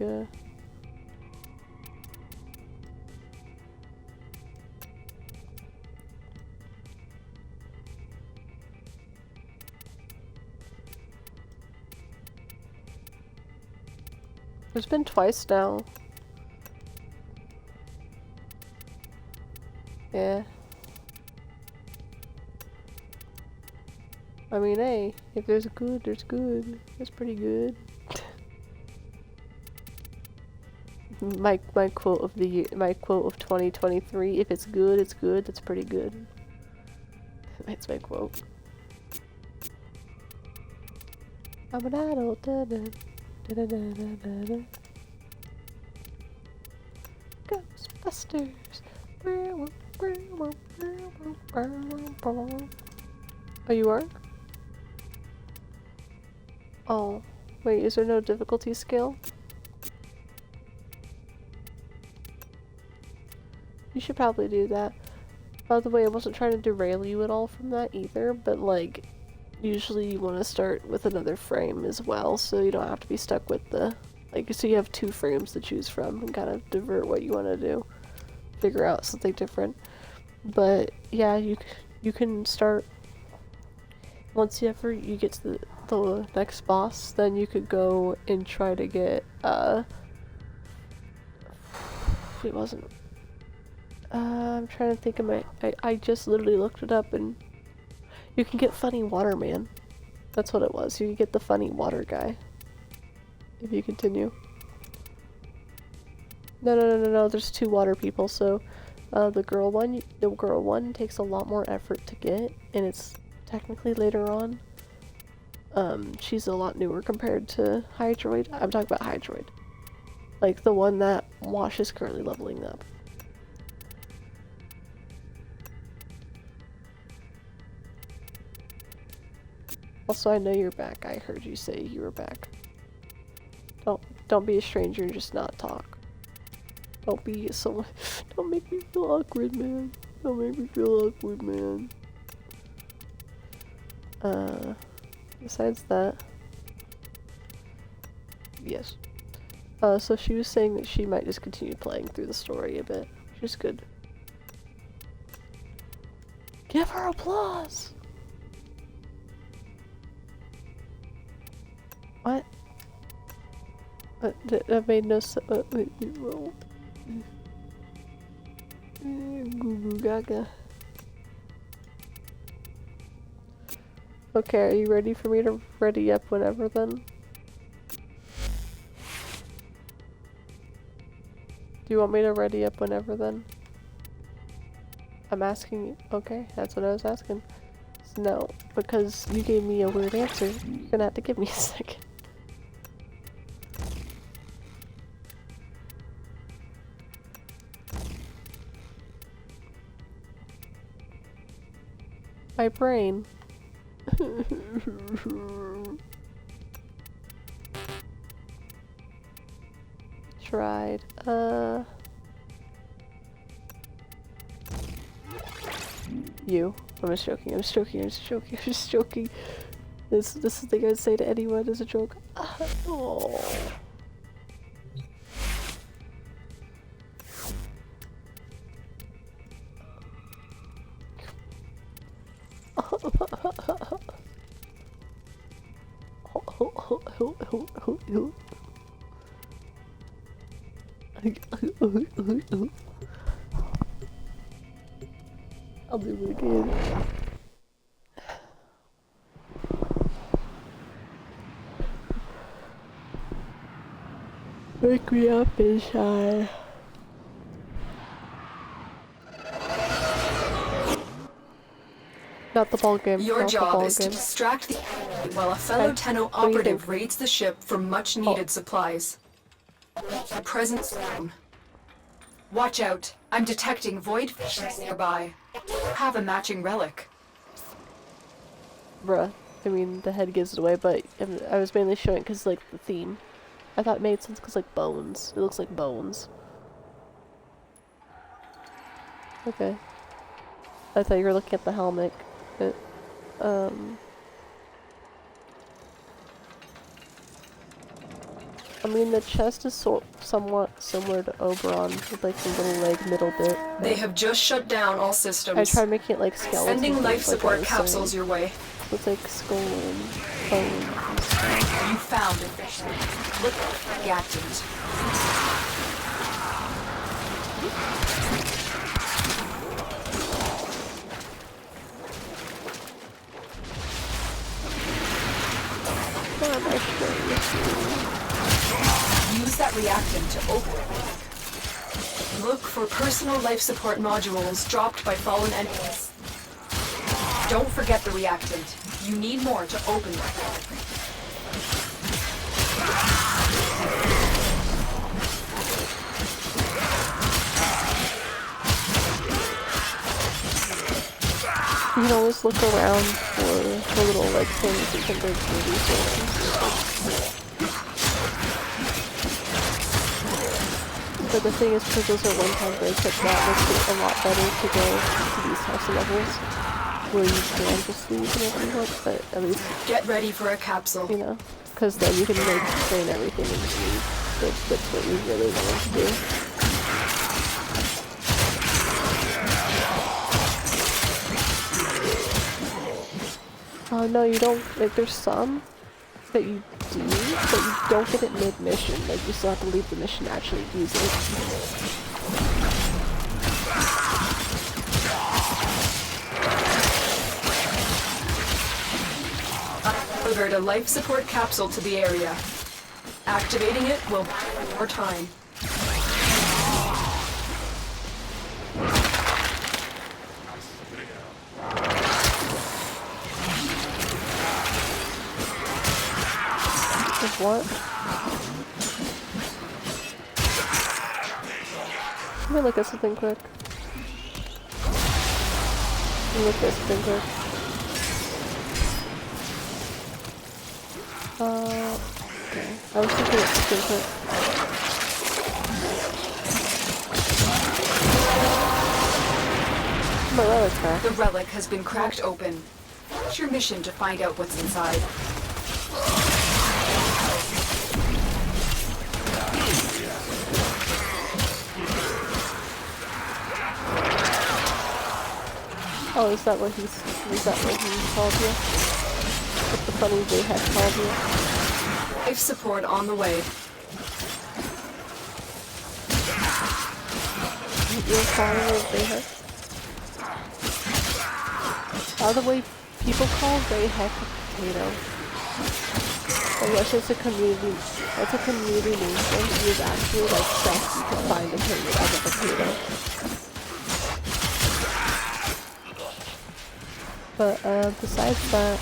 There's been twice now. Yeah. I mean, hey, if there's good, there's good. That's pretty good. my quote of the year, my quote of 2023: if it's good, it's good. That's pretty good. That's my quote. I'm an adult. Da, da, da, da, da, da, da. Ghostbusters. Oh, you are? Oh, wait, is there no difficulty scale? You should probably do that. By the way, I wasn't trying to derail you at all from that either, but like, usually you want to start with another frame as well, so you don't have to be stuck with the, like, so you have 2 frames to choose from and kind of divert what you want to do. Figure out something different. But yeah, you can start once you get to the next boss, then you could go and try to get it wasn't I'm trying to think of I just literally looked it up, and you can get Funny Water Man. That's what it was. You can get the funny water guy if you continue. No, there's 2 water people, so the girl one takes a lot more effort to get, and it's technically later on. She's a lot newer compared to Hydroid. I'm talking about Hydroid. Like the one that Wash is currently leveling up. Also, I know you're back. I heard you say you were back. Don't be a stranger and just not talk. Don't be someone. Don't make me feel awkward, man. Don't make me feel awkward, man. Besides that, yes. So she was saying that she might just continue playing through the story a bit, which is good. Give her applause! What? That made no sense. Goo goo gaga. Okay, are you ready for me to ready up whenever then? Do you want me to ready up whenever then? I'm asking you. Okay, that's what I was asking. So no, because you gave me a weird answer, you're gonna have to give me a second. My brain. Tried. You. I'm just joking. I'm just joking. I'm just joking. I'm just joking. This is the thing I'd say to anyone as a joke. Oh. I'll do it again. Wake me up inside. Not the ball game. Your not job is game. to distract the enemy while a fellow Tenno operative raids the ship for much needed supplies. My presence zone. Watch out. I'm detecting void fishes nearby. Have a matching relic. Bruh. I mean, the head gives it away, but I was mainly showing because, like, the theme. I thought it made sense because, like, bones. It looks like bones. Okay. I thought you were looking at the helmet. But, I mean, the chest is somewhat similar to Oberon, with like the little like middle bit. They have just shut down all systems. I tried making it like skeleton. Sending life support like capsules your way. With like skull and bone and stuff. You found it. Look at the reactant. Use that reactant to open it. Look for personal life support modules dropped by fallen enemies. Don't forget the reactant. You need more to open it. You can always look around for the little like things you can break through resources. But the thing is, because those are one-time breaks, that makes it a lot better to go to these types of levels where you can just leave whenever you want, but at least get ready for a capsule. You know, because then you can like train everything and just leave. That's what you really want to do. Oh no, you don't, like there's some that you do, but you don't get it mid-mission, like you still have to leave the mission to actually use it. I delivered a life support capsule to the area. Activating it will buy more time. What? Let me look at something quick. Let me look at something quick. Okay. I was looking at something quick. My relic's back. The relic has been cracked open. It's your mission to find out what's inside. Oh, is that what he called you? What's the funny Bayheck called you? Life support on the way. You're calling it Bayheck? By the way, people call Bayheck a potato. I guess it's a community. That's a community name thing. He is actually like stuff you can find in him as a potato. But besides that,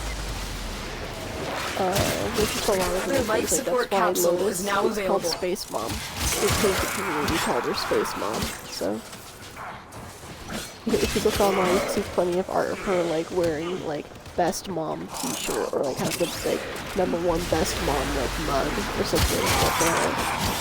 there's just a lot of the life support capsule is now available. It's called Space Mom. Because the community called her Space Mom. So if you look online, you can see plenty of art of her like wearing like Best Mom t-shirt or like has the like #1 Best Mom like mug or something like that.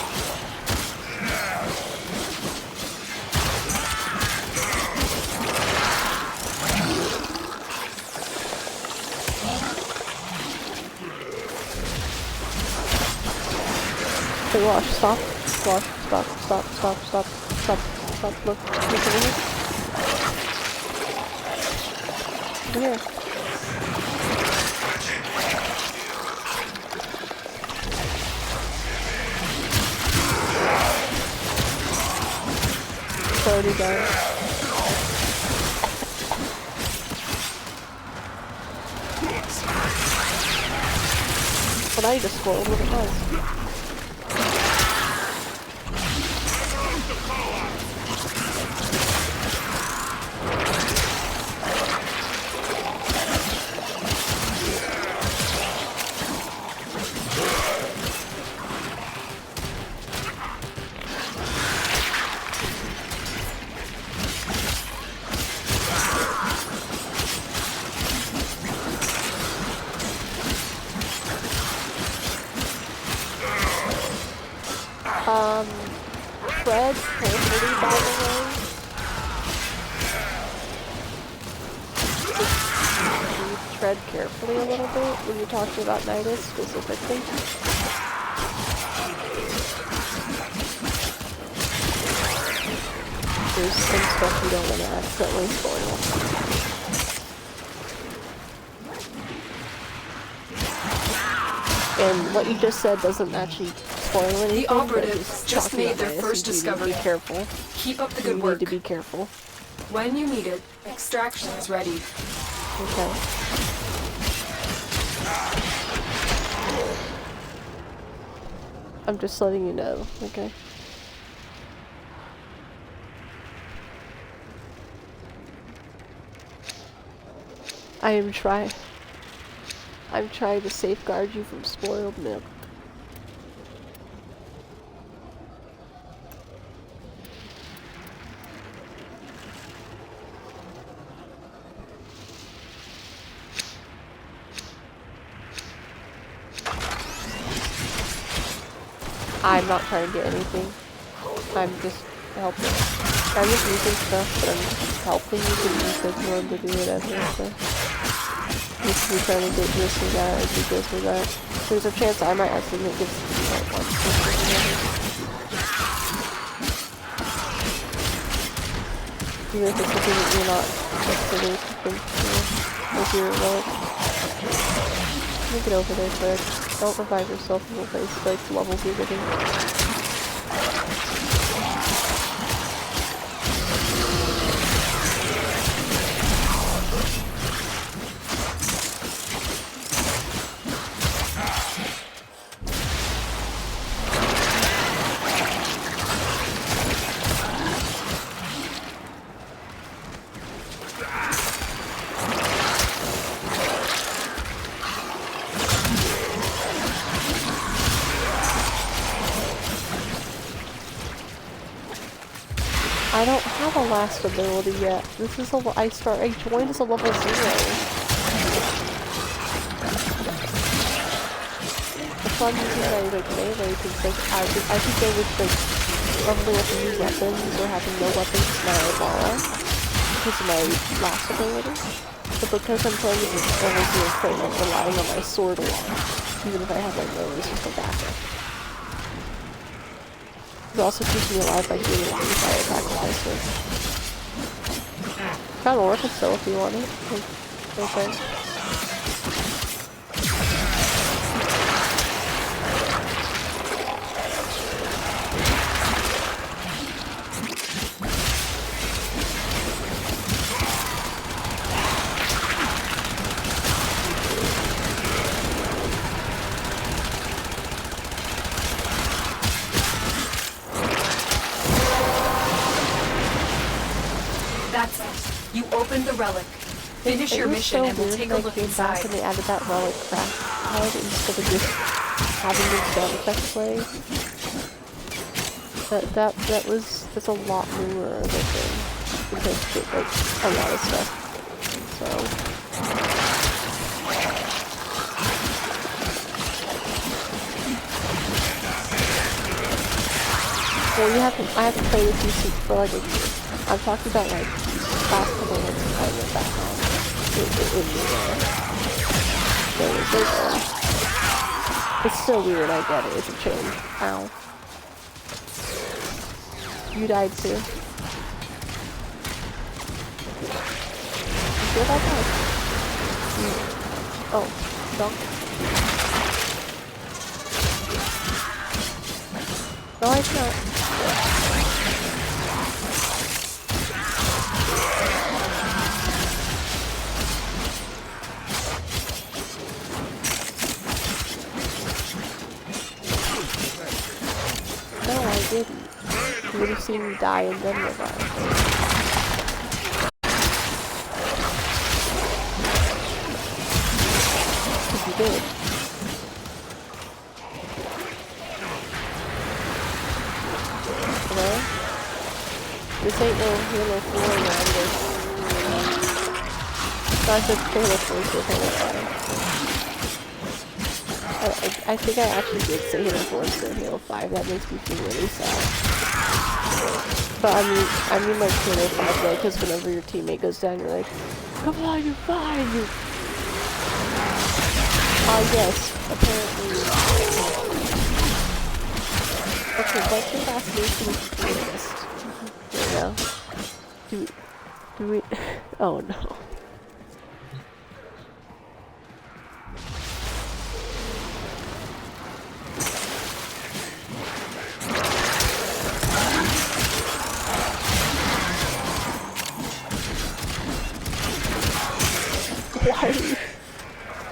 Hey, Wash, stop. Wash, stop, stop, stop, stop, stop, stop, look, over here. Over here. It's already done. But I just scrolled what it was. Fred, carefully, by the way. tread carefully a little bit when you're talking about Nidus specifically. There's some stuff you don't want to accidentally spoil. And what you just said doesn't actually spoil anything. The operatives just made their first discovery. Be careful. Keep up the good You work. need to be careful. When you need it, extraction is ready. Okay. I'm just letting you know, okay? I'm trying to safeguard you from spoiled milk. I'm not trying to get anything. I'm just helping. I'm just using stuff, but I'm just helping you to use it in order to do whatever. So. If you're trying to get this or that, if you go for that, there's a chance I might accidentally get something like one. Even if it's something that you're not necessarily equipping with your relic. Get over there, Fred. Don't revive yourself in the face like the levels you're getting. I don't have a last ability yet. This is I joined as a level 0. That's why I'm using my melee, because I think I was leveling up new weapons or having no weapons in my Ebola because of my last ability. But because I'm playing as a level 0 frame, I'm relying on my sword a lot, even if I have my melee just for backup. It also keeps me alive by healing me if I attack faster. Kinda worth it still if you want it. Okay. That's it. You opened the relic. Finish your mission and we'll take a look inside. Back and they added that relic craft card instead of just having the sound effect play. That's a lot newer of a thing compared to like a lot of stuff. So well, I haven't played with you for like a year. I'm talking about like last couple of months I went back on it's still weird, I get it, it's a change. Ow. You died too. You sure about that? Oh, don't. No, it's not. No, I didn't. You would have seen me die and then revive. Because you did. Hello? This ain't no Halo 4 around this. So I said Halo 4 to Halo 5. I think I actually did say Halo 4 instead of Halo 5. That makes me feel really sad. But I mean like Halo 5 though, because whenever your teammate goes down, you're like, come on, you're fine. Yes, apparently. Okay, what's your last nation list? Here we go. Do we... Oh no. Why?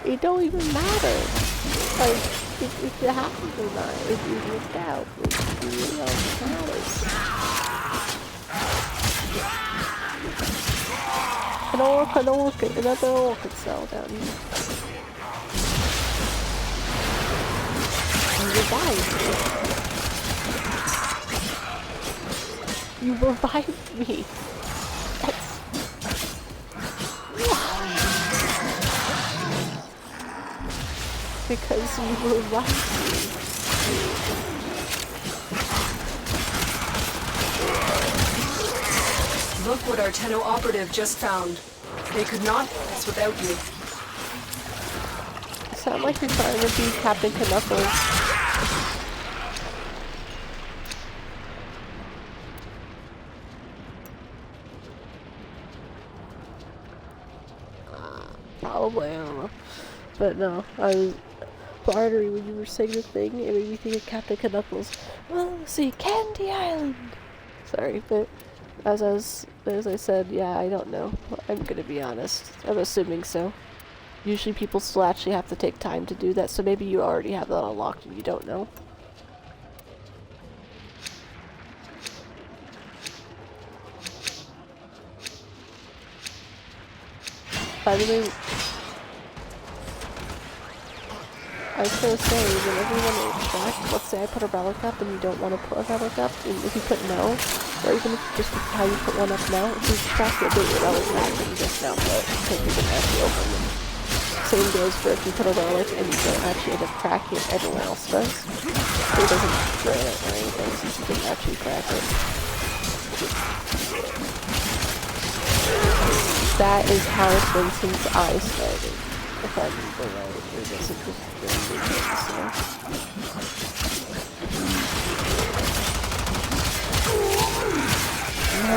It don't even matter. Like, if it happens or not, if you worked out, it really don't matters. Another orc could sell down here. You revived me. You revived me. Because you were right. Look what our Tenno operative just found. They could not do this without you. You sound like you're trying to be Captain Knuckles. Probably, I don't know. But no, I was... Artery, when you were saying the thing, it made me think of Captain Knuckles. Well, see, Candy Island! Sorry, but as I said, yeah, I don't know. I'm gonna be honest. I'm assuming so. Usually people still actually have to take time to do that, so maybe you already have that unlocked and you don't know. By the way, I was gonna say, whenever you want to extract, let's say I put a relic up and you don't want to put a relic up, and if you put no, or even if just how you put one up now, if you extract it, your relic back, and you just don't put it, because you didn't actually open them. Same goes for if you put a relic and you don't actually end up cracking it, everyone else does. So it doesn't destroy it or anything, since you didn't actually crack it. That is how it's been since I started. If I remember right, or guess it was during the game, so... No,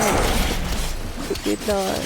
it did not.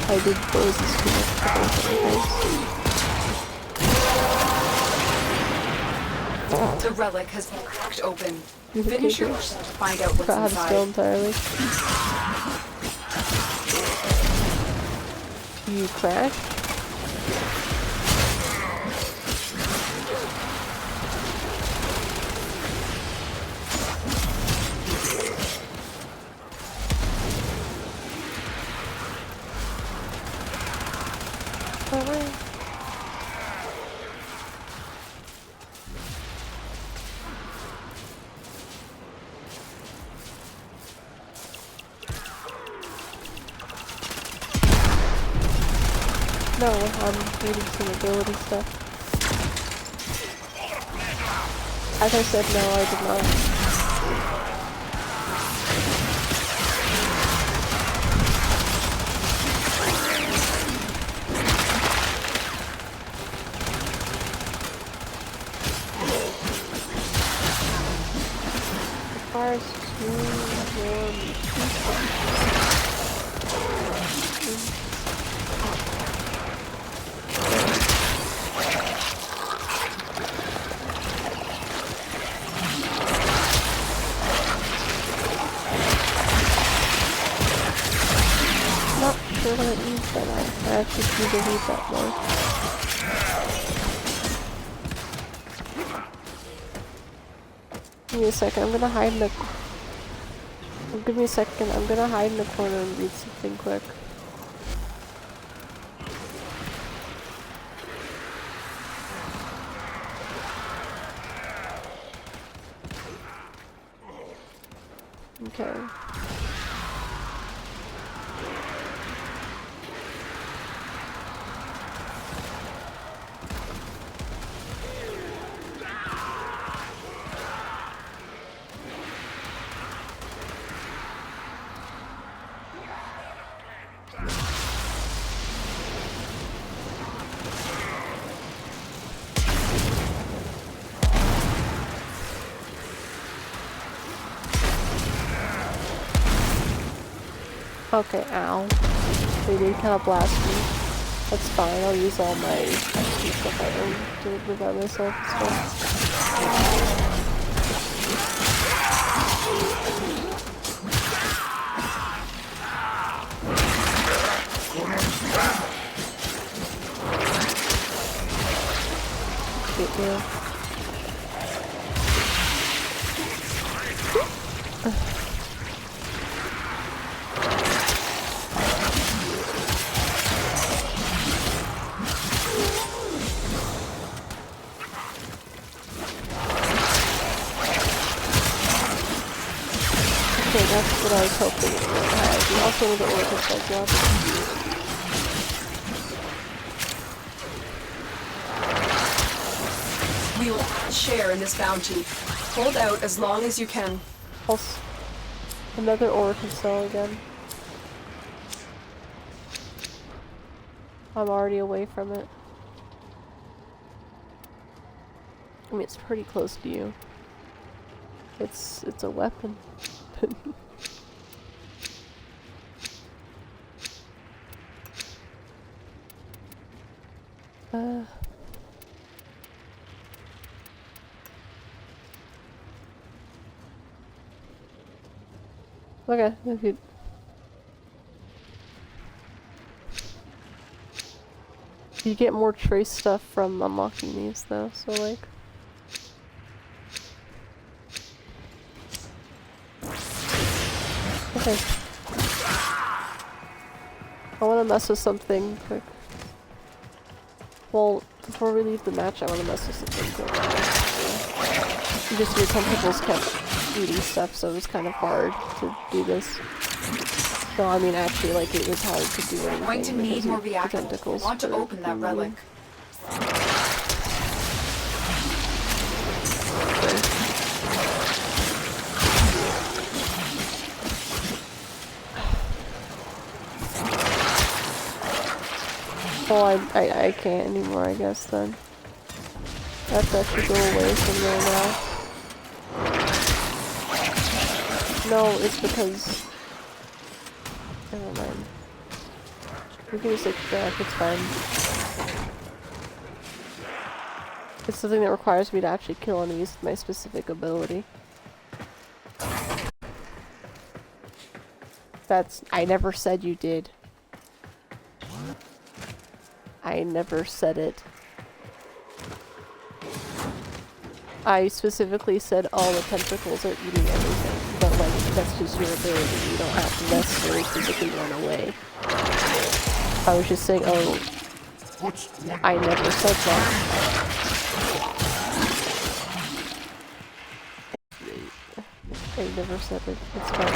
I did poses too much. The relic has been cracked open. Finish your mission to find out what's inside. Still entirely. You crack? No, I'm reading some ability stuff. As I said, no, I did not. Requires 2 more actually do the heat that more. Give me a second, I'm gonna hide in the... Give me a second, I'm gonna hide in the corner and read something quick. Okay. Okay, ow. They did kind of blast me. That's fine, I'll use all my XP stuff I own to revive myself and stuff. Get me. Okay, that's what I was hoping it would have. You also need the Oracle Cell drop. We will share in this bounty. Hold out as long as you can. Also, another Oracle Cell again. I'm already away from it. I mean, it's pretty close to you. It's a weapon. Okay, if you get more trace stuff from unlocking these though, so like... Okay. I want to mess with something quick. Well, before we leave the match, I want to mess with something quick. Just your tentacles kept eating stuff, so it was kind of hard to do this. So, I mean, actually, like, it was hard to do anything. Going to need more reactors. reactors. Want to open that relic. Well, I can't anymore, I guess, then. I have to actually go away from there now. No, it's because... Never mind. We can just extract, it's fine. It's something that requires me to actually kill enemies with my specific ability. I never said you did. I never said it. I specifically said all the tentacles are eating everything, but like, that's just your ability. You don't have to necessarily physically run away. I was just saying, oh, I never said that. I never said it. It's fine.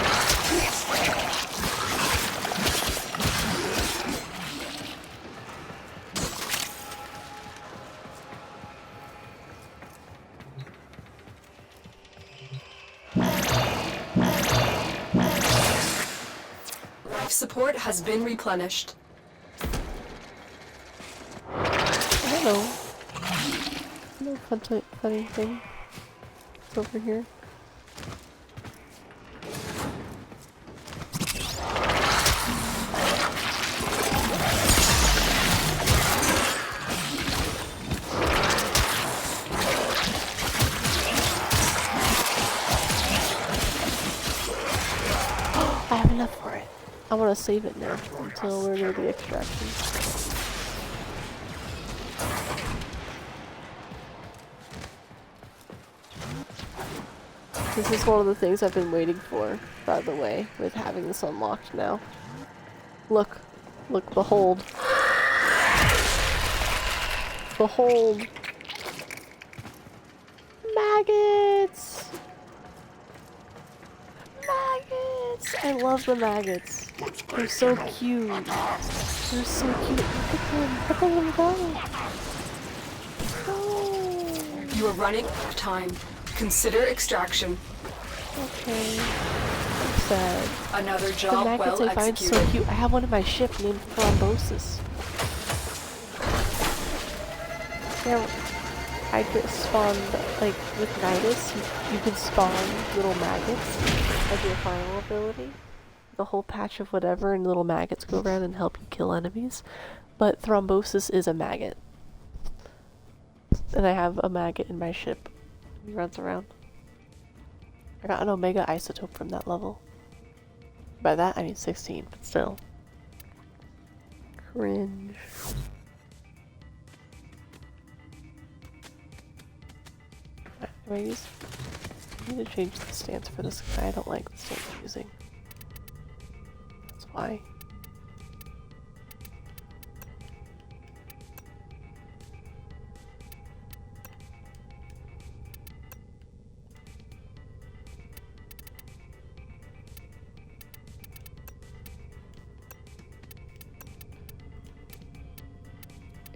Support has been replenished. Hello. No funny thing. It's over here. I have enough for it. I want to save it now until we're near the extraction. This is one of the things I've been waiting for, by the way, with having this unlocked now. Look. Look, behold. Behold. Maggots! Maggots! I love the maggots. They're so cute. They're so cute. Look at them. Look at them go. Oh. You are running out of time. Consider extraction. Okay. I'm sad. Another The job maggots well I find executed. so cute. I have one in my ship named Thrombosis. Yeah, I just spawned, like, with Nidus, you can spawn little maggots as your final ability. The whole patch of whatever, and little maggots go around and help you kill enemies. But Thrombosis is a maggot. And I have a maggot in my ship. He runs around. I got an Omega isotope from that level. By that, I mean 16, but still. Cringe. Anyways, I need to change the stance for this guy. I don't like the stance I'm using. That's why.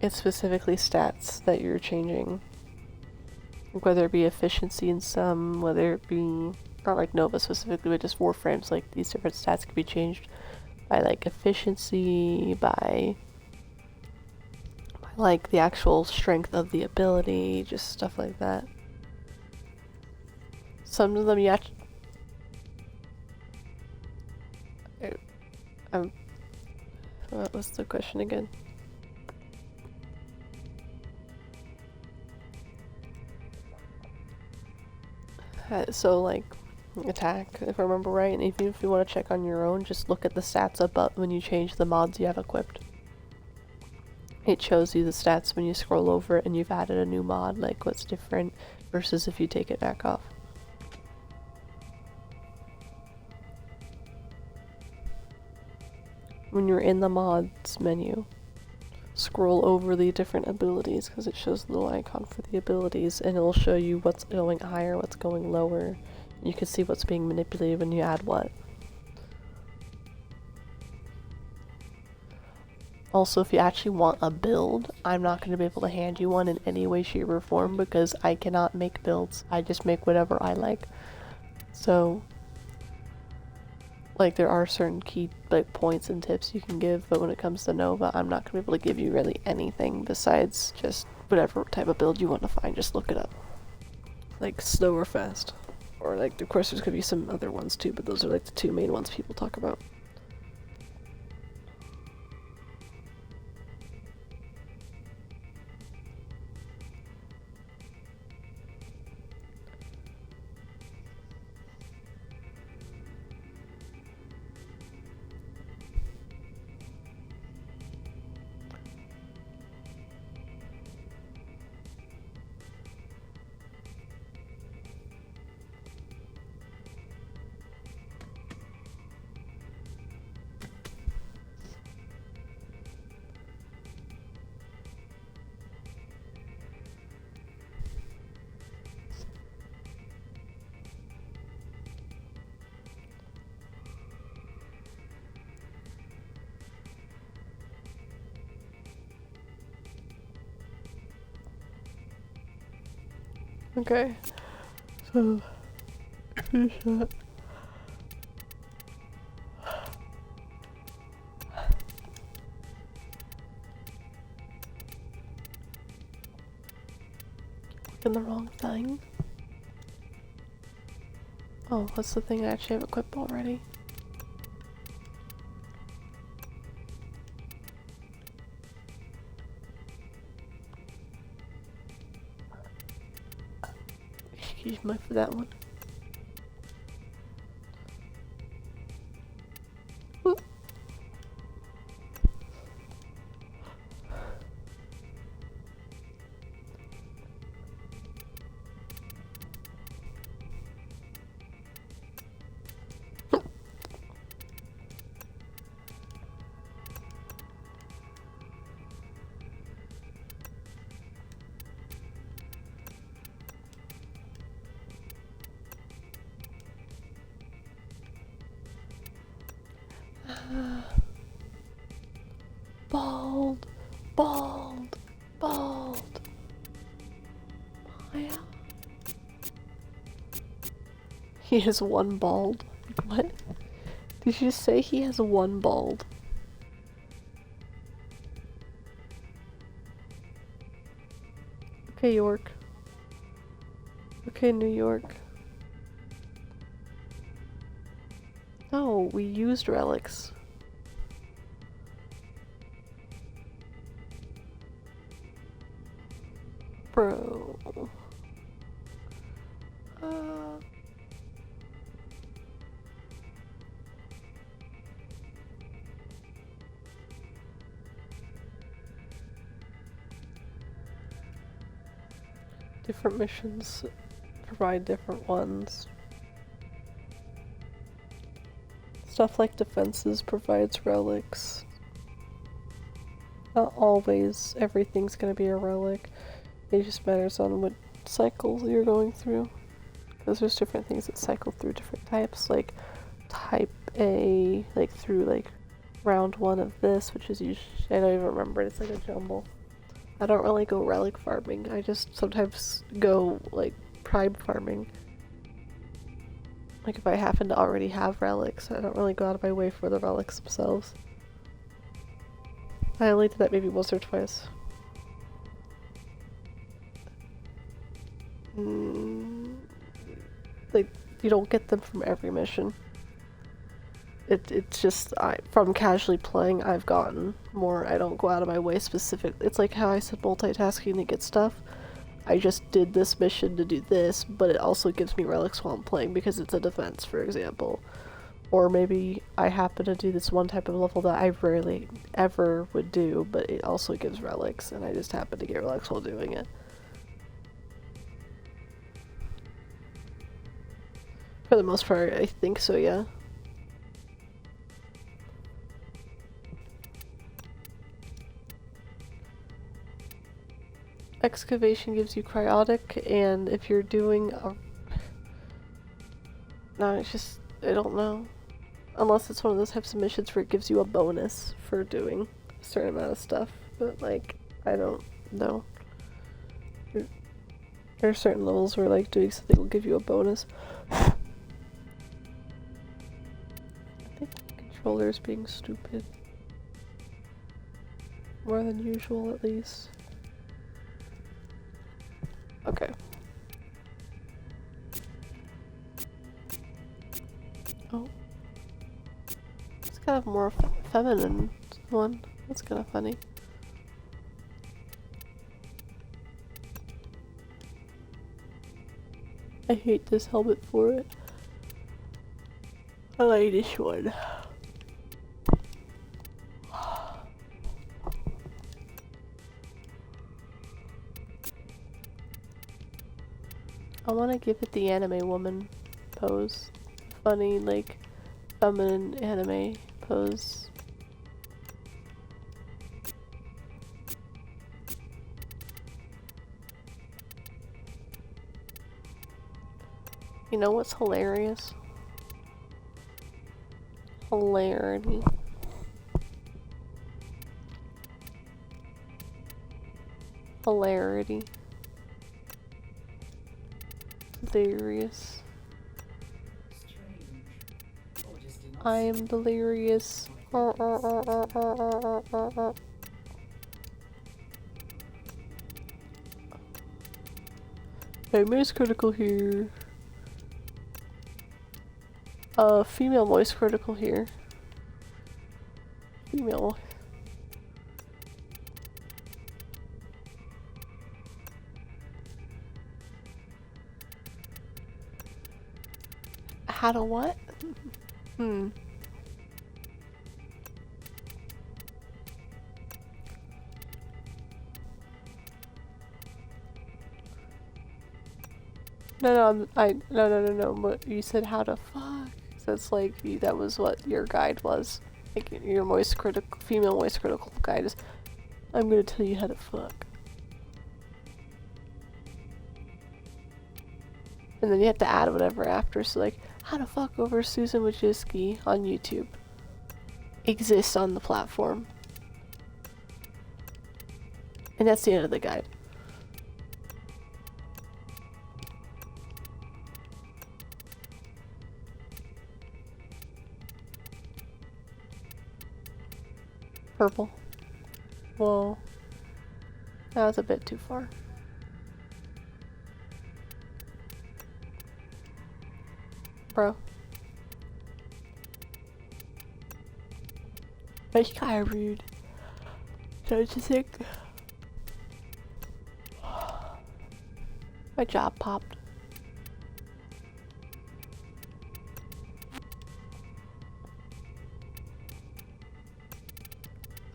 It's specifically stats that you're changing. Like whether it be efficiency in some, whether it be, not like Nova specifically, but just Warframes, like these different stats can be changed by like efficiency, by like the actual strength of the ability, just stuff like that. Some of them you actually... what was the question again? So like attack, if I remember right, and even if you want to check on your own, just look at the stats above when you change the mods you have equipped. It shows you the stats when you scroll over it and you've added a new mod, like what's different versus if you take it back off. When you're in the mods menu, scroll over the different abilities because it shows the little icon for the abilities and it'll show you what's going higher, what's going lower. You can see what's being manipulated when you add what. Also, if you actually want a build, I'm not going to be able to hand you one in any way, shape, or form because I cannot make builds. I just make whatever I like. So, like, there are certain key like points and tips you can give, but when it comes to Nova, I'm not going to be able to give you really anything besides just whatever type of build you want to find. Just look it up. Like, slow or fast. Or, like, of course there's going to be some other ones too, but those are like the two main ones people talk about. Okay, so finish that. In the wrong thing. Oh, that's the thing I actually have equipped already. Excuse me for that one. Oop. Yeah. He has one bald. What? Did you just say he has one bald? Okay, York. Okay, New York. No, we used relics. Bro. Different missions provide different ones. Stuff like defenses provides relics. Not always everything's gonna be a relic. It just matters on what cycles you're going through. Because there's different things that cycle through different types, like type A, like through like round 1 of this, which is usually, I don't even remember, it's like a jumble. I don't really go relic farming, I just sometimes go like prime farming. Like if I happen to already have relics, I don't really go out of my way for the relics themselves. I only did that maybe once or twice. Like, you don't get them from every mission. It's just, from casually playing, I've gotten more. I don't go out of my way specific. It's like how I said multitasking to get stuff. I just did this mission to do this, but it also gives me relics while I'm playing because it's a defense, for example. Or maybe I happen to do this one type of level that I rarely ever would do, but it also gives relics, and I just happen to get relics while doing it. For the most part, I think so, yeah. Excavation gives you cryotic, and if you're doing a... No, it's just... I don't know. Unless it's one of those types of missions where it gives you a bonus for doing a certain amount of stuff. But, like, I don't know. There are certain levels where, like, doing something will give you a bonus. I think the controller's being stupid. More than usual, at least. Okay. Oh. It's kind of more feminine one. That's kind of funny. I hate this helmet for it. I like this one. I want to give it the anime woman pose. Funny, like, feminine anime pose. You know what's hilarious? Hilarity. Hilarity. Delirious. I am delirious. Okay, moose critical here. Female voice critical here. Female. How to what? No, no. But you said how to fuck. So it's like that was what your guide was. Like your voice critical, female voice critical guide is. I'm gonna tell you how to fuck. And then you have to add whatever after. So like, how to fuck over Susan Wojcicki on YouTube exists on the platform. And that's the end of the guide. Purple. Whoa. That was a bit too far. Bro. That's kinda rude. Don't you think? My job popped.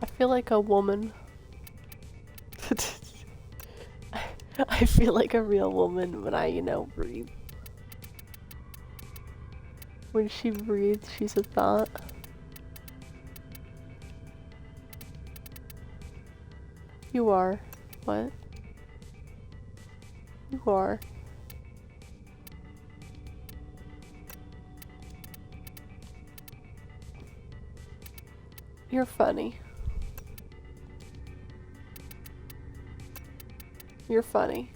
I feel like a woman. I feel like a real woman when I, breathe. When she breathes, she's a thought. You are. What? You are. You're funny. You're funny.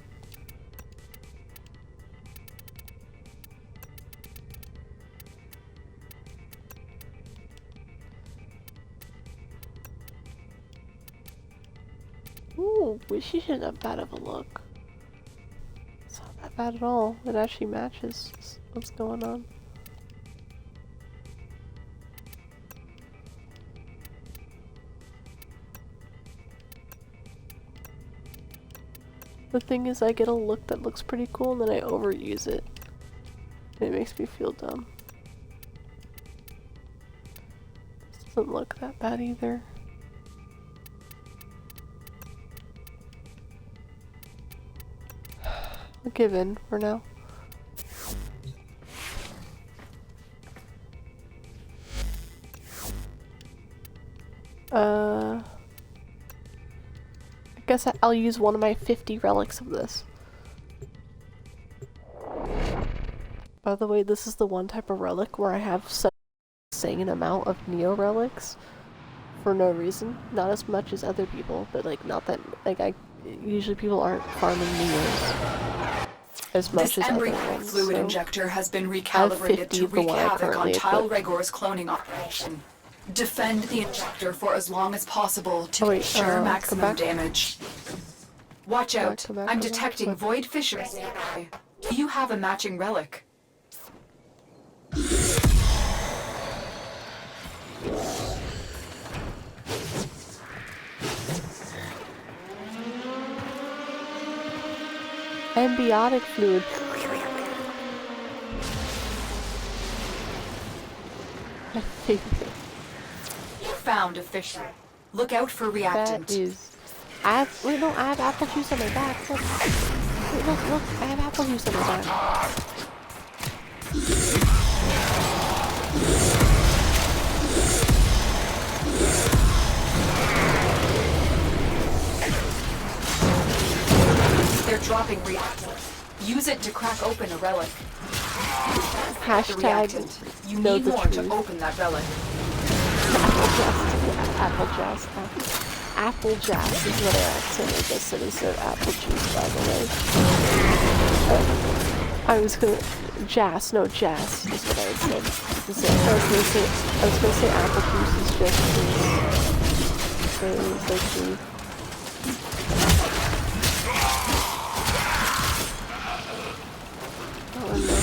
Ooh, she shouldn't have bad of a look. It's not that bad at all. It actually matches what's going on. The thing is, I get a look that looks pretty cool and then I overuse it. And it makes me feel dumb. This doesn't look that bad either. I'll give in for now. I guess I'll use one of my 50 relics of this. By the way, this is the one type of relic where I have such an insane amount of Neo relics for no reason. Not as much as other people, but like not that usually people aren't farming Neos as much as other ones. Fluid injector has been recalibrated to wreak havoc on Tile Regor's cloning operation. Defend the injector for as long as possible to ensure maximum damage. Watch out, I'm detecting void fissures nearby. Do you have a matching relic? Ambiotic fluid. My favorite. Found a fissure. Look out for reactant. That is. I have apple juice on my back. Look. Wait, look, I have apple juice on my back. They're dropping reactant. Use it to crack open a relic. Hashtag you know need the more truth. to open that relic. Apple jazz is what I accidentally just said instead of apple juice, by the way. I was gonna jazz is what I had said. I was gonna say apple juice is just the oh no.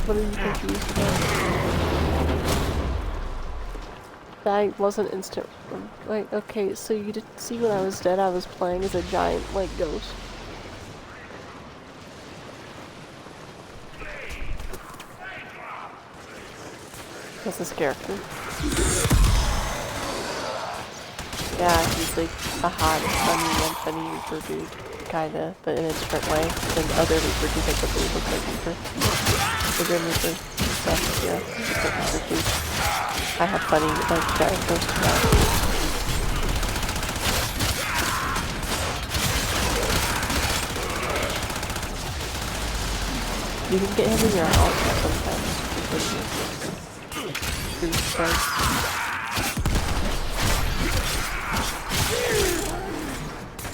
What are you confused about? That wasn't instant. Like, okay, so you didn't see when I was dead, I was playing as a giant, like, ghost. That's his character. Yeah, he's like a hot, funny Reaper dude, kinda, but in a different way than other Reaper dudes that really look like Reaper. The Grim Reaper and stuff, yeah, he's a Reaper dude. I have funny, like, giant ghost about. You can get him in your house sometimes. Through strike.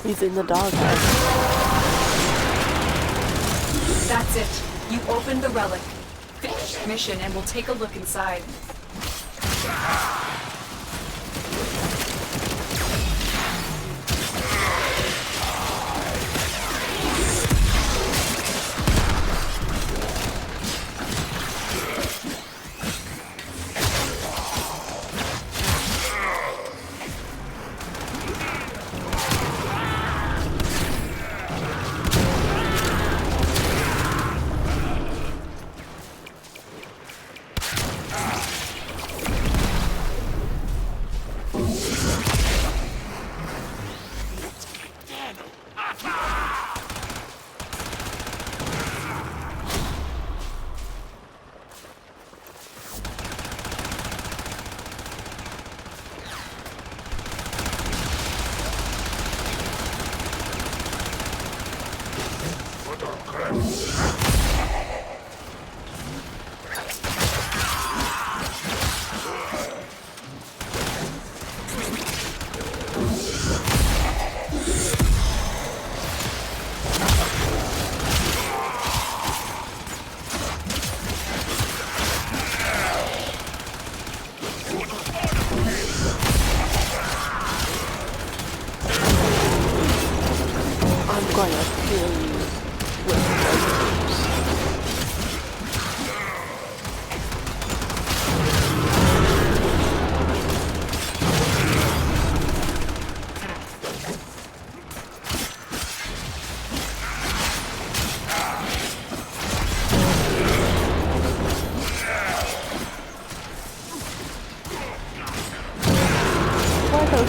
He's in the doghouse. That's it. You opened the relic. Finish the mission and we'll take a look inside.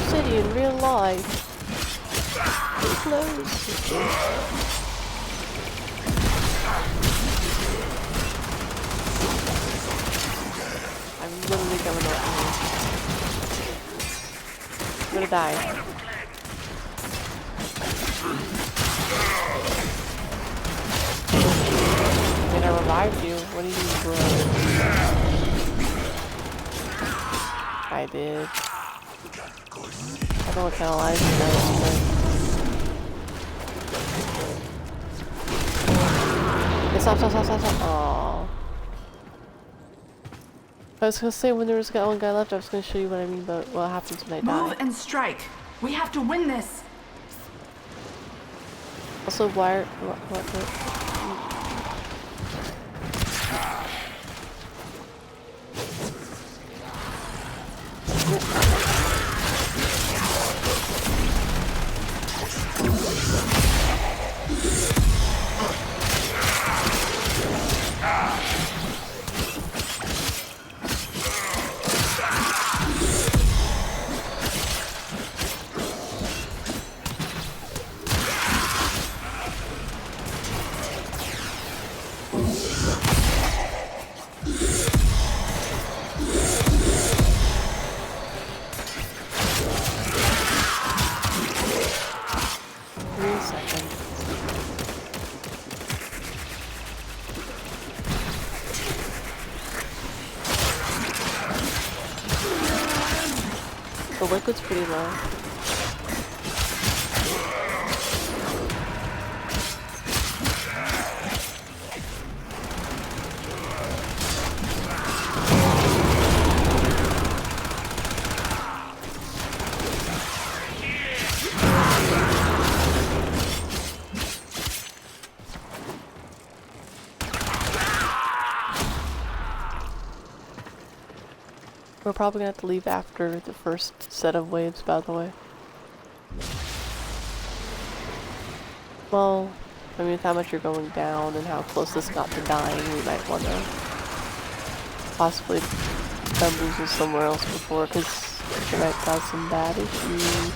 City in real life. Too close. I'm literally going up here. I'm gonna die. I mean, I revived you. What do you mean, bro? I did. I don't know what kind of lies it does, but... Stop. Aww. I was gonna say when there was one guy left, I was gonna show you what I mean about what happens when I die. Move and strike. We have to win this. Also, why are... What? The liquid's pretty low. We're probably gonna have to leave after the first set of waves, by the way. Well, I mean, with how much you're going down and how close this got to dying, we might want to possibly bamboozle somewhere else before, because it might cause some bad issues.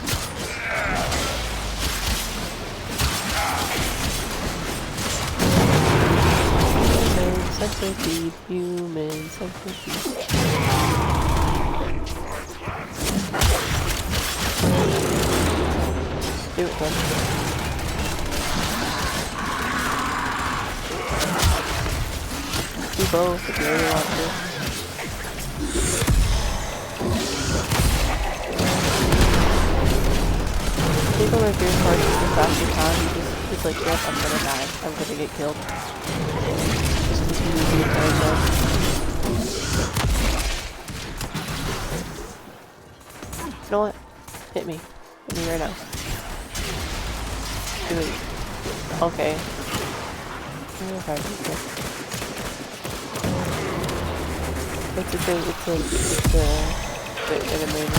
Human centipede. Do it then. both if you really want to. I think one of my favorite parts is the faster time. He's like, yep, I'm gonna die. I'm gonna get killed. Just continues the entire time. You know what? Hit me. Hit me right now. Do it. Okay. It's a thing, it's an amazing.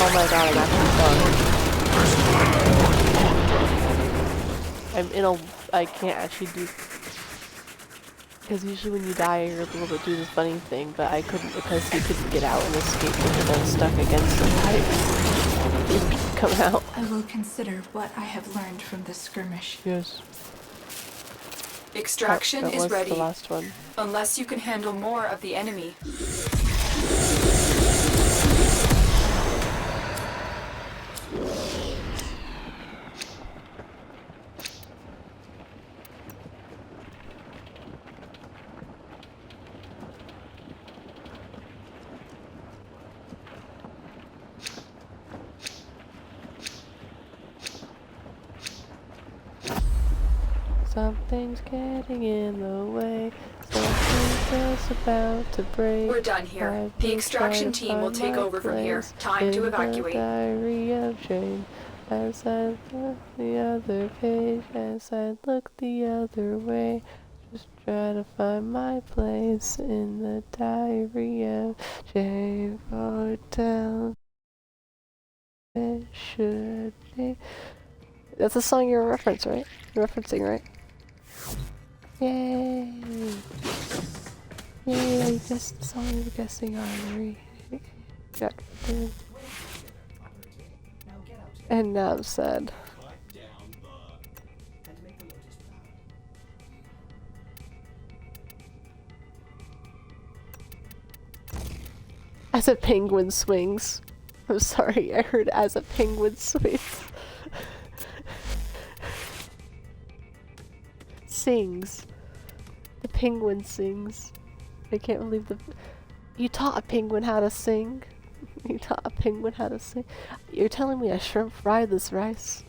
Oh my god, I'm actually done. I'm in a... I can't actually do... Because usually when you die, you're able to do this funny thing, but I couldn't because he couldn't get out and escape because I was stuck against the pipe. He couldn't come out. I will consider what I have learned from this skirmish. Yes. Extraction that is was ready. The last one. Unless you can handle more of the enemy. Something's getting in the way. Something's just about to break. We're done here. The extraction team will take over from here. Time to evacuate. Diary of Jane. As I look the other page, as I look the other way, just try to find my place in the diary of Jane. Hotel. It should be. That's a song you're referencing, right? Yay! Yay, you guessed the song you were guessing on. Got good. And now I'm sad. As a penguin swings. I'm sorry, I heard as a penguin swings. Sings. The penguin sings. I can't believe you taught a penguin how to sing. You taught a penguin how to sing. You're telling me I shrimp fried this rice?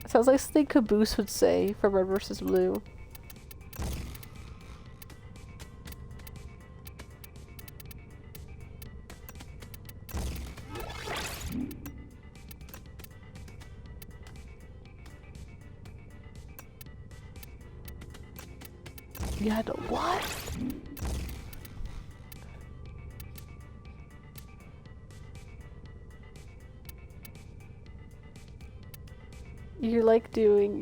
Sounds like something Caboose would say for Red vs. Blue. You had to what? You're like doing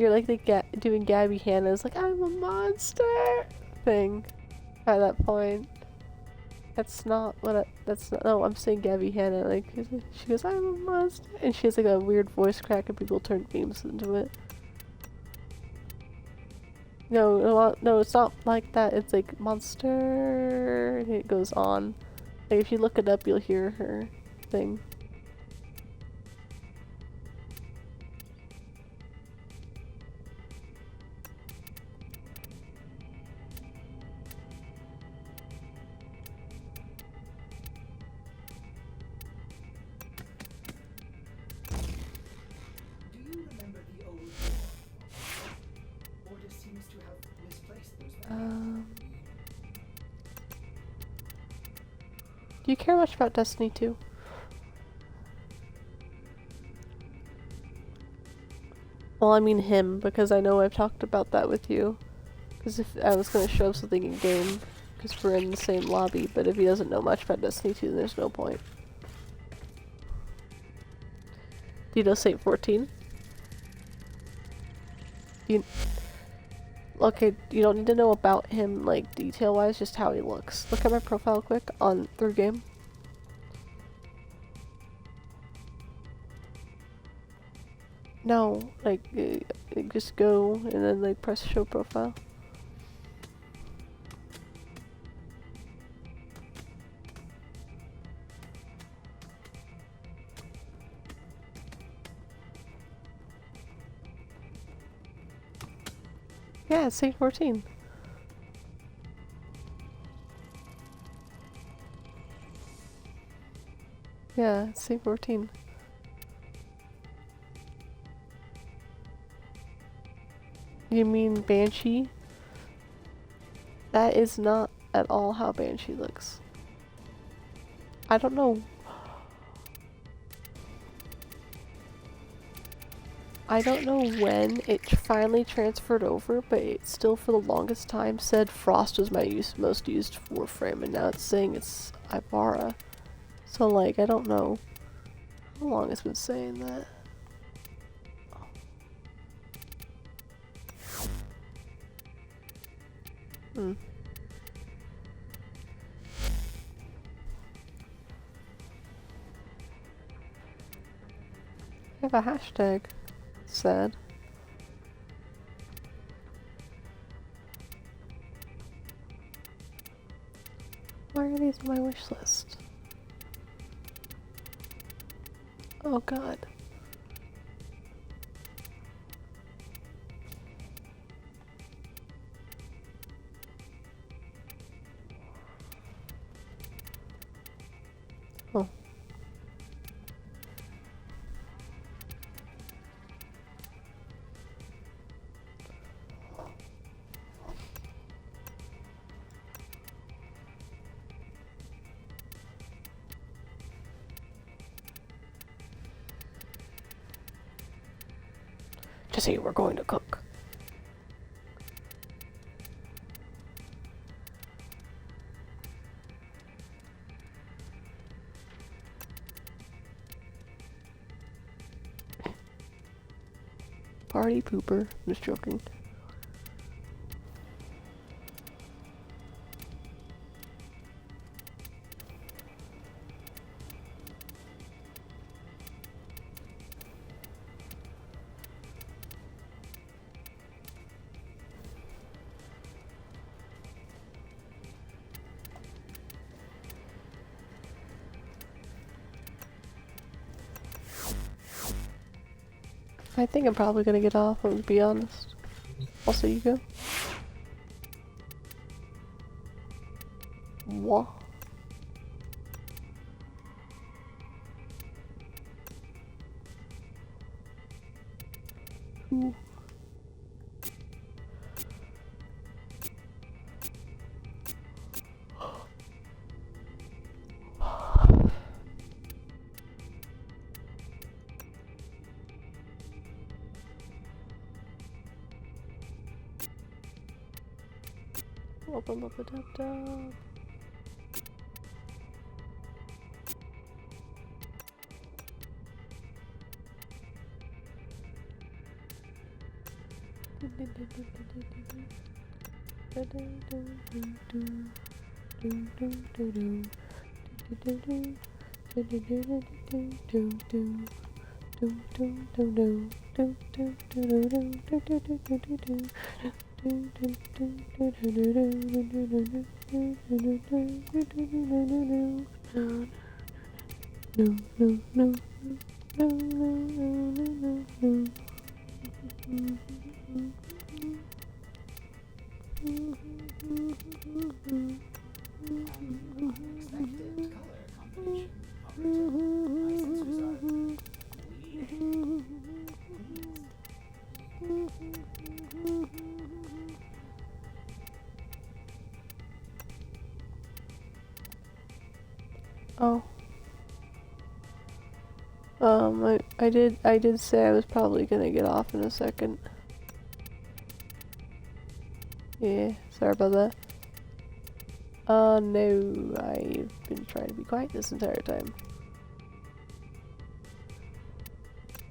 Gabby Hanna's like I'm a monster thing at that point. That's not what no, I'm saying Gabby Hanna, like she goes I'm a monster and she has like a weird voice crack and people turn memes into it. No, it's not like that. It's like monster, and it goes on. Like if you look it up, you'll hear her thing. Do you care much about Destiny 2? Well, I mean him, because I know I've talked about that with you. Because if I was going to show something in game, because we're in the same lobby, but if he doesn't know much about Destiny 2, then there's no point. Do you know Saint 14? Okay, you don't need to know about him, like, detail-wise, just how he looks. Look at my profile quick on through game. No, like, just go and then, like, press show profile. Yeah, it's Saint 14. Yeah, it's Saint 14. You mean Banshee? That is not at all how Banshee looks. I don't know. I don't know when it finally transferred over, but it still for the longest time said Frost was my most used Warframe, and now it's saying it's Ibarra. So like, I don't know how long it's been saying that. Hmm. I have a hashtag. Sad. Why are these on my wish list? Oh god. Oh. Jesse, we're going to cook. Party pooper. I'm just joking. I think I'm probably gonna get off, to be honest. Also, you go. What? Ooh. Open up the dub. Expected color combination. My sensors are Oh. I did say I was probably gonna get off in a second. Yeah, sorry about that. No, I've been trying to be quiet this entire time.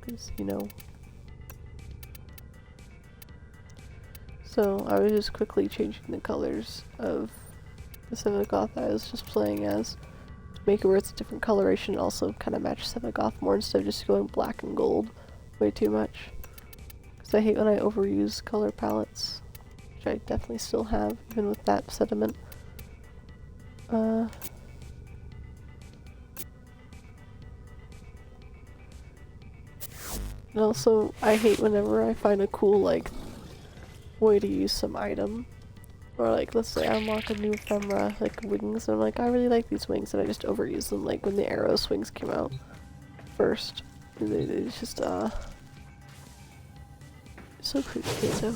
Because, you know. So, I was just quickly changing the colors of the Semi-Goth I was just playing as. To make it where it's a different coloration, also kind of match Semi-Goth more instead of just going black and gold way too much. Because I hate when I overuse color palettes. Which I definitely still have, even with that sediment. And also, I hate whenever I find a cool, like, way to use some item. Or like, let's say I unlock a new ephemera, like wings, and I'm like, I really like these wings, and I just overuse them, like when the arrow swings came out first. It's just, so creepy, so.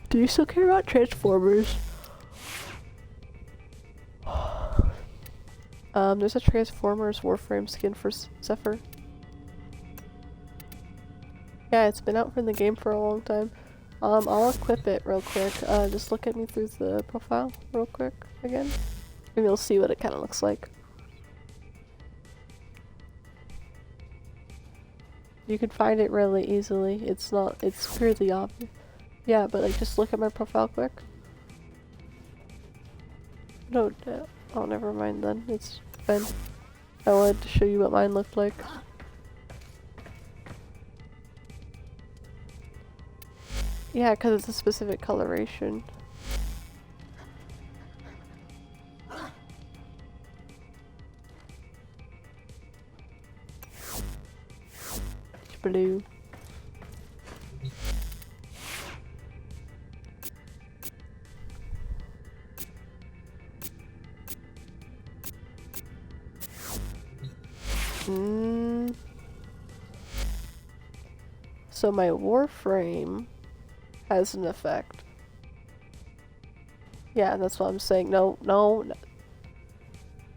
Do you still care about Transformers? There's a Transformers Warframe skin for Zephyr. Yeah, it's been out from the game for a long time. I'll equip it real quick. Just look at me through the profile real quick again. And you'll see what it kind of looks like. You can find it really easily. It's fairly obvious. Yeah, but like, just look at my profile quick. No, oh, never mind then. It's fine. I wanted to show you what mine looked like. Yeah, because it's a specific coloration. It's blue. So my Warframe has an effect. Yeah, that's what I'm saying. No,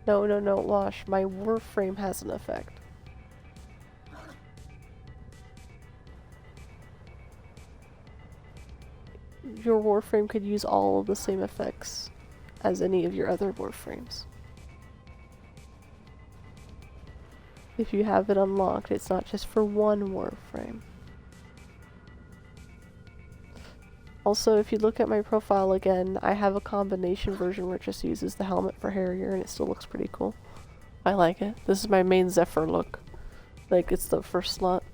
Wash. My Warframe has an effect. Your Warframe could use all of the same effects as any of your other Warframes. If you have it unlocked, it's not just for one Warframe. Also, if you look at my profile again, I have a combination version where it just uses the helmet for Harrier and it still looks pretty cool. I like it. This is my main Zephyr look. Like, it's the first slot.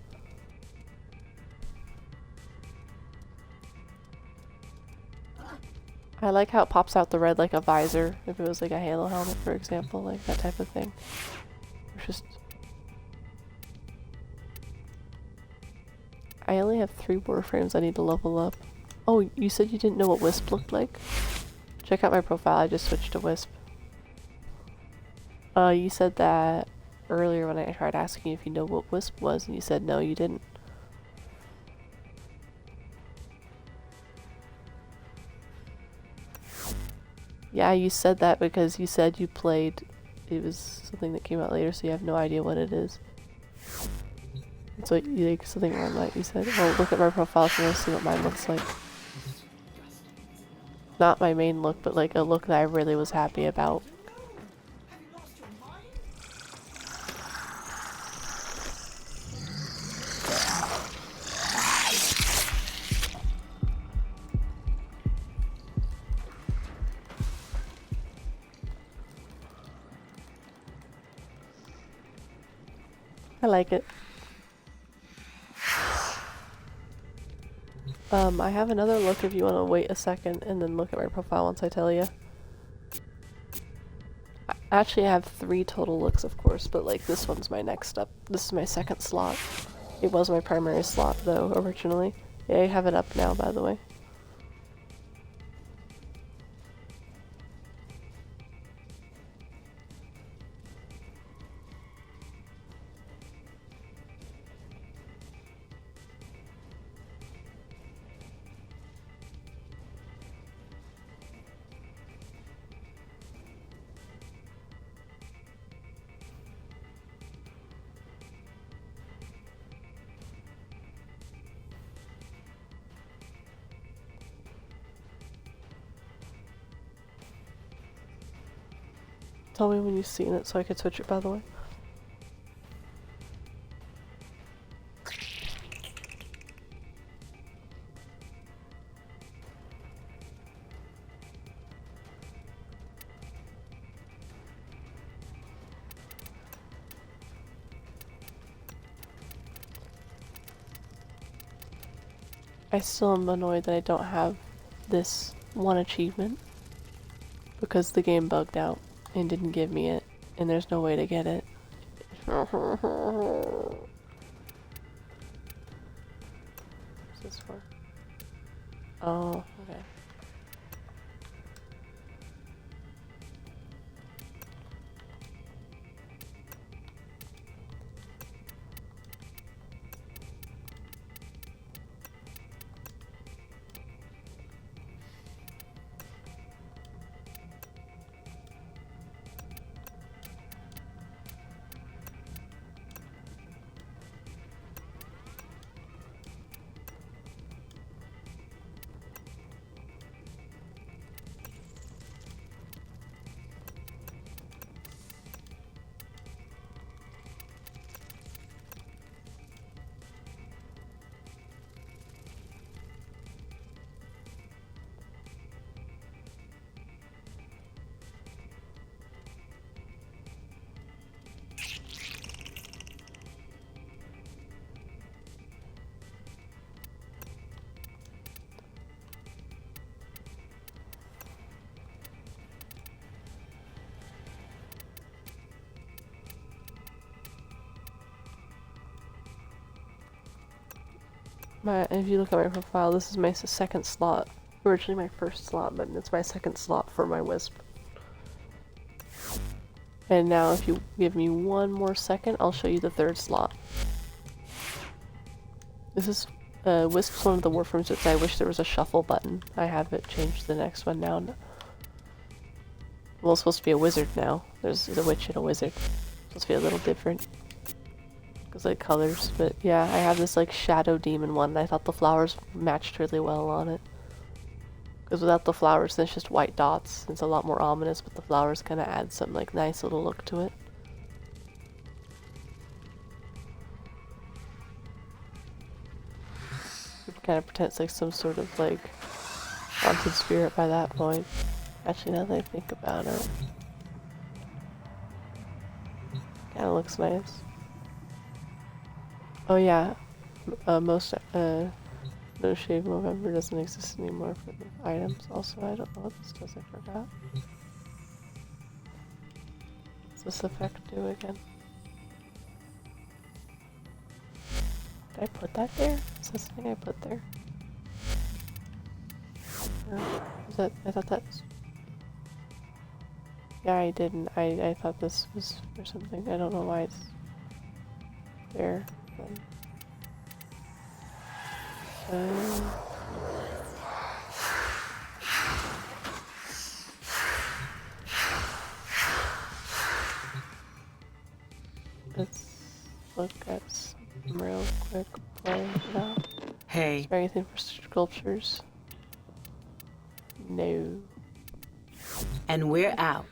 I like how it pops out the red like a visor, if it was like a Halo helmet, for example, like that type of thing. It's just... I only have 3 Warframes I need to level up. Oh, you said you didn't know what Wisp looked like? Check out my profile, I just switched to Wisp. You said that earlier when I tried asking you if you know what Wisp was, and you said no, you didn't. Yeah, you said that because you said you played... It was something that came out later, so you have no idea what it is. It's like, something around that you said. Well, look at my profile if you want to see what mine looks like. Not my main look, but like a look that I really was happy about. I like it. I have another look if you want to wait a second and then look at my profile once I tell you. Actually, I have 3 total looks, of course, but like this one's my next up. This is my second slot. It was my primary slot, though, originally. Yeah, I have it up now, by the way. Tell me when you've seen it so I could switch it, by the way. I still am annoyed that I don't have this one achievement because the game bugged out and didn't give me it, and there's no way to get it. What's this for? Oh, okay. If you look at my profile, this is my second slot. Originally my first slot, but it's my second slot for my Wisp. And now if you give me one more second, I'll show you the third slot. This is, Wisp's one of the Warframes which I wish there was a shuffle button. I have it changed to the next one now. Well, it's supposed to be a wizard now. There's a witch and a wizard. It's supposed to be a little different. Like colors, but yeah, I have this like shadow demon one and I thought the flowers matched really well on it. Because without the flowers, then it's just white dots. It's a lot more ominous, but the flowers kind of add some like nice little look to it. It kind of pretends like some sort of like haunted spirit by that point. Actually, now that I think about it, kind of looks nice. Oh yeah, No Shave November doesn't exist anymore for the items. Also, I don't know what this does, I forgot. What's this effect do again? Did I put that there? Is that something I put there? Or is that, I thought that's... Yeah, I didn't. I thought this was for something. I don't know why it's there. Let's look at some real quick before now. Hey. Is there anything for sculptures? No. And we're out.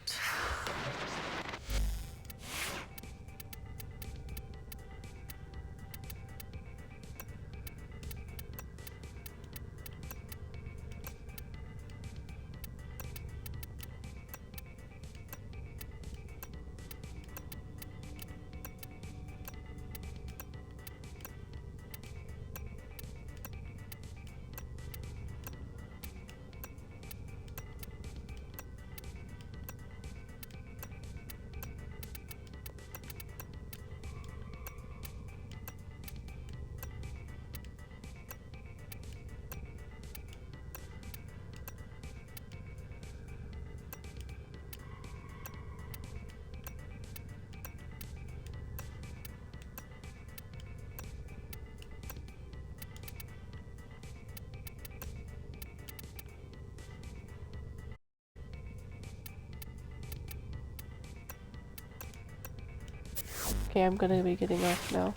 Okay, I'm gonna be getting off now.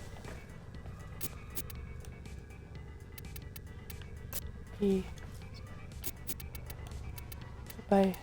Bye.